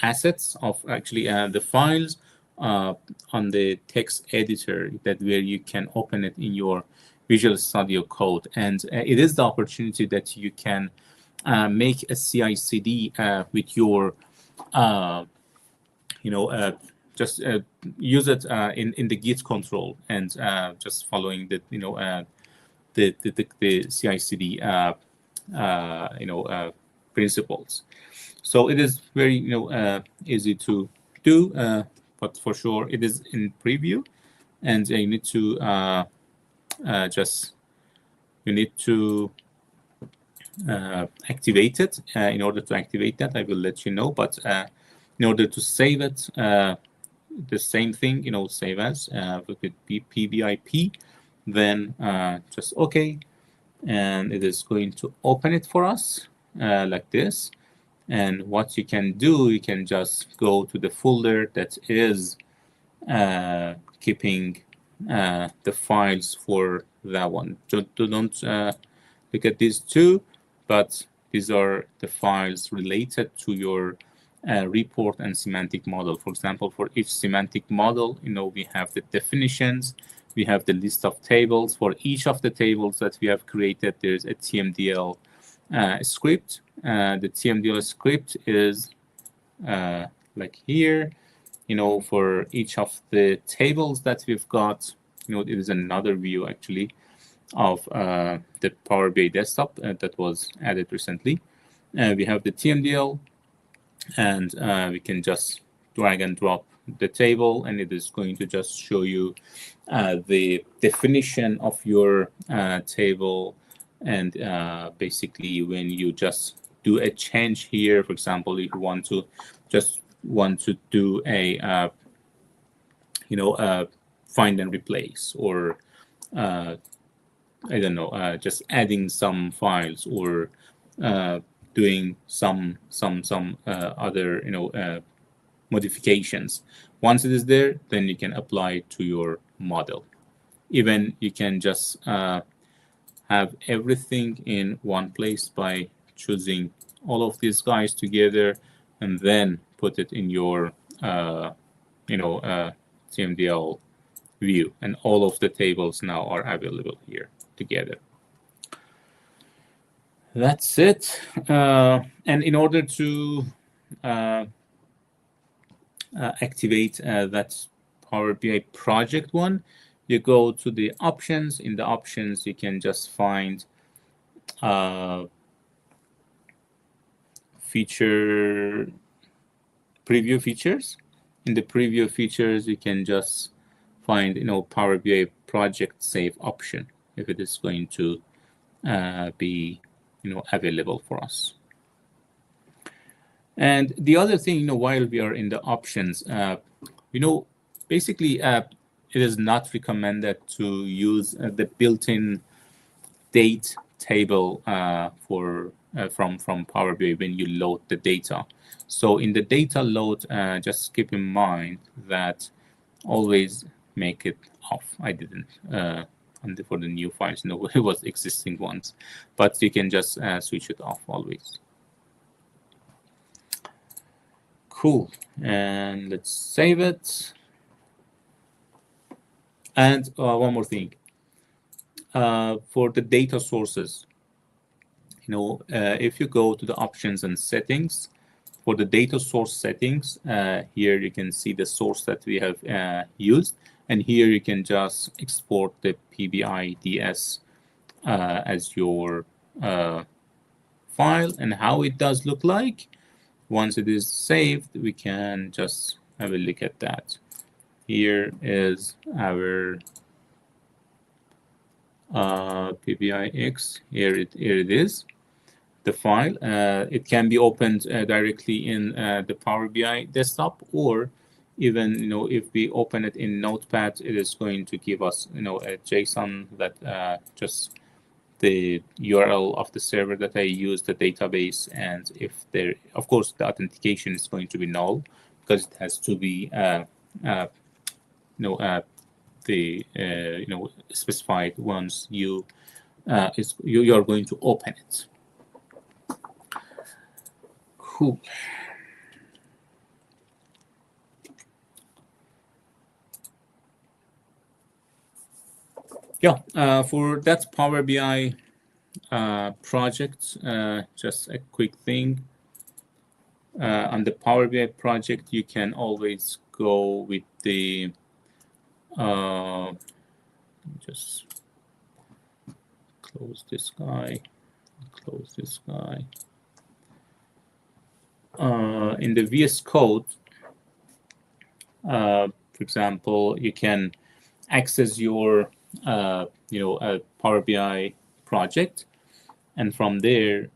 Speaker 1: assets of actually the files on the text editor, that where you can open it in your Visual Studio Code, and it is the opportunity that you can make a CI/CD with your just use it in the Git control, and just following the the CI/CD principles. So it is very easy to do, but for sure it is in preview, and you need to activate it. In order to activate that, I will let you know. But in order to save it, the same thing, save as with PBIP, then just OK. and it is going to open it for us like this. And what you can do, you can just go to the folder that is keeping the files for that one. Don't look at these two, but these are the files related to your report and semantic model. For example, for each semantic model, we have the definitions, we have the list of tables. For each of the tables that we have created, there's a TMDL script. The TMDL script is like here. For each of the tables that we've got, it is another view actually of the Power BI desktop that was added recently. We have the TMDL, and we can just drag and drop the table, and it is going to just show you the definition of your table. And basically, when you just do a change here, for example, if you want to do a find and replace, or I don't know, just adding some files, or doing some other modifications. Once it is there, then you can apply it to your model. Even you can just have everything in one place by choosing all of these guys together, and then put it in your TMDL view, and all of the tables now are available here together. That's it. And in order to activate that Power BI project one, you go to the options. In the options, you can just find preview features. In the preview features, you can just find Power BI project save option, if it is going to be available for us. And the other thing, while we are in the options, basically it is not recommended to use the built-in date table from Power BI when you load the data. So in the data load, just keep in mind that always make it off. I didn't for the new files. No, it was existing ones, but you can just switch it off always. Cool, and let's save it. And one more thing, for the data sources, if you go to the options and settings, for the data source settings, here you can see the source that we have used, and here you can just export the PBIDS as your file, and how it does look like. Once it is saved, we can just have a look at that. Here is our PBIX. Here it is, the file. It can be opened directly in the Power BI desktop, or even if we open it in Notepad, it is going to give us a JSON that just the URL of the server that I use, the database, and if there, of course, the authentication is going to be null, because it has to be specified once you are going to open it. Cool. Yeah, for that Power BI project, just a quick thing. On the Power BI project, you can always go with the just close this guy, close this guy. In the VS Code, for example, you can access your a Power BI project, and from there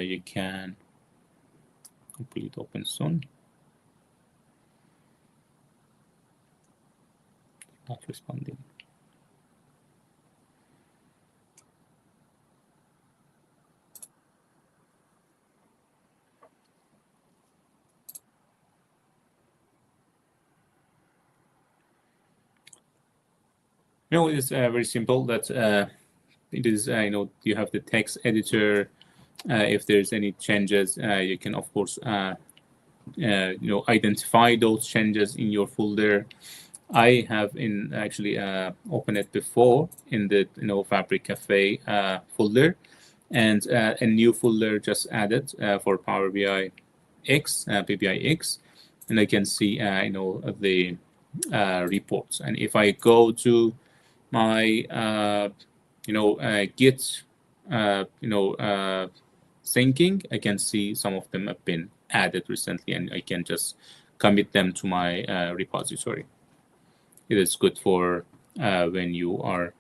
Speaker 1: you can complete open soon. Not responding. It's very simple. That it is, you have the text editor. If there's any changes, you can, of course, identify those changes in your folder. I have actually opened it before in the Fabric Cafe folder, and a new folder just added for Power BI X, PBI X, and I can see the reports. And if I go to my Git syncing, I can see some of them have been added recently, and I can just commit them to my repository. It is good for when you are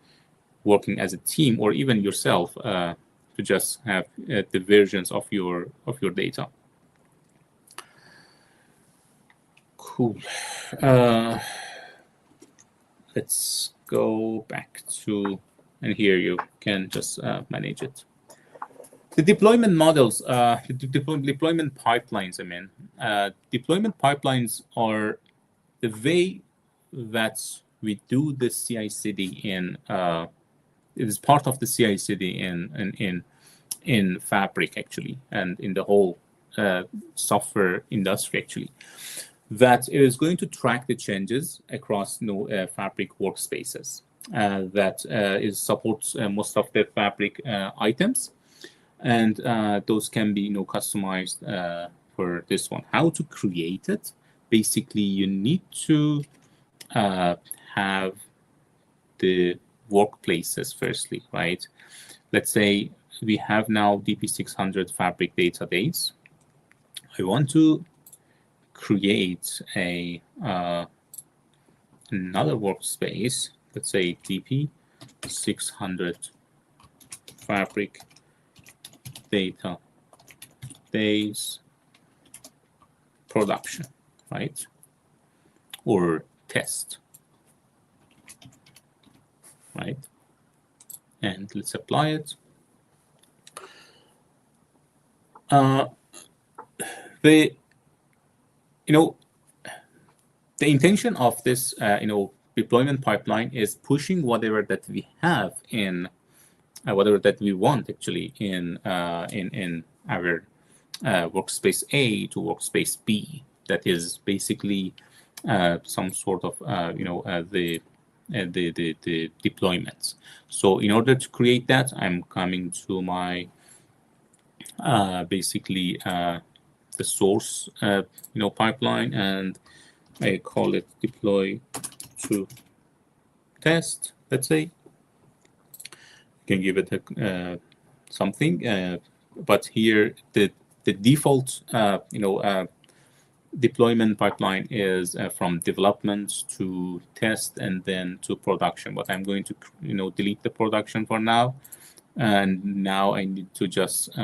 Speaker 1: working as a team, or even yourself, to just have the versions of your data. Cool. Let's go back to, and here you can just manage it. The deployment models, the deployment pipelines, deployment pipelines are the way that we do the CI/CD in, it is part of the CI/CD in Fabric, actually, and in the whole software industry, actually, that it is going to track the changes across Fabric workspaces. That supports most of the Fabric items, and those can be customized for this one. How to create it? Basically, you need to have the workplaces firstly, right? Let's say we have now DP-600 Fabric database. I want to create another workspace. Let's say DP-600 Fabric database production, right? Or test, right? And let's apply it. The intention of this deployment pipeline is pushing whatever that we have in whatever that we want actually in our workspace A to workspace B. That is basically some sort of the deployments. So in order to create that, I'm coming to my basically the source pipeline, and I call it deploy to test. Let's say you can give it something, but here the default deployment pipeline is from development to test and then to production. But I'm going to delete the production for now, and now I need to just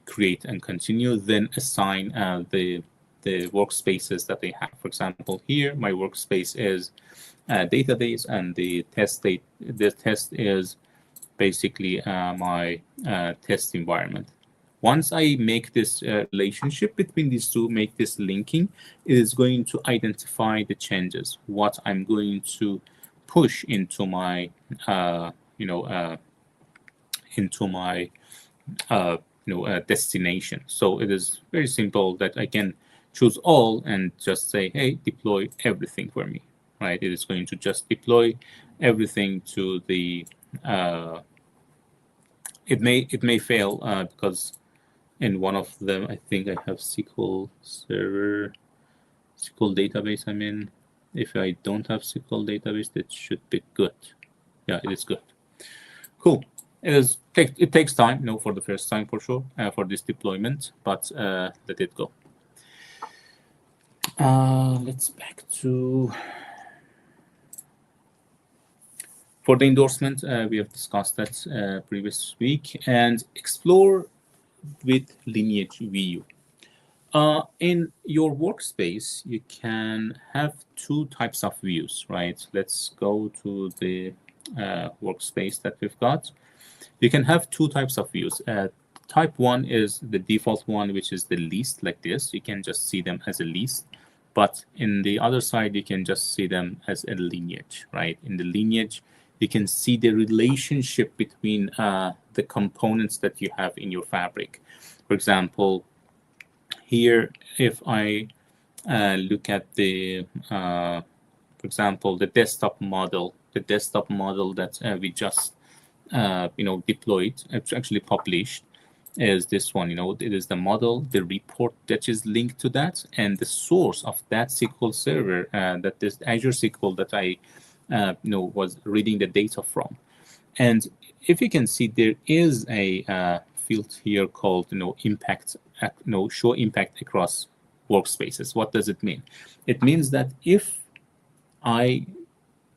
Speaker 1: create and continue, then assign the workspaces that they have. For example, here my workspace is database, and the test is basically my test environment. Once I make this relationship between these two, make this linking, it is going to identify the changes, what I'm going to push into my destination. So it is very simple that I can choose all and just say, hey, deploy everything for me, right? It is going to just deploy everything to the it may fail because in one of them, I think I have SQL Server, SQL database. If I don't have SQL database, that should be good. Yeah, it is good. Cool. It takes time, for the first time for sure, for this deployment, but let it go. Let's back to for the endorsement. We have discussed that previous week, and explore with lineage view. In your workspace, you can have two types of views, right? Let's go to the workspace that we've got. You can have two types of views. Type 1 is the default one, which is the list, like this. You can just see them as a list. But in the other side, you can just see them as a lineage, right? In the lineage, you can see the relationship between the components that you have in your fabric. For example, here, if I look at the, for example, the desktop model that we just, deployed, actually published, is this one. It is the model, the report that is linked to that, and the source of that SQL server, that this Azure SQL that I, was reading the data from. And if you can see, there is a field here called, impact, show impact across workspaces. What does it mean? It means that if I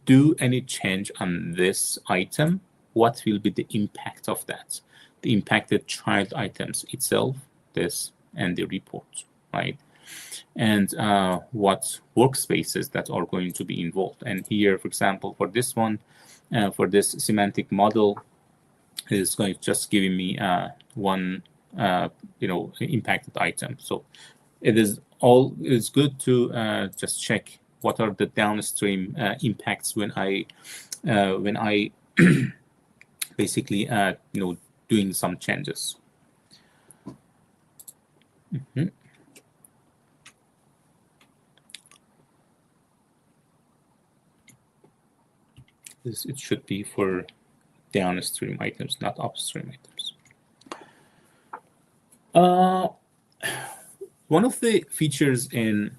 Speaker 1: do any change on this item, what will be the impact of that? The impacted child items itself, this, and the report, right? And what workspaces that are going to be involved. And here, for example, for this one, for this semantic model, is going to just giving me one, impacted item. So it's good to just check what are the downstream impacts when I basically doing some changes. It should be for downstream items, not upstream items. One of the features in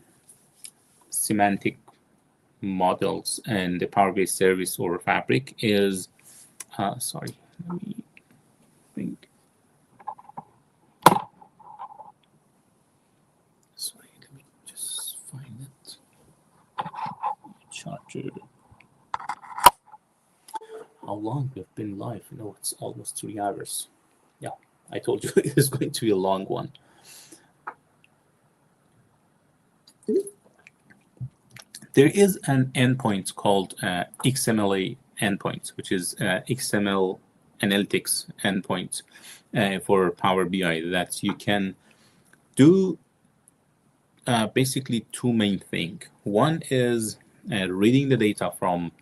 Speaker 1: semantic models and the Power BI service or Fabric is, sorry, let me think. Sorry, let me just find it. Charger. How long we've been live? It's almost 3 hours. Yeah, I told you it is going to be a long one. There is an endpoint called XML endpoint, which is XML Analytics endpoint for Power BI, that you can do basically two main things. One is reading the data from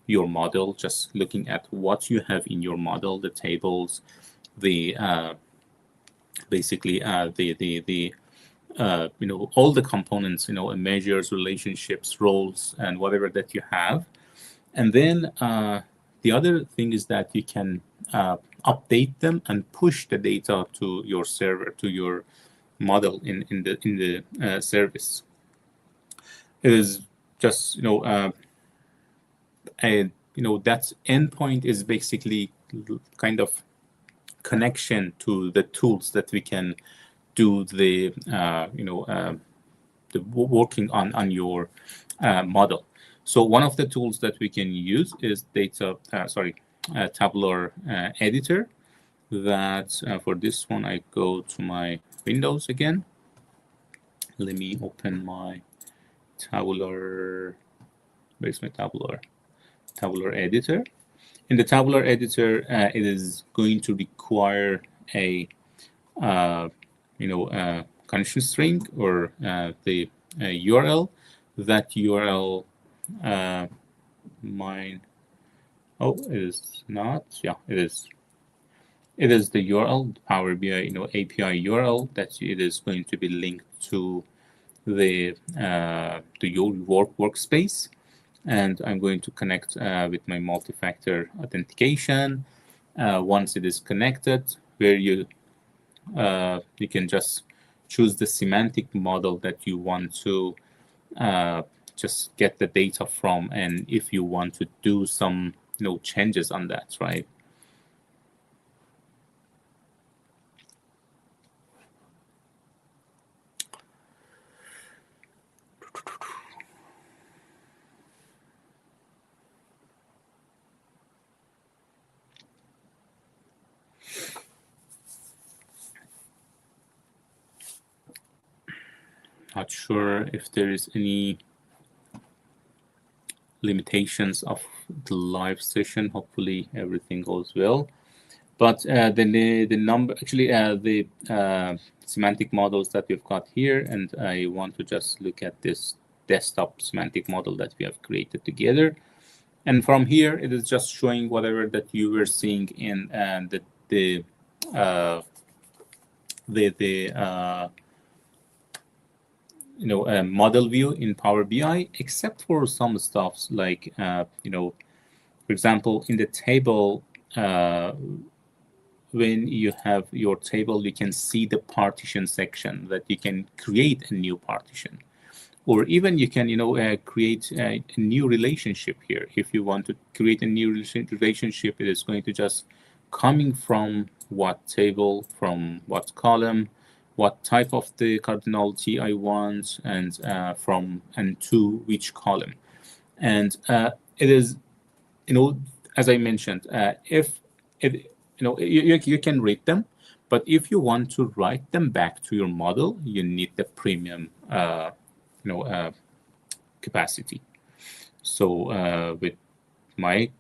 Speaker 1: your model, just looking at what you have in your model, the tables, the basically the all the components, measures, relationships, roles, and whatever that you have. And then the other thing is that you can update them and push the data to your server, to your model in the service. It is just that endpoint is basically kind of connection to the tools that we can do the working on your model. So one of the tools that we can use is tabular editor. That for this one, I go to my Windows again. Let me open my tabular. Where's my tabular editor? In the tabular editor, it is going to require a connection string or the URL. That URL mine. Oh, it is not. Yeah, it is. It is the URL, the Power BI API URL, that it is going to be linked to the your workspace. And I'm going to connect with my multi-factor authentication. Once it is connected, where you can just choose the semantic model that you want to just get the data from, and if you want to do some changes on that, right? Not sure if there is any limitations of the live session. Hopefully everything goes well. But the number, actually the semantic models that we've got here, and I want to just look at this desktop semantic model that we have created together. And from here, it is just showing whatever that you were seeing in the model view in Power BI, except for some stuffs like for example, in the table, when you have your table, you can see the partition section that you can create a new partition, or even you can create a new relationship here. If you want to create a new relationship, it is going to just coming from what table, from what column, what type of the cardinality I want, and from and to which column. And it is, as I mentioned, if it, you can read them, but if you want to write them back to your model, you need the premium capacity. So with my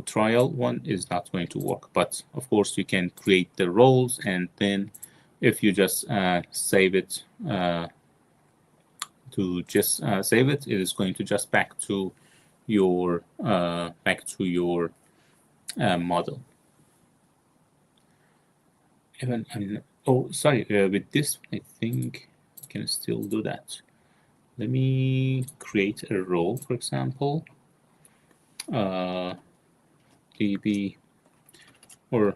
Speaker 1: trial one is not going to work, but of course you can create the roles, and then if you just save it save it, it is going to just back to your model. Even with this I think you can still do that. Let me create a role, for example, DB, or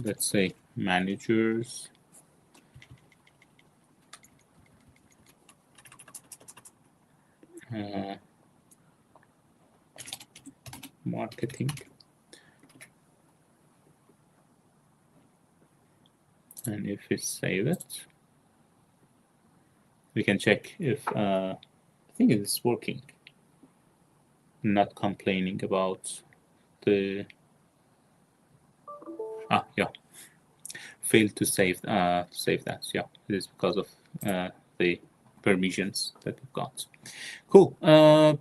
Speaker 1: let's say managers, marketing, and if we save it, we can check if I think it is working. Not complaining about the yeah, failed to save that. Yeah, it is because of the permissions that we've got. Cool. I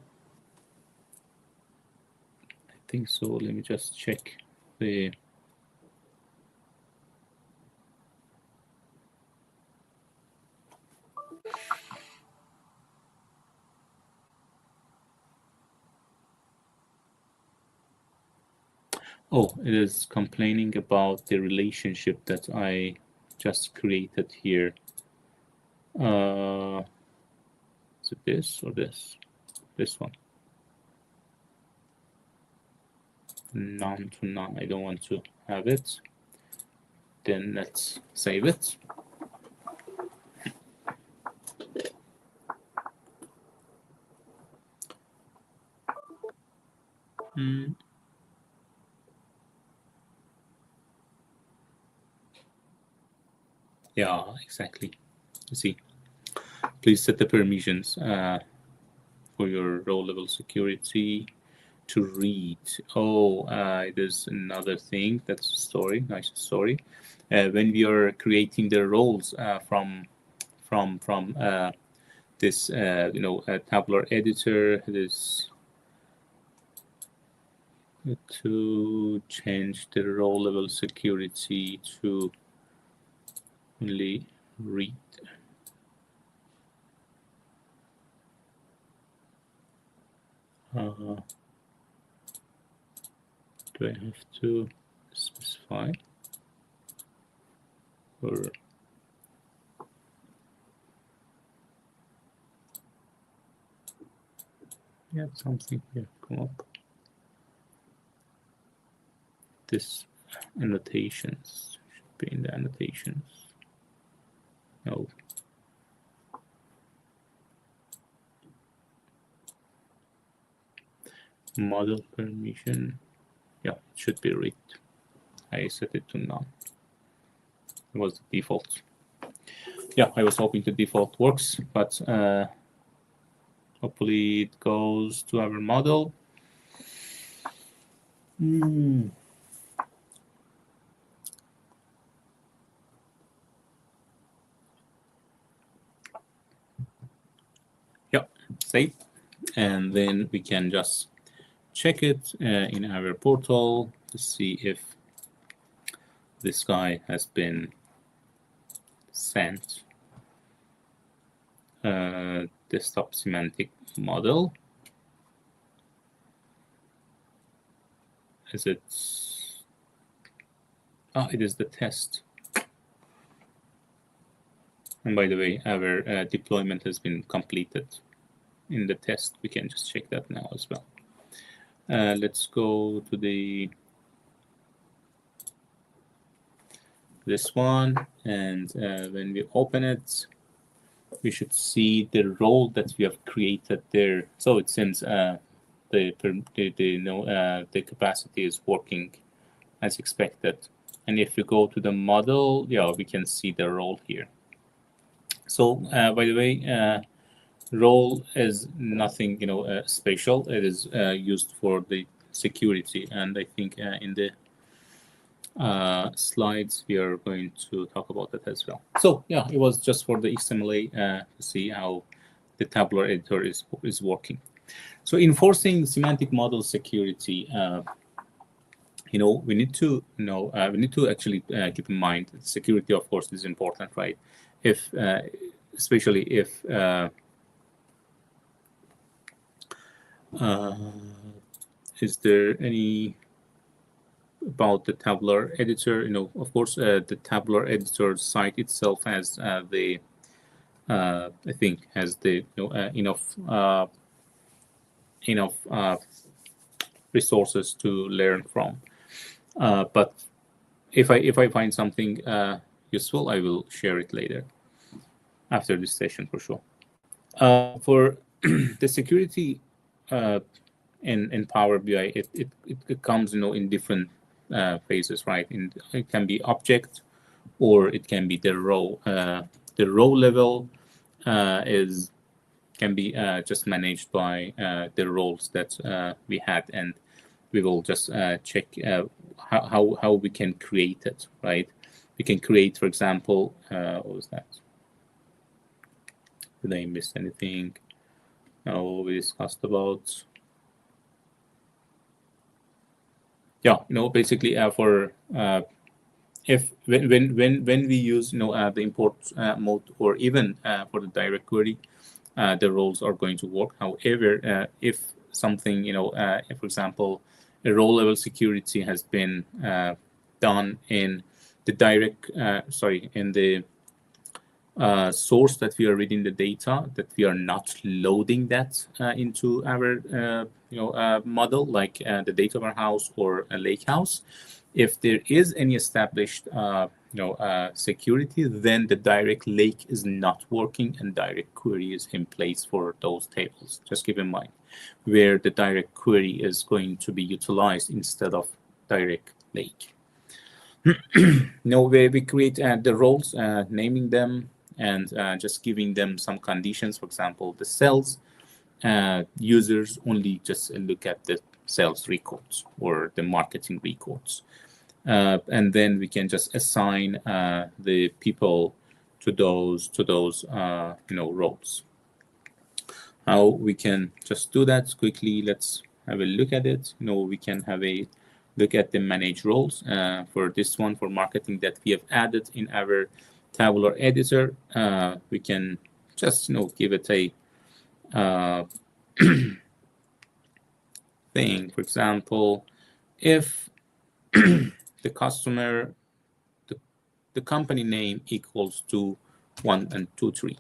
Speaker 1: think so. Let me just check the it is complaining about the relationship that I just created here. Is it this or this? This one. None to none. I don't want to have it. Then let's save it. Yeah, exactly. You see, please set the permissions for your row level security to read. There's another thing. That's a story. Nice story. When we are creating the roles from this tabular editor, this to change the row level security to only read. Do I have to specify, or something here come up? This annotations should be in the annotations. No. Model permission. Yeah, it should be read. I set it to none. It was the default. Yeah, I was hoping the default works, but hopefully it goes to our model. Yeah, save. And then we can just check it in our portal to see if this guy has been sent. desktop semantic model. Is it? Oh, it is the test. And by the way, our deployment has been completed in the test. We can just check that now as well. Let's go to this one, and when we open it, we should see the role that we have created there. So it seems the capacity is working as expected. And if we go to the model, yeah, we can see the role here. So by the way, role is nothing special. It is used for the security, and I think in the slides we are going to talk about that as well. So yeah, it was just for the XMLA to see how the tabular editor is working. So enforcing semantic model security, we need to actually keep in mind that security, of course, is important, right? If especially if is there any about the tabular editor? Of course, the tabular editor site itself has I think has the enough resources to learn from. But if I find something useful, I will share it later after this session for sure. For the security in Power BI, it comes in different phases, right? It can be object, or it can be the row. The row level can be just managed by the roles that we had, and we will just check how we can create it, right? We can create, for example, what was that? Did I miss anything? No, we discussed about. Yeah, basically for if when we use the import mode, or even for the direct query, the roles are going to work. However, if something if, for example, a row level security has been done in the direct in the source that we are reading the data, that we are not loading that into our model, like the data warehouse or a lake house. If there is any established security, then the direct lake is not working and direct query is in place for those tables. Just keep in mind where the direct query is going to be utilized instead of direct lake. Where we create the roles, naming them, and just giving them some conditions. For example, the cells, users only just look at the sales records or the marketing records. And then we can just assign the people to those roles. How we can just do that quickly? Let's have a look at it. We can have a look at the manage roles for this one, for marketing, that we have added in our tabular editor. We can just give it a thing. For example, if the customer, the company name equals to 1 and 2, 3,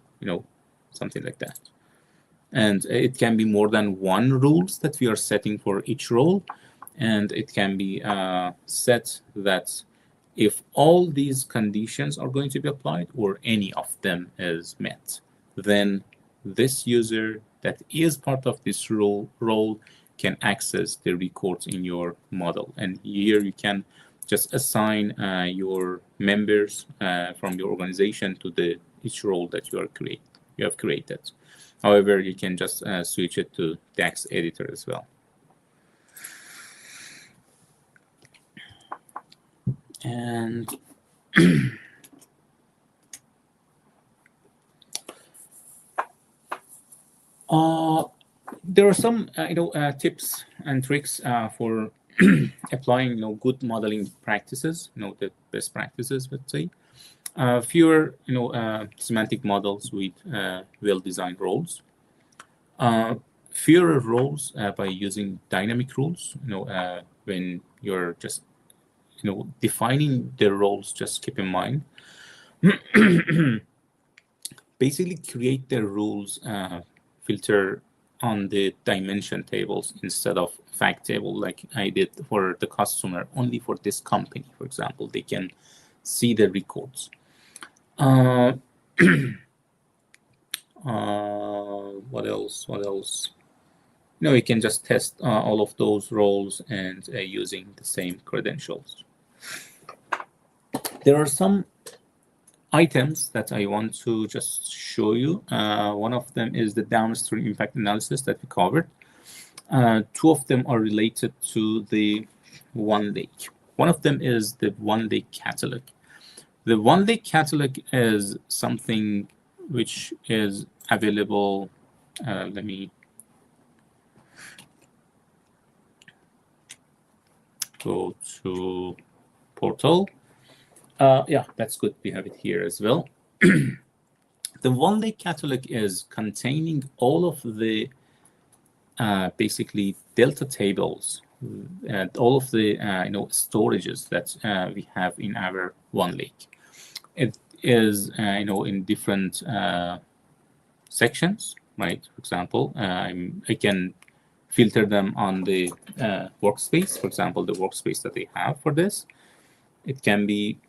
Speaker 1: something like that. And it can be more than one rules that we are setting for each role. And it can be set that if all these conditions are going to be applied, or any of them is met, then this user that is part of this role can access the records in your model. And here you can just assign your members from your organization to each role that you have created. However, you can just switch it to DAX editor as well. And there are some tips and tricks for applying good modeling practices, the best practices, let's say. Fewer semantic models with well-designed roles. Fewer roles by using dynamic rules. When you're just defining the roles, just keep in mind basically create the rules filter on the dimension tables instead of fact table, like I did for the customer. Only for this company, for example, they can see the records. What else? We can just test all of those roles and using the same credentials. There are some items that I want to just show you. One of them is the downstream impact analysis that we covered. Two of them are related to the One Lake. One of them is the One Lake catalog. The One Lake catalog is something which is available. Let me go to portal. Yeah, that's good. We have it here as well. The One Lake catalog is containing all of the basically delta tables and all of the storages that we have in our One Lake. It is in different sections, right? For example, I can filter them on the workspace. For example, the workspace that I have for this, it can be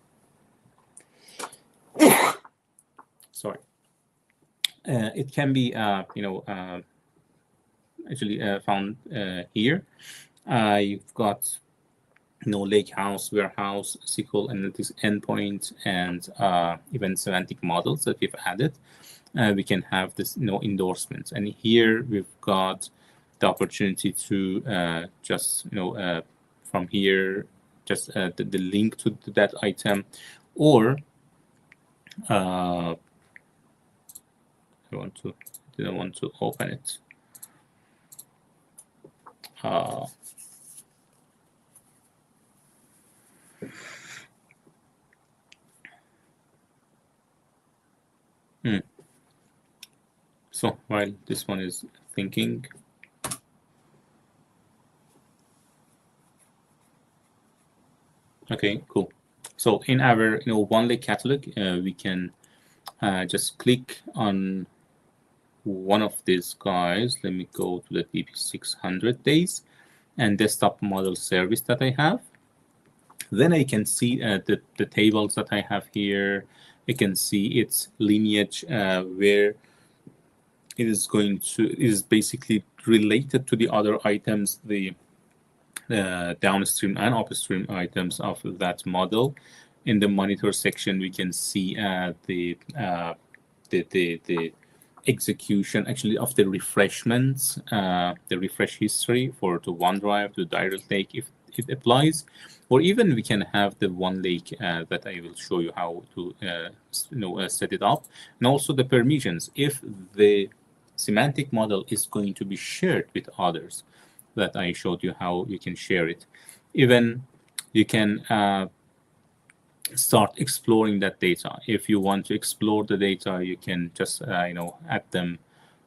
Speaker 1: sorry. It can be actually found here. You've got lake house, warehouse, SQL analytics endpoint, and even semantic models that we've added. We can have this endorsements, and here we've got the opportunity to just from here just the link to that item, or I didn't want to open it. So while this one is thinking, okay, cool. So in our One Lake catalog, we can just click on one of these guys. Let me go to the DP-600 days and desktop model service that I have. Then I can see the tables that I have here. I can see its lineage, where it is basically related to the other items, the downstream and upstream items of that model. In the monitor section, we can see the execution actually of the refreshments, the refresh history for the OneDrive, the Direct Lake, if it applies, or even we can have the One Lake that I will show you how to set it up, and also the permissions if the semantic model is going to be shared with others, that I showed you how you can share it. Even you can start exploring that data. If you want to explore the data, you can just add them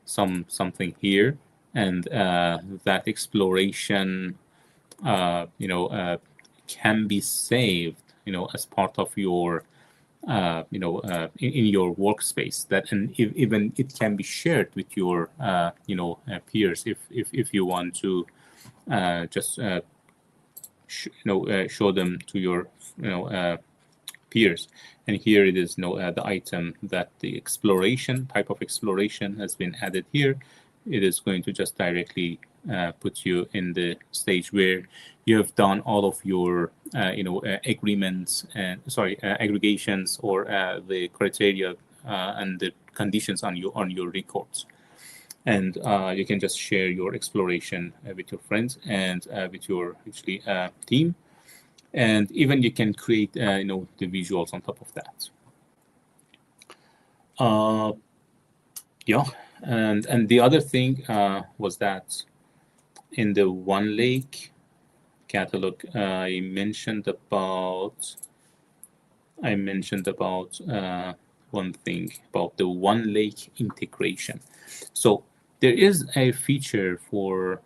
Speaker 1: something here, and that exploration can be saved as part of your in your workspace. That, and even it can be shared with your peers if you want to just show them to your peers. And here it is the item that the exploration type of exploration has been added here. It is going to just directly put you in the stage where you have done all of your agreements and aggregations, or the criteria and the conditions on your records. And you can just share your exploration with your friends and with your actually team. And even you can create the visuals on top of that. Yeah, and the other thing was that in the One Lake catalog, I mentioned about one thing about the One Lake integration. So There is a feature for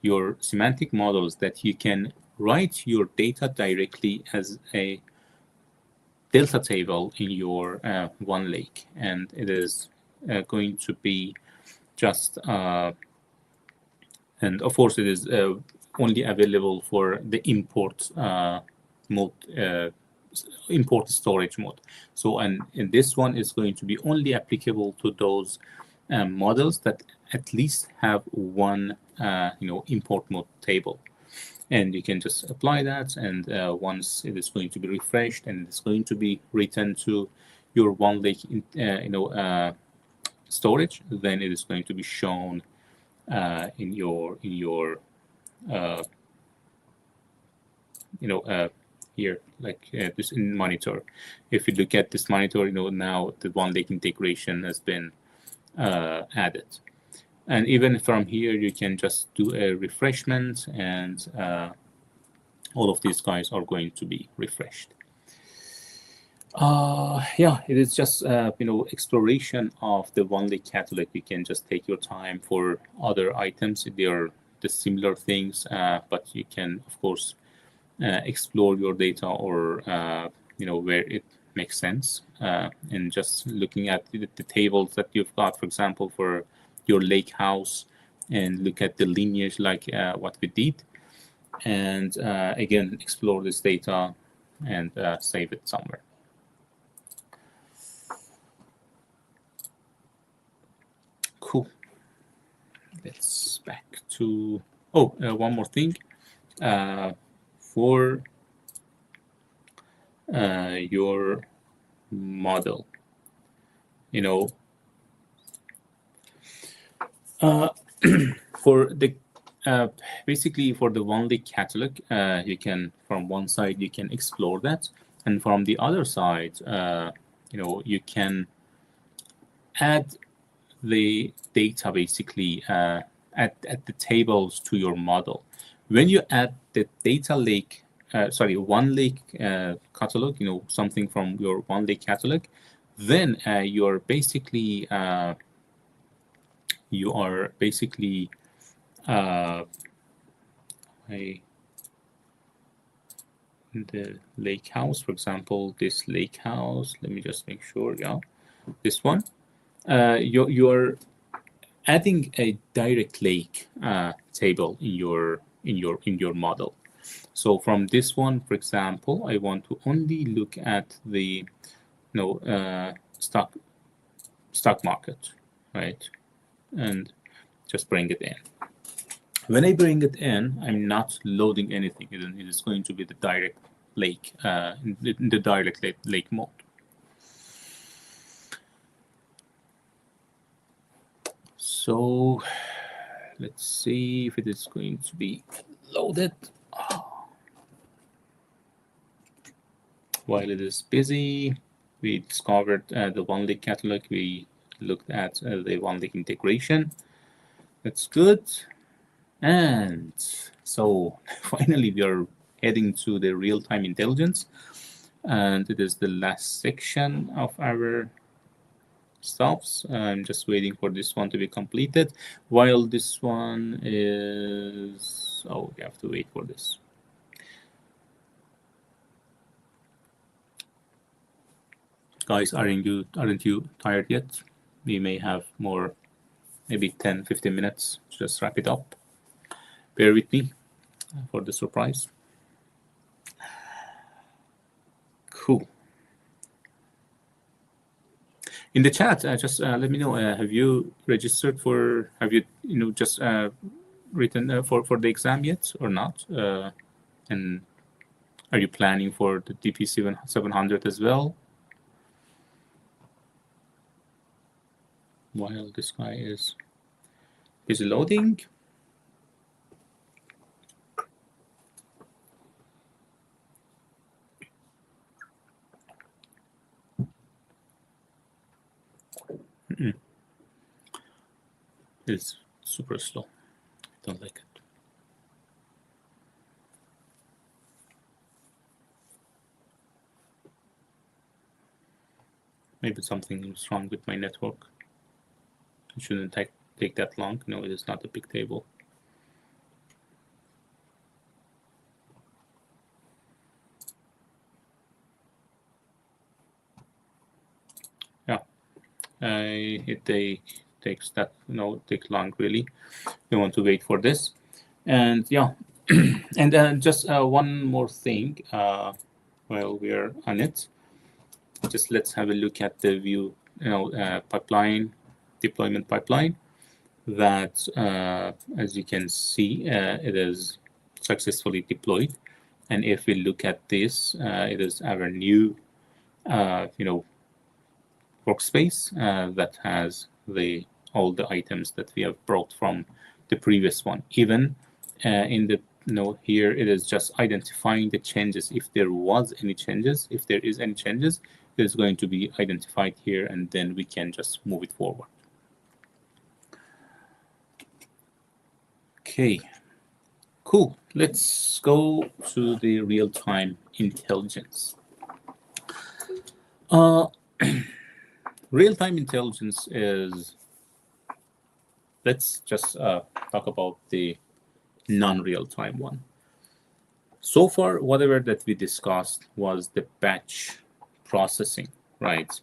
Speaker 1: your semantic models that you can write your data directly as a delta table in your one lake, and it is going to be just and of course it is only available for the import mode, import storage mode. So and in this one is going to be only applicable to those models that at least have one import mode table. And you can just apply that, and once it is going to be refreshed and it's going to be written to your one lake storage, then it is going to be shown in your here, like this in monitor. If you look at this monitor, now the one lake integration has been added. And even from here, you can just do a refreshment, and all of these guys are going to be refreshed. Yeah, it is just exploration of the one lake catalog. You can just take your time for other items. They are the similar things, but you can of course explore your data or where it makes sense, and just looking at the tables that you've got, for example, for your lake house, and look at the lineage like what we did, and again explore this data and save it somewhere. Cool. Let's back to one more thing for your model, for the basically for the one lake catalog, you can, from one side you can explore that, and from the other side you can add the data basically at the tables to your model. When you add the data lake, one lake catalog, something from your one lake catalog, then you are basically the lake house, for example, this lake house. Let me just make sure. Yeah, this one. You're adding a direct lake table in your model. So from this one, for example, I want to only look at the stock market, right? And just bring it in. When I bring it in, I'm not loading anything. It is going to be the direct lake, in the direct lake mode. So let's see if it is going to be loaded. While it is busy, we discovered the one lake catalog. We looked at the one lake integration. That's good. And so finally we are heading to the real-time intelligence, and it is the last section of our stops. I'm just waiting for this one to be completed. While this one is, we have to wait for this. Guys, aren't you tired yet? We may have more, maybe 10-15 minutes to just wrap it up. Bear with me for the surprise. Cool. In the chat, just let me know. Have you registered for? Have you just written for the exam yet or not? And are you planning for the DP-700 as well? While this guy is loading. It's super slow. I don't like it. Maybe something is wrong with my network. It shouldn't take that long. No, it is not a big table. Yeah, it takes that, take long really. You want to wait for this. And yeah, and just one more thing while we're on it. Just let's have a look at the view, pipeline, deployment pipeline. That, as you can see, it is successfully deployed. And if we look at this, it is our new, workspace that has all the items that we have brought from the previous one. Even in the here it is just identifying the changes. If there was any changes, if there is any changes, it is going to be identified here, and then we can just move it forward. Okay, cool. Let's go to the real-time intelligence. Real-time intelligence is, let's just talk about the non-real-time one. So far, whatever that we discussed was the batch processing, right?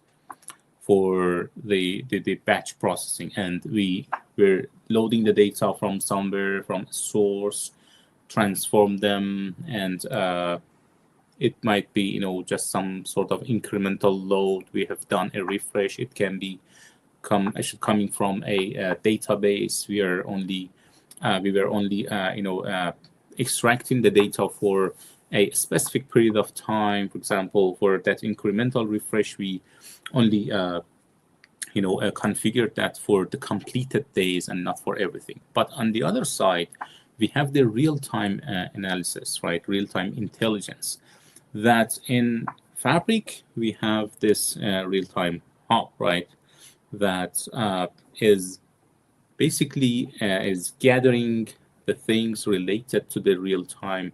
Speaker 1: For the batch processing, and we were loading the data from somewhere, from a source, transform them, and it might be, just some sort of incremental load. We have done a refresh. It can be coming from a database. We were only extracting the data for a specific period of time. For example, for that incremental refresh, we only configured that for the completed days and not for everything. But on the other side, we have the real-time analysis, right? Real-time intelligence. That in Fabric, we have this real-time hub, right? That is basically is gathering the things related to the real-time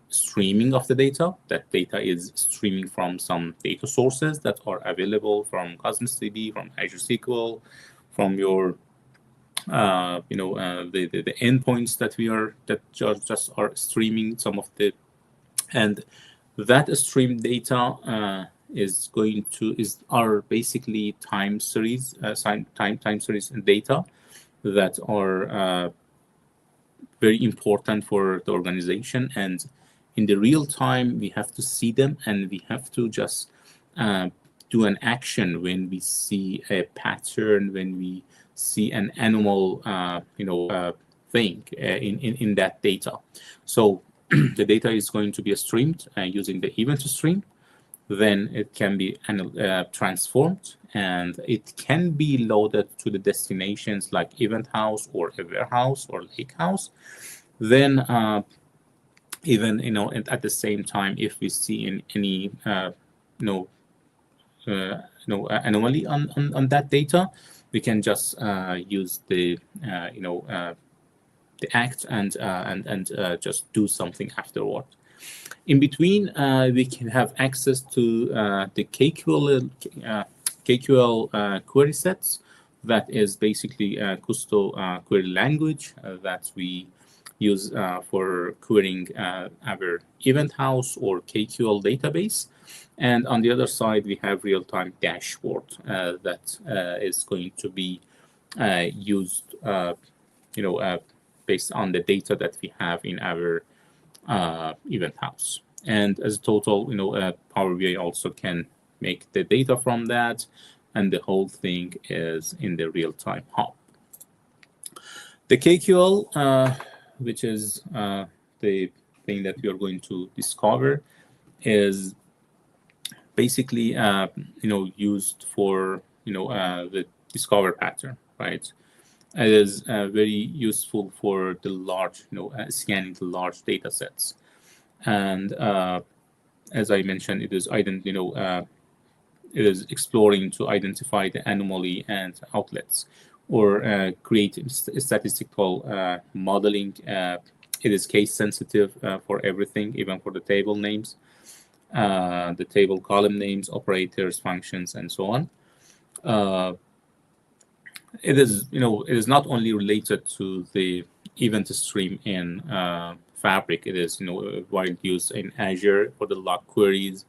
Speaker 1: streaming of the data. That data is streaming from some data sources that are available from Cosmos DB, from Azure SQL, from your the endpoints that just are streaming some of the, and that stream data are basically time series time series data that are very important for the organization. And in the real time, we have to see them, and we have to just do an action when we see a pattern, when we see an animal thing in that data. So the data is going to be streamed using the event stream. Then it can be transformed, and it can be loaded to the destinations like event house or a warehouse or lake house. Then even at the same time, if we see any anomaly on that data, we can just use the act and just do something afterward. In between, we can have access to the KQL query sets. That is basically a custom query language that we use for querying our event house or KQL database. And on the other side, we have real-time dashboard that is going to be used, based on the data that we have in our event house. And as a total, Power BI also can make the data from that, and the whole thing is in the real-time hub. The KQL, which is the thing that we are going to discover, is basically used for the discover pattern, right? It is very useful for the large, scanning the large data sets. And as I mentioned, it is it is exploring to identify the anomaly and outlets, or create statistical modeling. It is case sensitive for everything, even for the table names, the table column names, operators, functions, and so on. it is, it is not only related to the event stream in Fabric. It is, widely used in Azure for the log queries,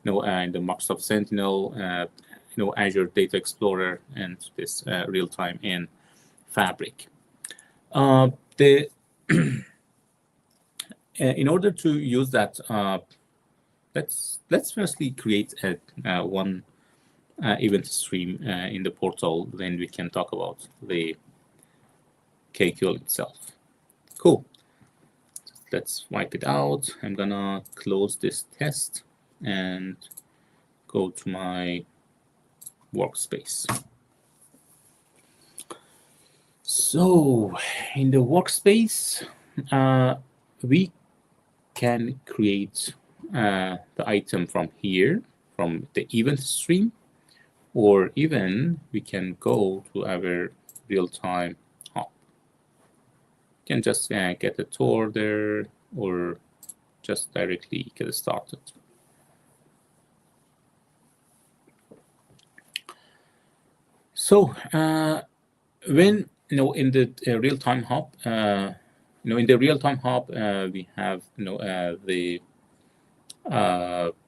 Speaker 1: and the Microsoft Sentinel, Azure Data Explorer, and this real time in Fabric. The in order to use that, let's firstly create a one event stream in the portal. Then we can talk about the KQL itself. Cool. Let's wipe it out. I'm gonna close this test and go to my workspace. So in the workspace, we can create the item from here, from the event stream, or even we can go to our real-time hub. You can just get a tour there, or just directly get started. So when in the real-time hub, in the real-time hub, we have the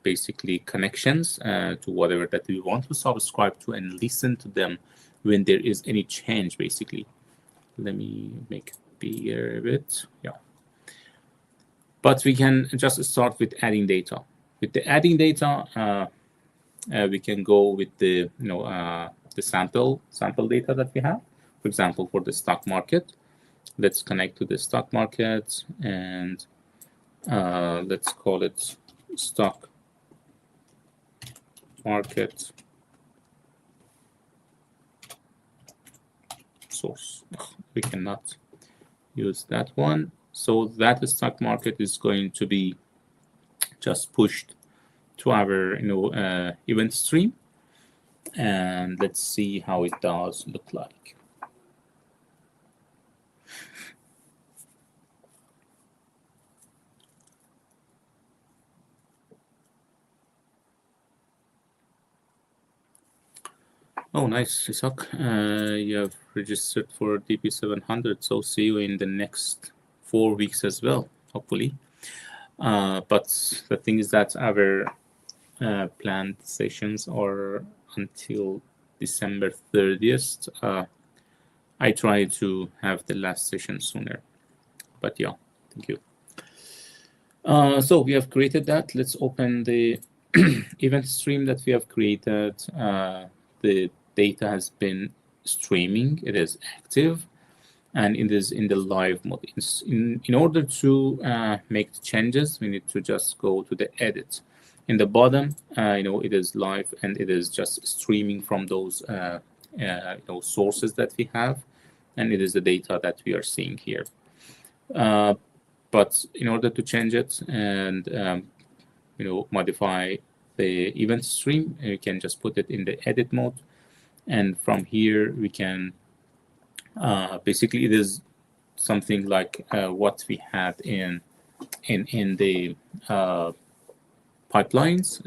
Speaker 1: basically connections to whatever that we want to subscribe to and listen to them when there is any change. Basically, let me make it bigger a bit. Yeah, but we can just start with adding data. With the adding data, we can go with the the sample data that we have. For example, for the stock market, let's connect to the stock market, and let's call it stock market source. We cannot use that one. So that stock market is going to be just pushed to our event stream, and let's see how it does look like. Oh, nice, Isaac. You have registered for DP-700, so see you in the next 4 weeks as well, hopefully. But the thing is that our planned sessions are until December 30th. I try to have the last session sooner, but yeah, thank you. So we have created that. Let's open the event stream that we have created. The data has been streaming. It is active, and it is in the live mode. In order to make the changes, we need to just go to the edit. In the bottom, it is live, and it is just streaming from those sources that we have, and it is the data that we are seeing here. But in order to change it and modify the event stream, you can just put it in the edit mode, and from here we can basically, it is something like what we had in the pipelines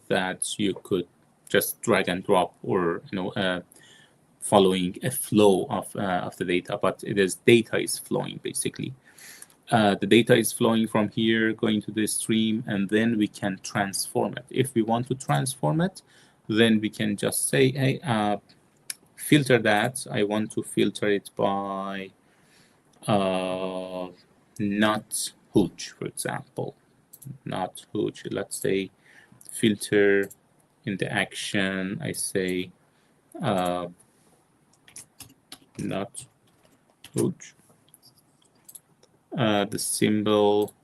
Speaker 1: that you could just drag and drop, or following a flow of the data, but data is flowing basically. The data is flowing from here, going to the stream, and then we can transform it. If we want to transform it, then we can just say, hey, filter that. I want to filter it by not huge, for example. Not huge. Let's say filter in the action. I say not huge. The symbol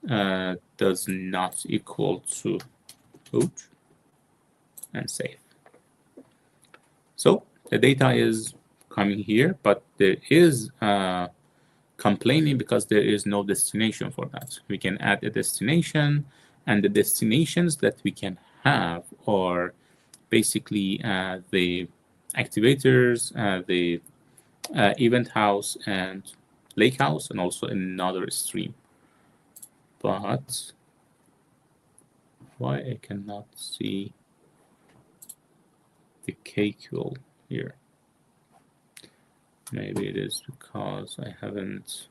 Speaker 1: does not equal to huge, and save. So the data is coming here, but there is complaining because there is no destination for that. We can add a destination, and the destinations that we can have are basically the activators, the event house and lake house, and also another stream. But why I cannot see the KQL here? Maybe it is because I haven't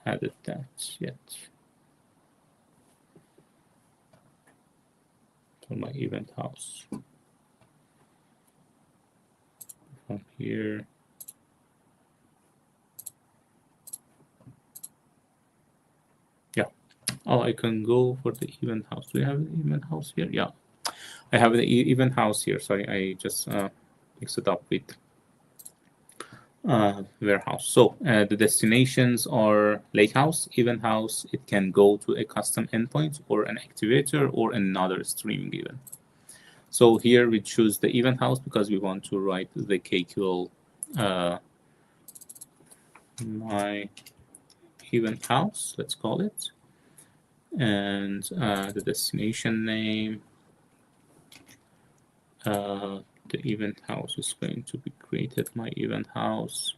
Speaker 1: added that yet to my event house. From here, yeah. Oh, I can go for the event house. Do we have an event house here? Yeah, I have the event house here. Sorry, I just mixed it up with warehouse. So the destinations are lakehouse, event house. It can go to a custom endpoint or an activator or another streaming event. So here we choose the event house because we want to write the KQL my event house, let's call it, and the destination name. The event house is going to be created my event house.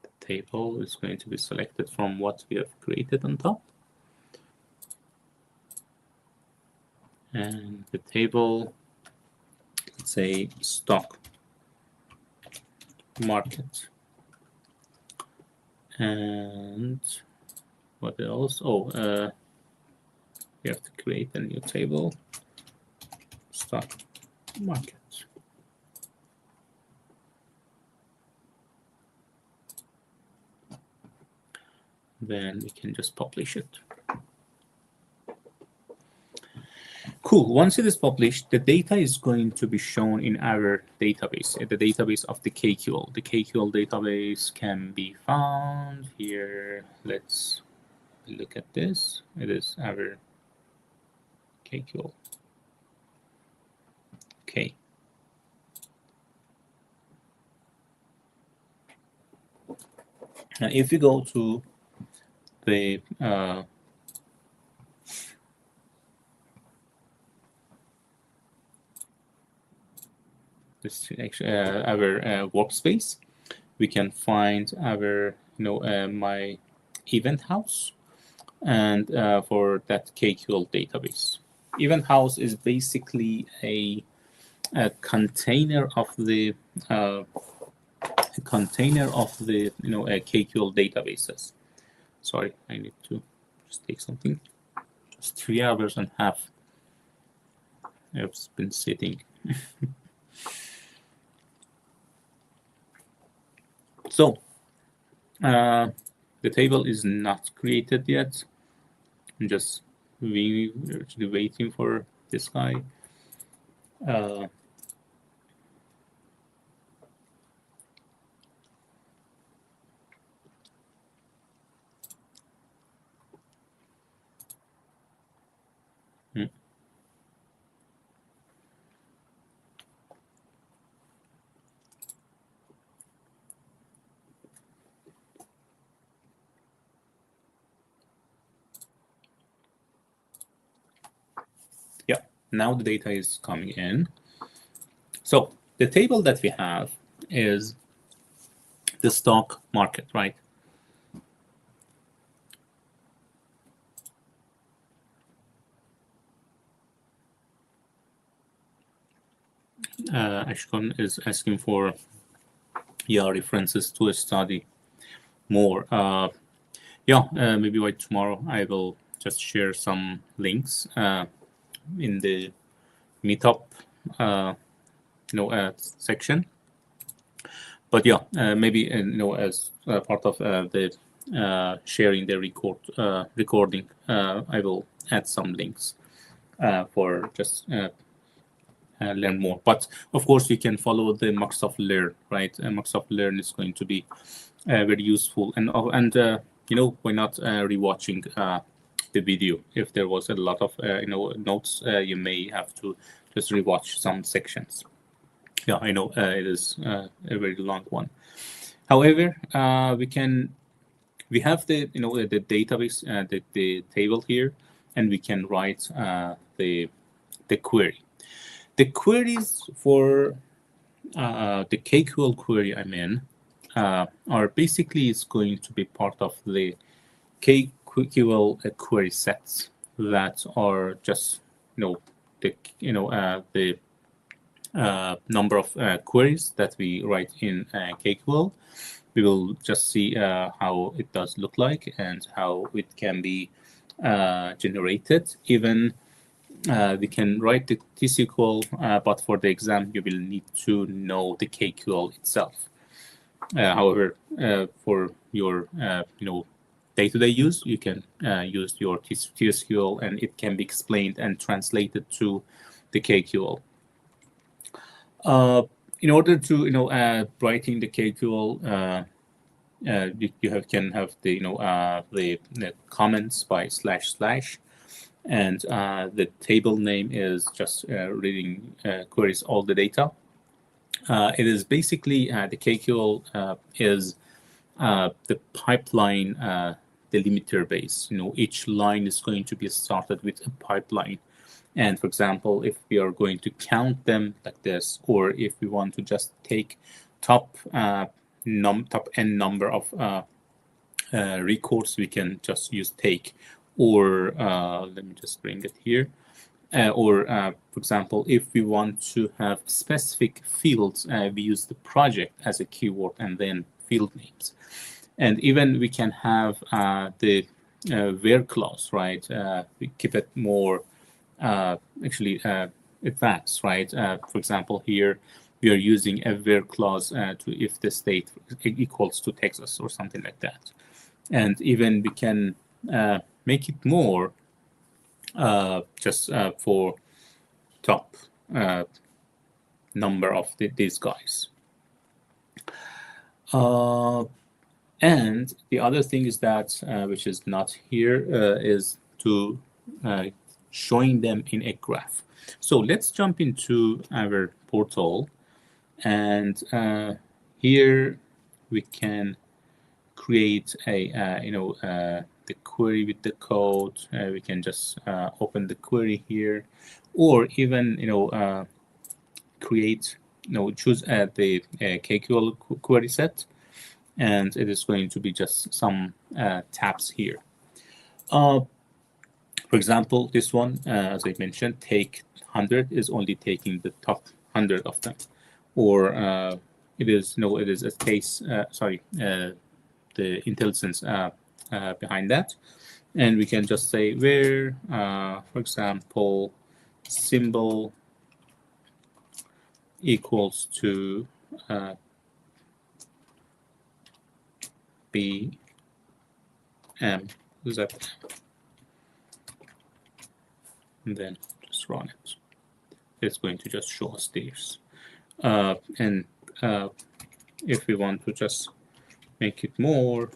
Speaker 1: The table is going to be selected from what we have created on top. And the table, let's say stock market. And what else? Oh, we have to create a new table, stock market. Then we can just publish it. Cool. Once it is published, the data is going to be shown in our database, the database of the KQL. The KQL database can be found here. Let's look at this. It is our KQL. Okay. Now, if you go to the this actually our workspace, we can find our my event house, and for that KQL database. Event house is basically a container of the KQL databases. Sorry, I need to just take something. Just 3 hours and a half. I've been sitting. So the table is not created yet. I'm just actually waiting for this guy. Yeah, now the data is coming in. So the table that we have is the stock market, right? Ashkan is asking for references to study more. Maybe by tomorrow I will just share some links in the meetup section. But maybe as part of the sharing the recording, I will add some links for just learn more. But of course, you can follow the Microsoft Learn, right? Microsoft Learn is going to be very useful, and why not rewatching the video? If there was a lot of notes, you may have to just rewatch some sections. Yeah, I know it is a very long one. However, we have the the database, the table here, and we can write the query. The queries for the KQL query are basically is going to be part of the KQL query sets. that are just the number of queries that we write in KQL. We will just see how it does look like and how it can be generated. Even we can write the T-SQL, but for the exam, you will need to know the KQL itself. However, for your day-to-day use, you can use your T-SQL, and it can be explained and translated to the KQL. In order to writing the KQL, you can have the comments by / and the table name is just reading queries all the data. It is basically the KQL is the pipeline delimiter base. Each line is going to be started with a pipeline. And for example, if we are going to count them like this, or if we want to just take top n number of records, we can just use take. Or let me just bring it here. For example, if we want to have specific fields, we use the project as a keyword and then field names. And even we can have the where clause, right? We keep it more advanced, right? For example, here we are using a where clause to if the state equals to Texas or something like that. And even we can make it more just for top number of these guys. And the other thing is that, which is not here, is to showing them in a graph. So let's jump into our portal, and here we can create a the query with the code. We can just open the query here, or even create choose the KQL query set, and it is going to be just some tabs here. For example, this one, as I mentioned, take 100 is only taking the top 100 of them, or it is a case. The intelligence behind that, and we can just say where, for example, symbol equals to B M Z, and then just run it. It's going to just show us these, and if we want to just make it more,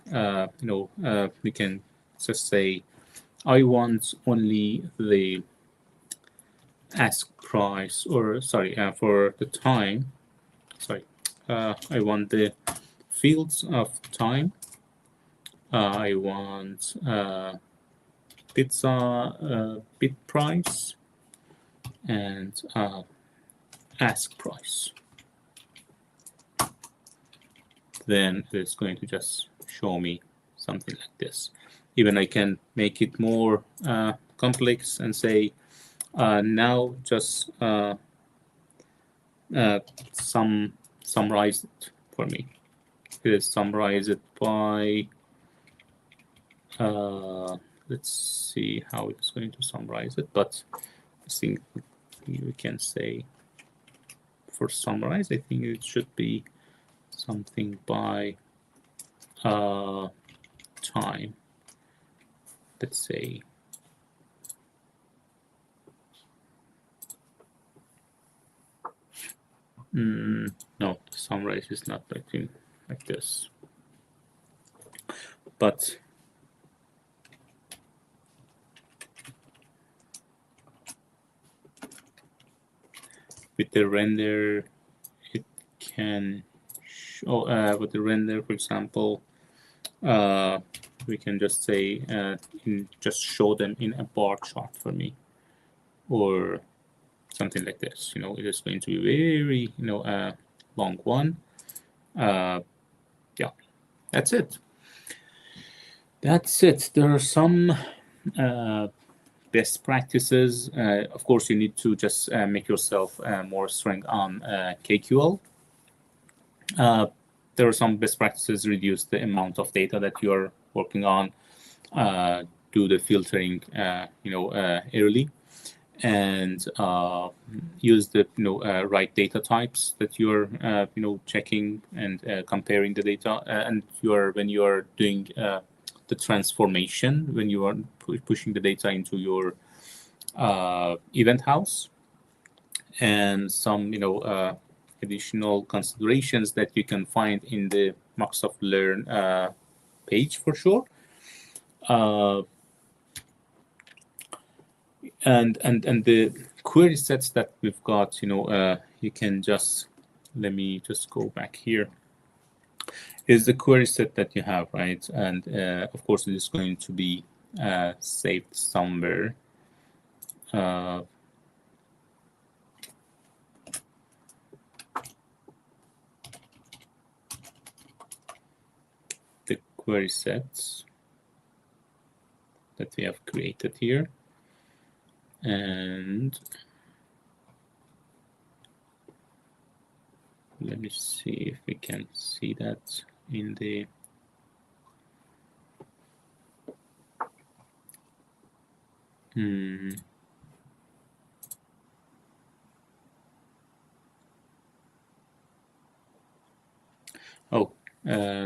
Speaker 1: we can just say, I want only the ask price, or sorry, for the time. Sorry, I want the fields of time. I want pizza bit price and ask price. Then it's going to just show me something like this. Even I can make it more complex and say, now just summarize it for me. It is summarize it by, let's see how it's going to summarize it, but I think we can say for summarize, I think it should be something by time. Let's say no, summarize is not writing like this, but with the render it can show, with the render, for example, we can just say just show them in a bar chart for me, or something like this. It is going to be very long one. Yeah, that's it. There are some best practices. Of course, you need to just make yourself more strong on KQL. There are some best practices: reduce the amount of data that you're working on, do the filtering, early, and use the right data types that you're checking and comparing the data, and when you're doing the transformation, when you are pushing the data into your event house, and some additional considerations that you can find in the Microsoft Learn page for sure. And the query sets that we've got, you can just, let me just go back here, is the query set that you have, right? And of course, it is going to be saved somewhere. The query sets that we have created here. And let me see if we can see that in the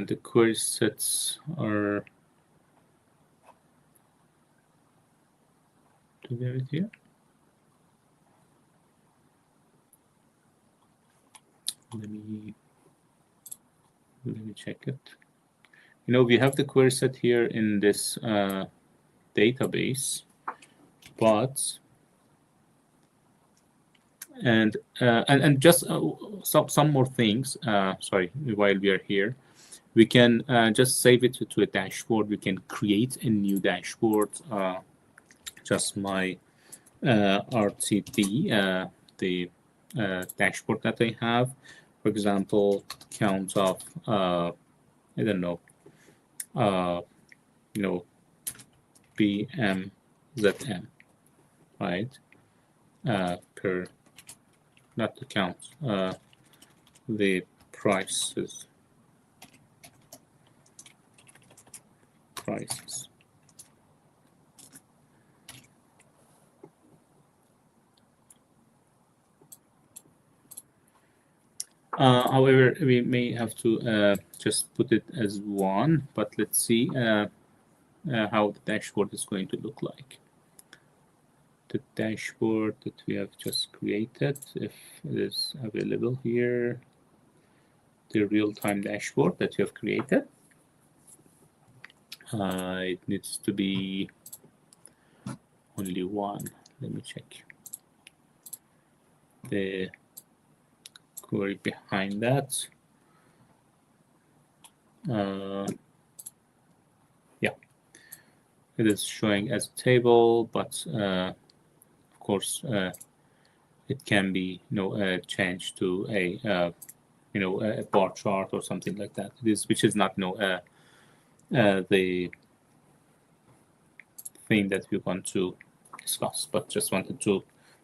Speaker 1: the query sets are, do we have it here? Let me check it. We have the query set here in this database, but and just some more things. Sorry, while we are here, we can just save it to a dashboard. We can create a new dashboard. Just my RTD, the dashboard that I have. For example, count of I don't know, BMZM, right? Per, not the count, the prices. However, we may have to just put it as one, but let's see how the dashboard is going to look like. The dashboard that we have just created, if it is available here, the real-time dashboard that you have created, it needs to be only one. Let me check the query behind that. Yeah, it is showing as a table, but of course it can be changed to a a bar chart or something like that. Which is not the thing that we want to discuss, but just wanted to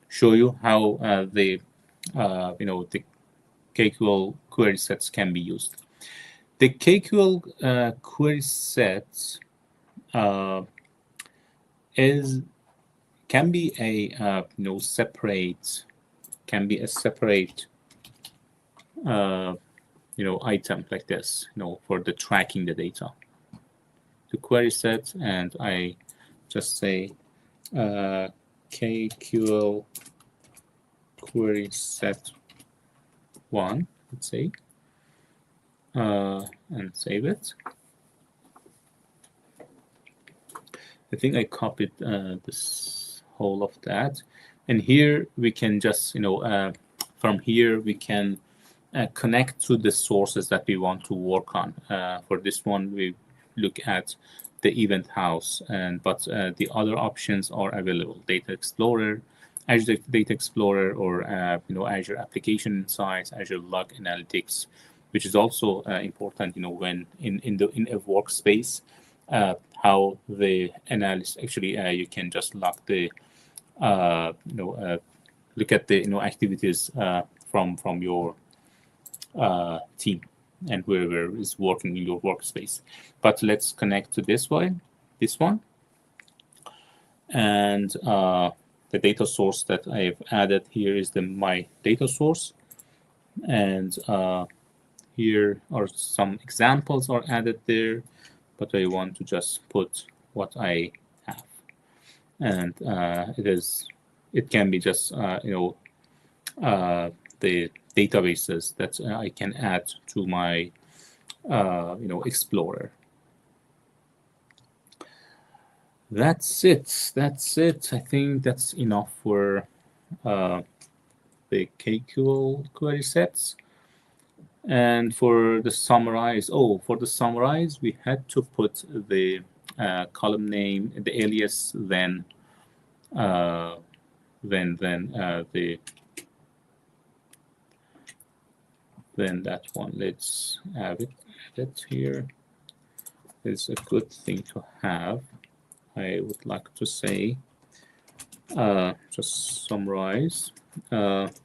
Speaker 1: show you how the KQL query sets can be used. The KQL query sets can be a separate item like this, for the tracking the data. The query set, and I just say KQL query set 1, let's say, and save it. I think I copied this whole of that, and here we can just from here we can connect to the sources that we want to work on. For this one, we look at the event house, but the other options are available: Data Explorer, Azure Data Explorer, or Azure Application Insights, Azure Log Analytics, which is also important. When in a workspace, how the analysis actually you can just log the look at the activities from your team and whoever is working in your workspace. But let's connect to this one, and the data source that I've added here is my data source, and here are some examples are added there, but I want to just put what I have, and it can be just the databases that I can add to my Explorer. That's it. I think that's enough for the KQL query sets. And for the summarize, we had to put the column name, the alias, then that one. Let's have it here. It's a good thing to have. I would like to say, just summarize. Let's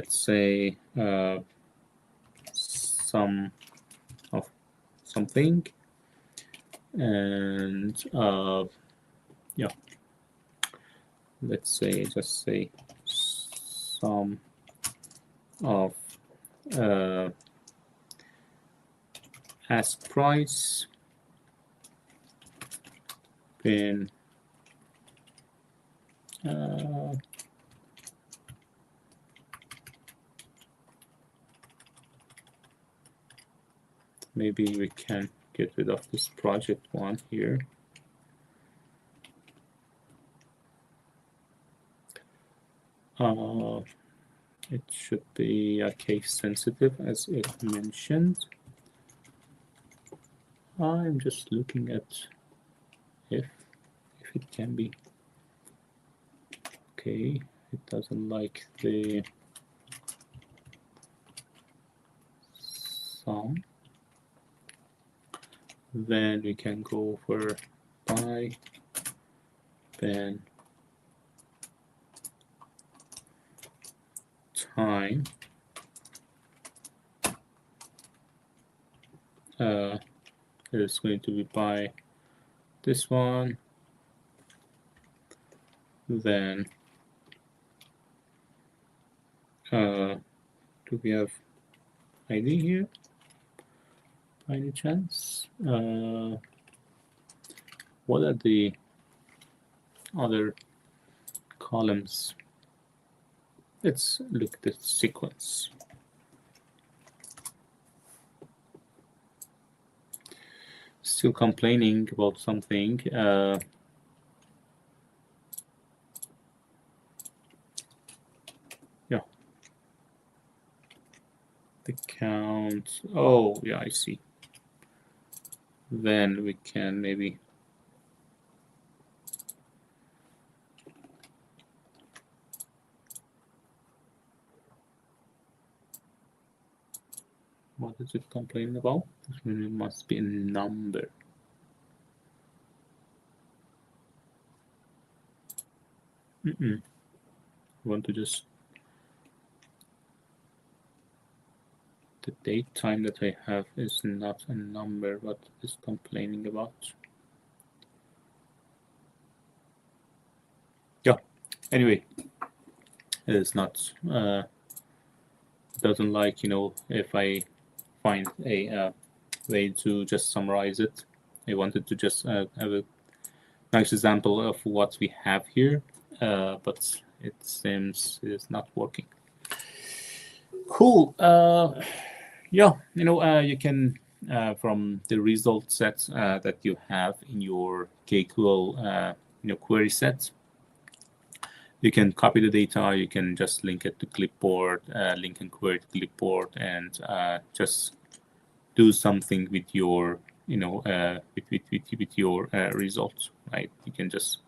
Speaker 1: say sum of something, and yeah, let's say just say sum of ask price, then maybe we can get rid of this project one here. It should be case sensitive, as it mentioned. I'm just looking at if it can be. Okay, it doesn't like the sum. Then we can go for by, then time. It's going to be by this one. Then do we have ID here by any chance? What are the other columns? Let's look at the sequence. Still complaining about something. Yeah. The count. Oh, yeah, I see. Then we can maybe what is it complaining about? It must be a number. I want to just the date time that I have is not a number. What is complaining about? Yeah. Anyway, it is not. Doesn't like if I find a way to just summarize it. I wanted to just have a nice example of what we have here, but it seems it is not working. Cool. Yeah, you can from the result set that you have in your KQL query set, you can copy the data. You can just link it to clipboard, link and query to clipboard, and just do something with your with your results, right? You can just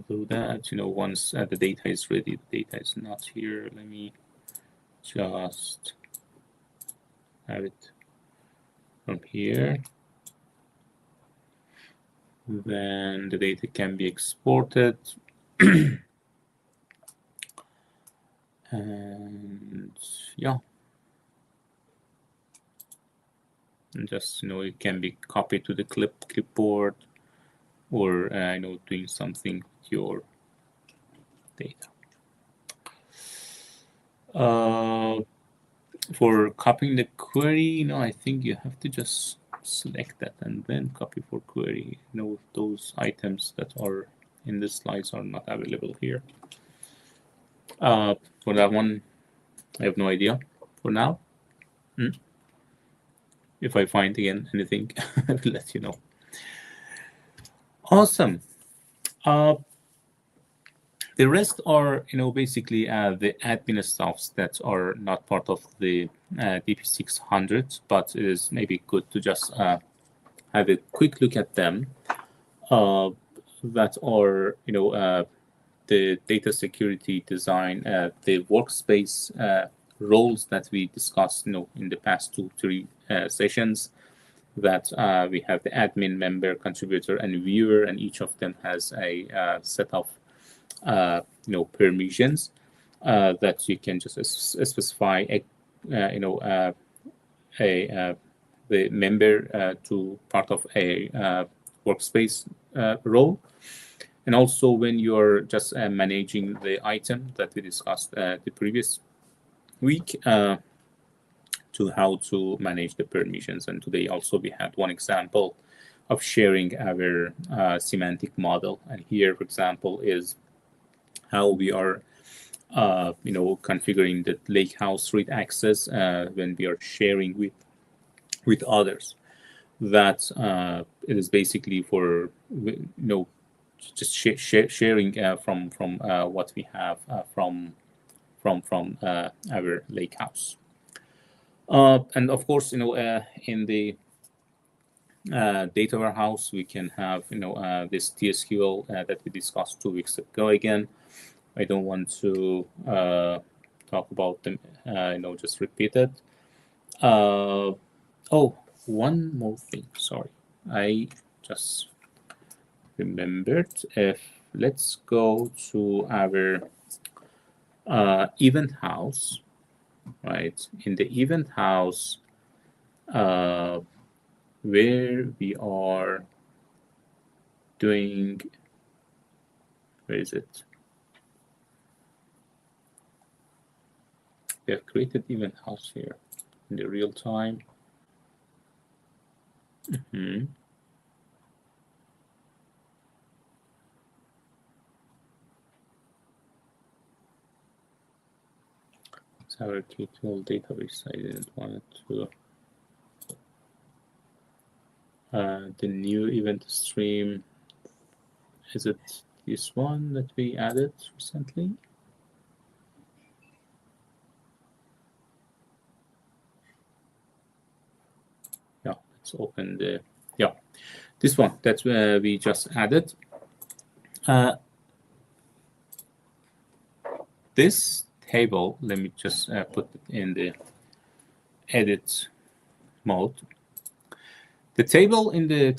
Speaker 1: do that. Once the data is ready. The data is not here. Let me just have it from here. Then the data can be exported. And yeah, and just it can be copied to the clipboard, or doing something with your data. For copying the query, I think you have to just select that and then copy for query. Those items that are in the slides are not available here. For that one, I have no idea for now. If I find again anything, I will let you know. Awesome. The rest are, basically the admin stuffs that are not part of the DP-600, but it is maybe good to just have a quick look at them. That are, the data security design, the workspace roles that we discussed, in the past 2-3 sessions. That we have the admin, member, contributor, and viewer, and each of them has a set of permissions that you can just specify the member to part of a workspace role. And also when you're just managing the item that we discussed the previous week, to how to manage the permissions. And today also we had one example of sharing our semantic model. And here, for example, is how we are configuring the lakehouse read access when we are sharing with others. That it is basically for just sharing from what we have from our lakehouse. And of course, in the data warehouse, we can have this TSQL that we discussed 2 weeks ago. Again, I don't want to talk about them, just repeat it. Oh, one more thing. Sorry, I just remembered. Let's go to our event house. Right, in the event house, where we are doing, where is it? We have created event house here in the real time. Our tutorial database. I didn't want to. The new event stream, is it this one that we added recently? Yeah, let's open the, this one that we just added. This table, let me just put it in the edit mode. The table in the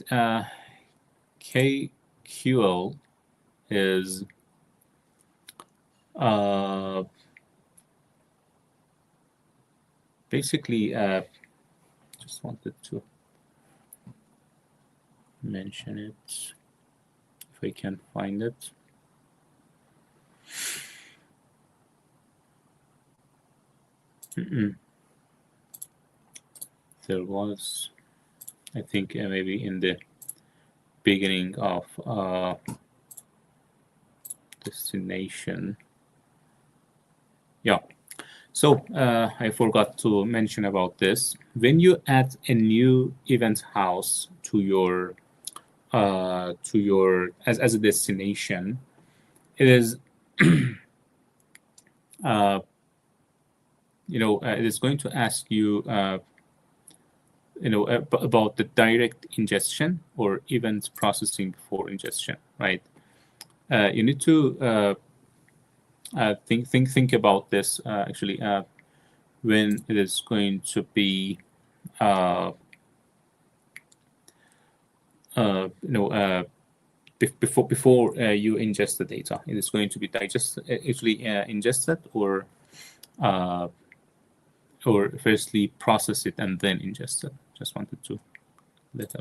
Speaker 1: KQL is basically, just wanted to mention it if I can find it. There was, I think, maybe in the beginning of destination. Yeah. So I forgot to mention about this. When you add a new event house to your as a destination, it is it is going to ask you about the direct ingestion or event processing before ingestion, right? You need to think about this actually when it is going to be before you ingest the data, it is going to be ingested, or firstly process it and then ingest it. Just wanted to let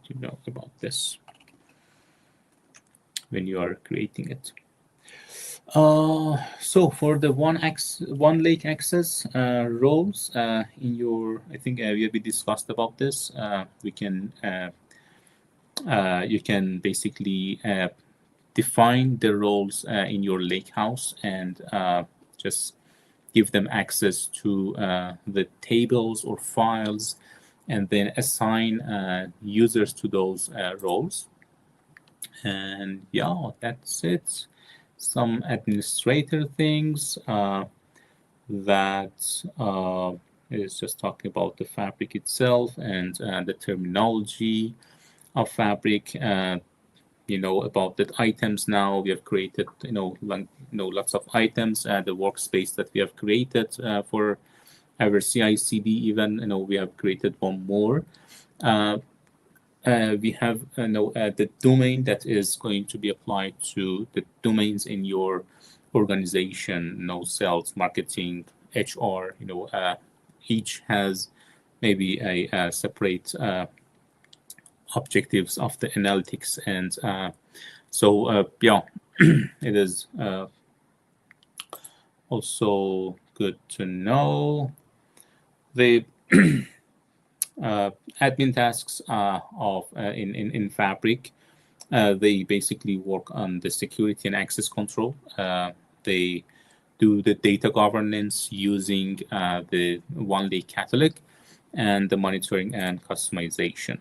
Speaker 1: you know about this when you are creating it. So for the one lake access roles in your, I think we discussed about this. You can basically define the roles in your lake house and just give them access to the tables or files, and then assign users to those roles. And yeah, that's it. Some administrator things that is just talking about the Fabric itself and the terminology of Fabric. About the items. Now we have created lots of items. The workspace that we have created for our CI/CD, even we have created one more. We have the domain that is going to be applied to the domains in your organization. Sales, marketing, HR. Each has maybe a separate objectives of the analytics, and yeah, it is also good to know the admin tasks in Fabric. They basically work on the security and access control. They do the data governance using the one-lake catalog and the monitoring and customization.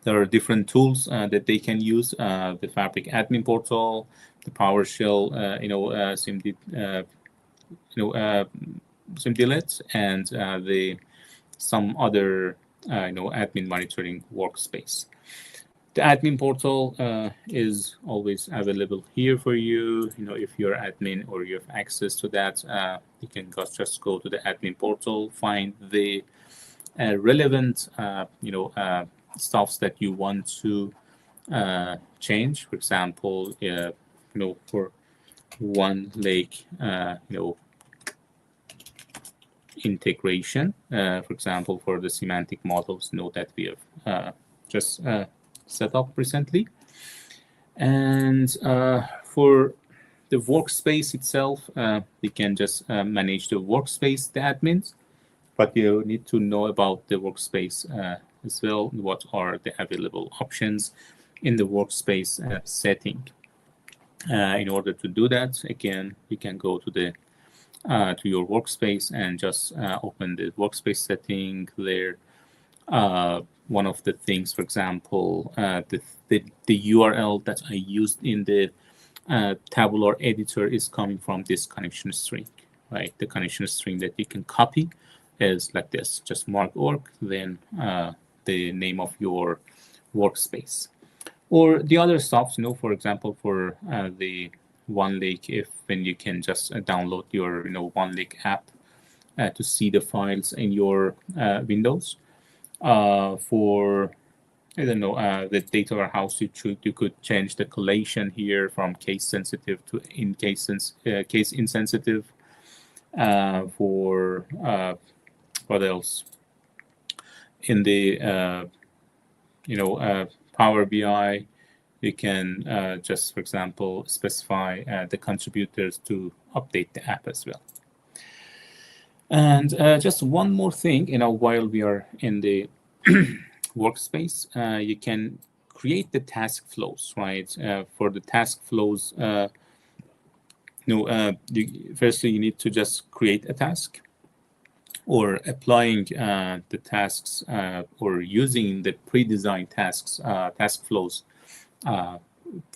Speaker 1: There are different tools that they can use: the Fabric admin portal, the PowerShell, Simdlet, and some other admin monitoring workspace. The admin portal is always available here for you. If you're admin or you have access to that, you can just go to the admin portal, find the relevant stuffs that you want to change. For example, for one lake, integration. For example, for the semantic models, that we have just set up recently. And for the workspace itself, you can just manage the workspace, the admins, but you need to know about the workspace as well. What are the available options in the workspace setting? In order to do that, again, you can go to the to your workspace and just open the workspace setting there. One of the things, for example, the URL that I used in the tabular editor is coming from this connection string, right? The connection string that you can copy is like this: just mark org, then the name of your workspace. Or the other stuff, for example, for the One Lake, when you can just download your One Lake app to see the files in your Windows. For the data warehouse, you could change the collation here from case sensitive to case insensitive. For what else? In the Power BI, you can just, for example, specify the contributors to update the app as well. And just one more thing, while we are in the workspace, you can create the task flows, right? For the task flows, firstly, you need to just create a task, or applying the tasks or using the pre-designed tasks, task flows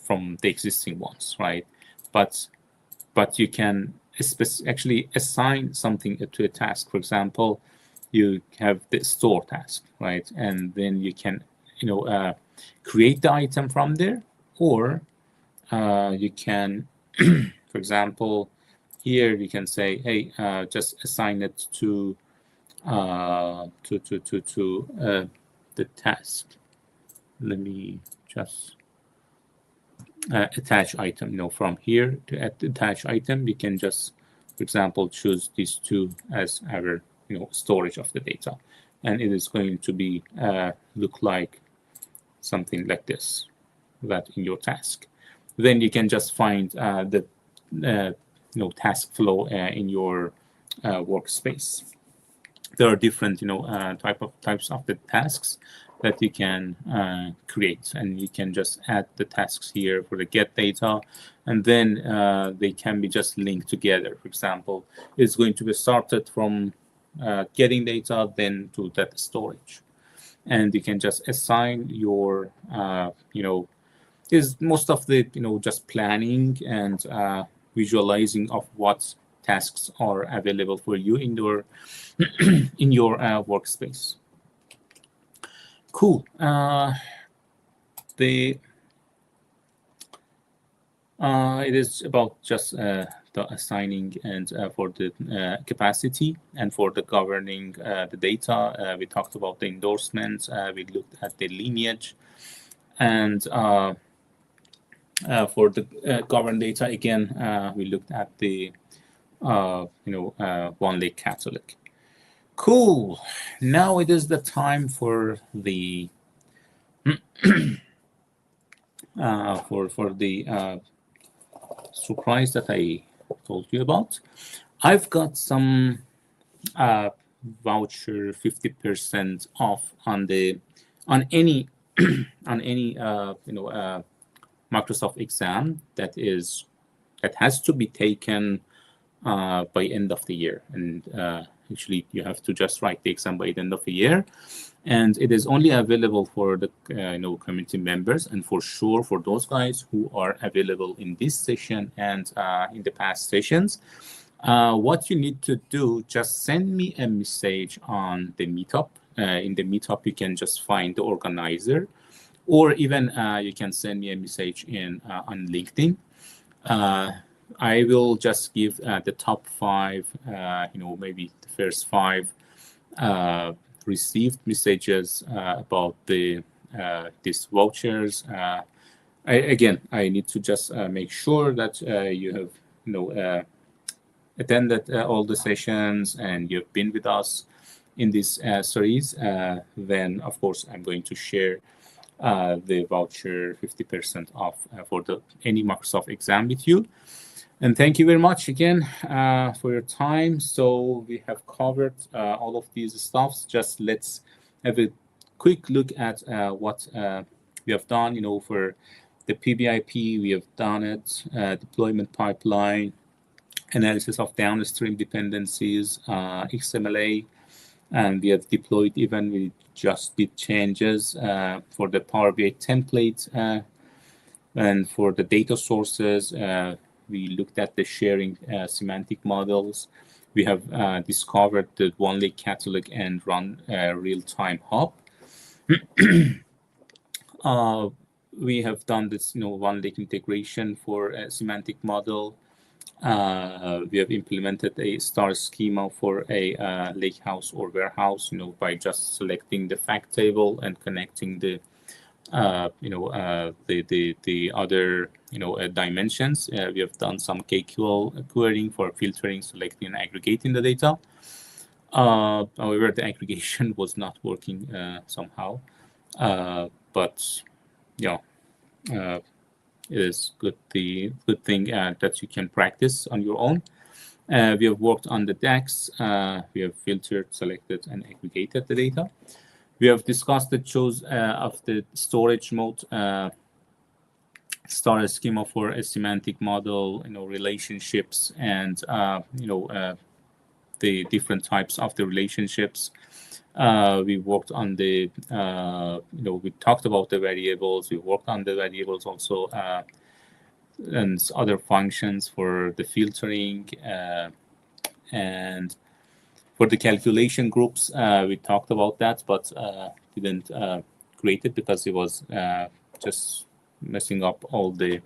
Speaker 1: from the existing ones, right? But you can actually assign something to a task. For example, you have the store task, right? And then you can, create the item from there, or you can, for example, here you can say, hey, just assign it to the task. Let me just attach item. From here to attach item, we can just, for example, choose these two as our storage of the data, and it is going to be look like something like this, that in your task. Then you can just find the task flow in your workspace. There are different types of the tasks that you can create, and you can just add the tasks here for the get data, and then they can be just linked together. For example, it's going to be started from getting data, then to data storage, and you can just assign your is most of the just planning and visualizing of what tasks are available for you in your in your workspace. Cool. It is about just the assigning and for the capacity and for the governing the data. We talked about the endorsements. We looked at the lineage, and for the governed data again, we looked at the one lake catalog. Cool. Now it is the time for the for the surprise that I told you about. I've got some voucher 50% off on any on any Microsoft exam that has to be taken by end of the year, and actually you have to just write the exam by the end of the year, and it is only available for the community members, and for sure for those guys who are available in this session and in the past sessions. What you need to do, just send me a message on the meetup. In the meetup you can just find the organizer, or even you can send me a message on LinkedIn. I will just give the top 5, maybe the first 5 received messages about these vouchers. I need to just make sure that you have attended all the sessions and you've been with us in this series. Then of course I'm going to share the voucher 50% off for any Microsoft exam with you. And thank you very much again for your time. So we have covered all of these stuffs. Just let's have a quick look at what we have done. For the PBIP, we have done it, deployment pipeline, analysis of downstream dependencies, XMLA, and we have deployed even, we just did changes for the Power BI template, and for the data sources, we looked at the sharing semantic models. We have discovered the one lake catalog and run real-time hub. We have done this, one lake integration for a semantic model. We have implemented a star schema for a lake house or warehouse, by just selecting the fact table and connecting the the other dimensions. We have done some KQL querying for filtering, selecting, and aggregating the data. However, the aggregation was not working somehow, but yeah, it is the good thing that you can practice on your own. We have worked on the DAX. We have filtered, selected, and aggregated the data. We have discussed the choice of the storage mode, star schema for a semantic model, relationships, and the different types of the relationships. We worked on the, we talked about the variables. We worked on the variables also, and other functions for the filtering, and for the calculation groups, we talked about that, but didn't create it because it was just messing up all the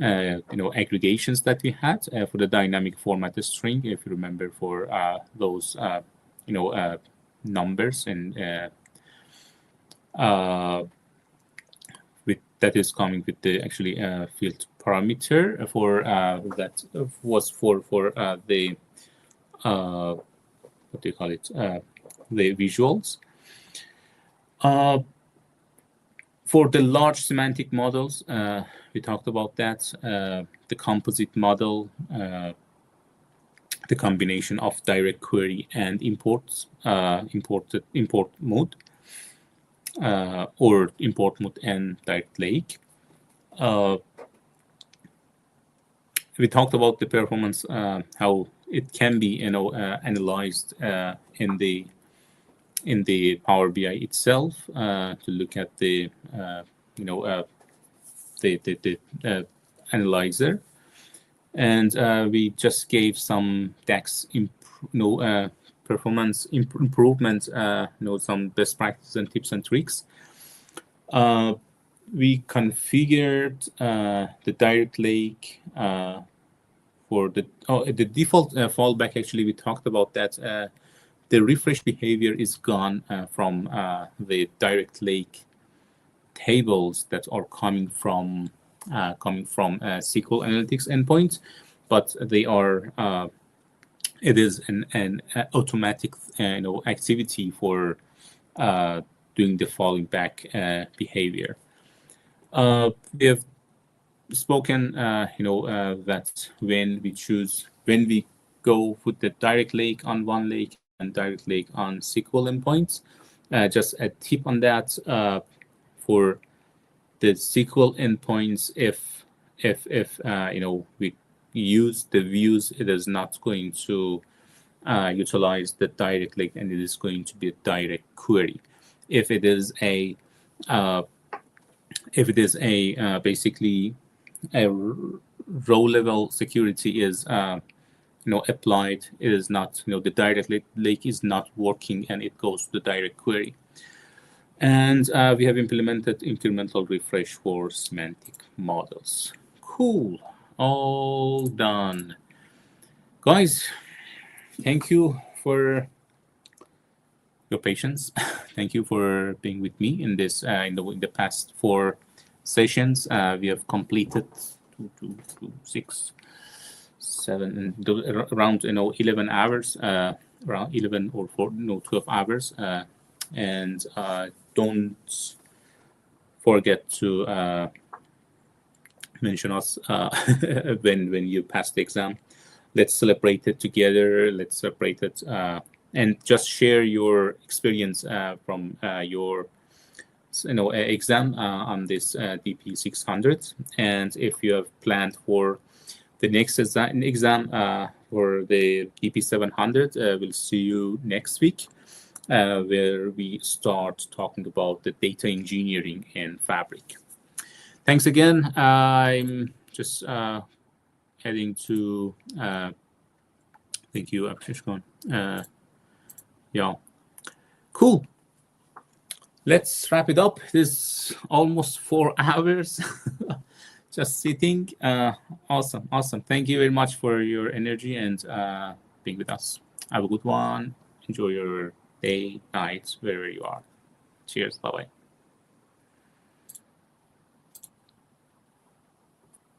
Speaker 1: aggregations that we had for the dynamic format string. If you remember, for those numbers and that is coming with the actually field parameter for that was for the what do you call it, the visuals. For the large semantic models, we talked about that, the composite model, the combination of direct query and import mode, or import mode and direct lake. We talked about the performance, how it can be analyzed in the Power BI itself to look at the analyzer, and we just gave some DAX performance improvement, some best practices and tips and tricks. We configured the direct lake for the default fallback. Actually, we talked about that. The refresh behavior is gone from the direct lake tables that are coming from SQL Analytics endpoints, but they are it is an automatic activity for doing the falling back behavior. We have spoken that when we go with the direct lake on one lake and direct lake on SQL endpoints, just a tip on that, for the SQL endpoints, if we use the views, it is not going to utilize the direct lake, and it is going to be a direct query. If it is a basically a row level security is applied, it is not, the direct lake is not working, and it goes to the direct query. And we have implemented incremental refresh for semantic models. Cool, all done. Guys, thank you for your patience. Thank you for being with me in this in the past 4 sessions. We have completed 2, 6, 7, around 11 hours, around 11 or 12 hours, and don't forget to mention us when you pass the exam. Let's celebrate it together. Let's celebrate it and just share your experience from your exam on this DP-600. And if you have planned for the next exam for the DP-700, we'll see you next week, where we start talking about the data engineering in Fabric. Thanks again. I'm just heading to thank you, Abhishek. Yeah, cool. Let's wrap it up. This is almost 4 hours just sitting. Awesome. Thank you very much for your energy and being with us. Have a good one. Enjoy your day, night, wherever you are. Cheers. Bye-bye.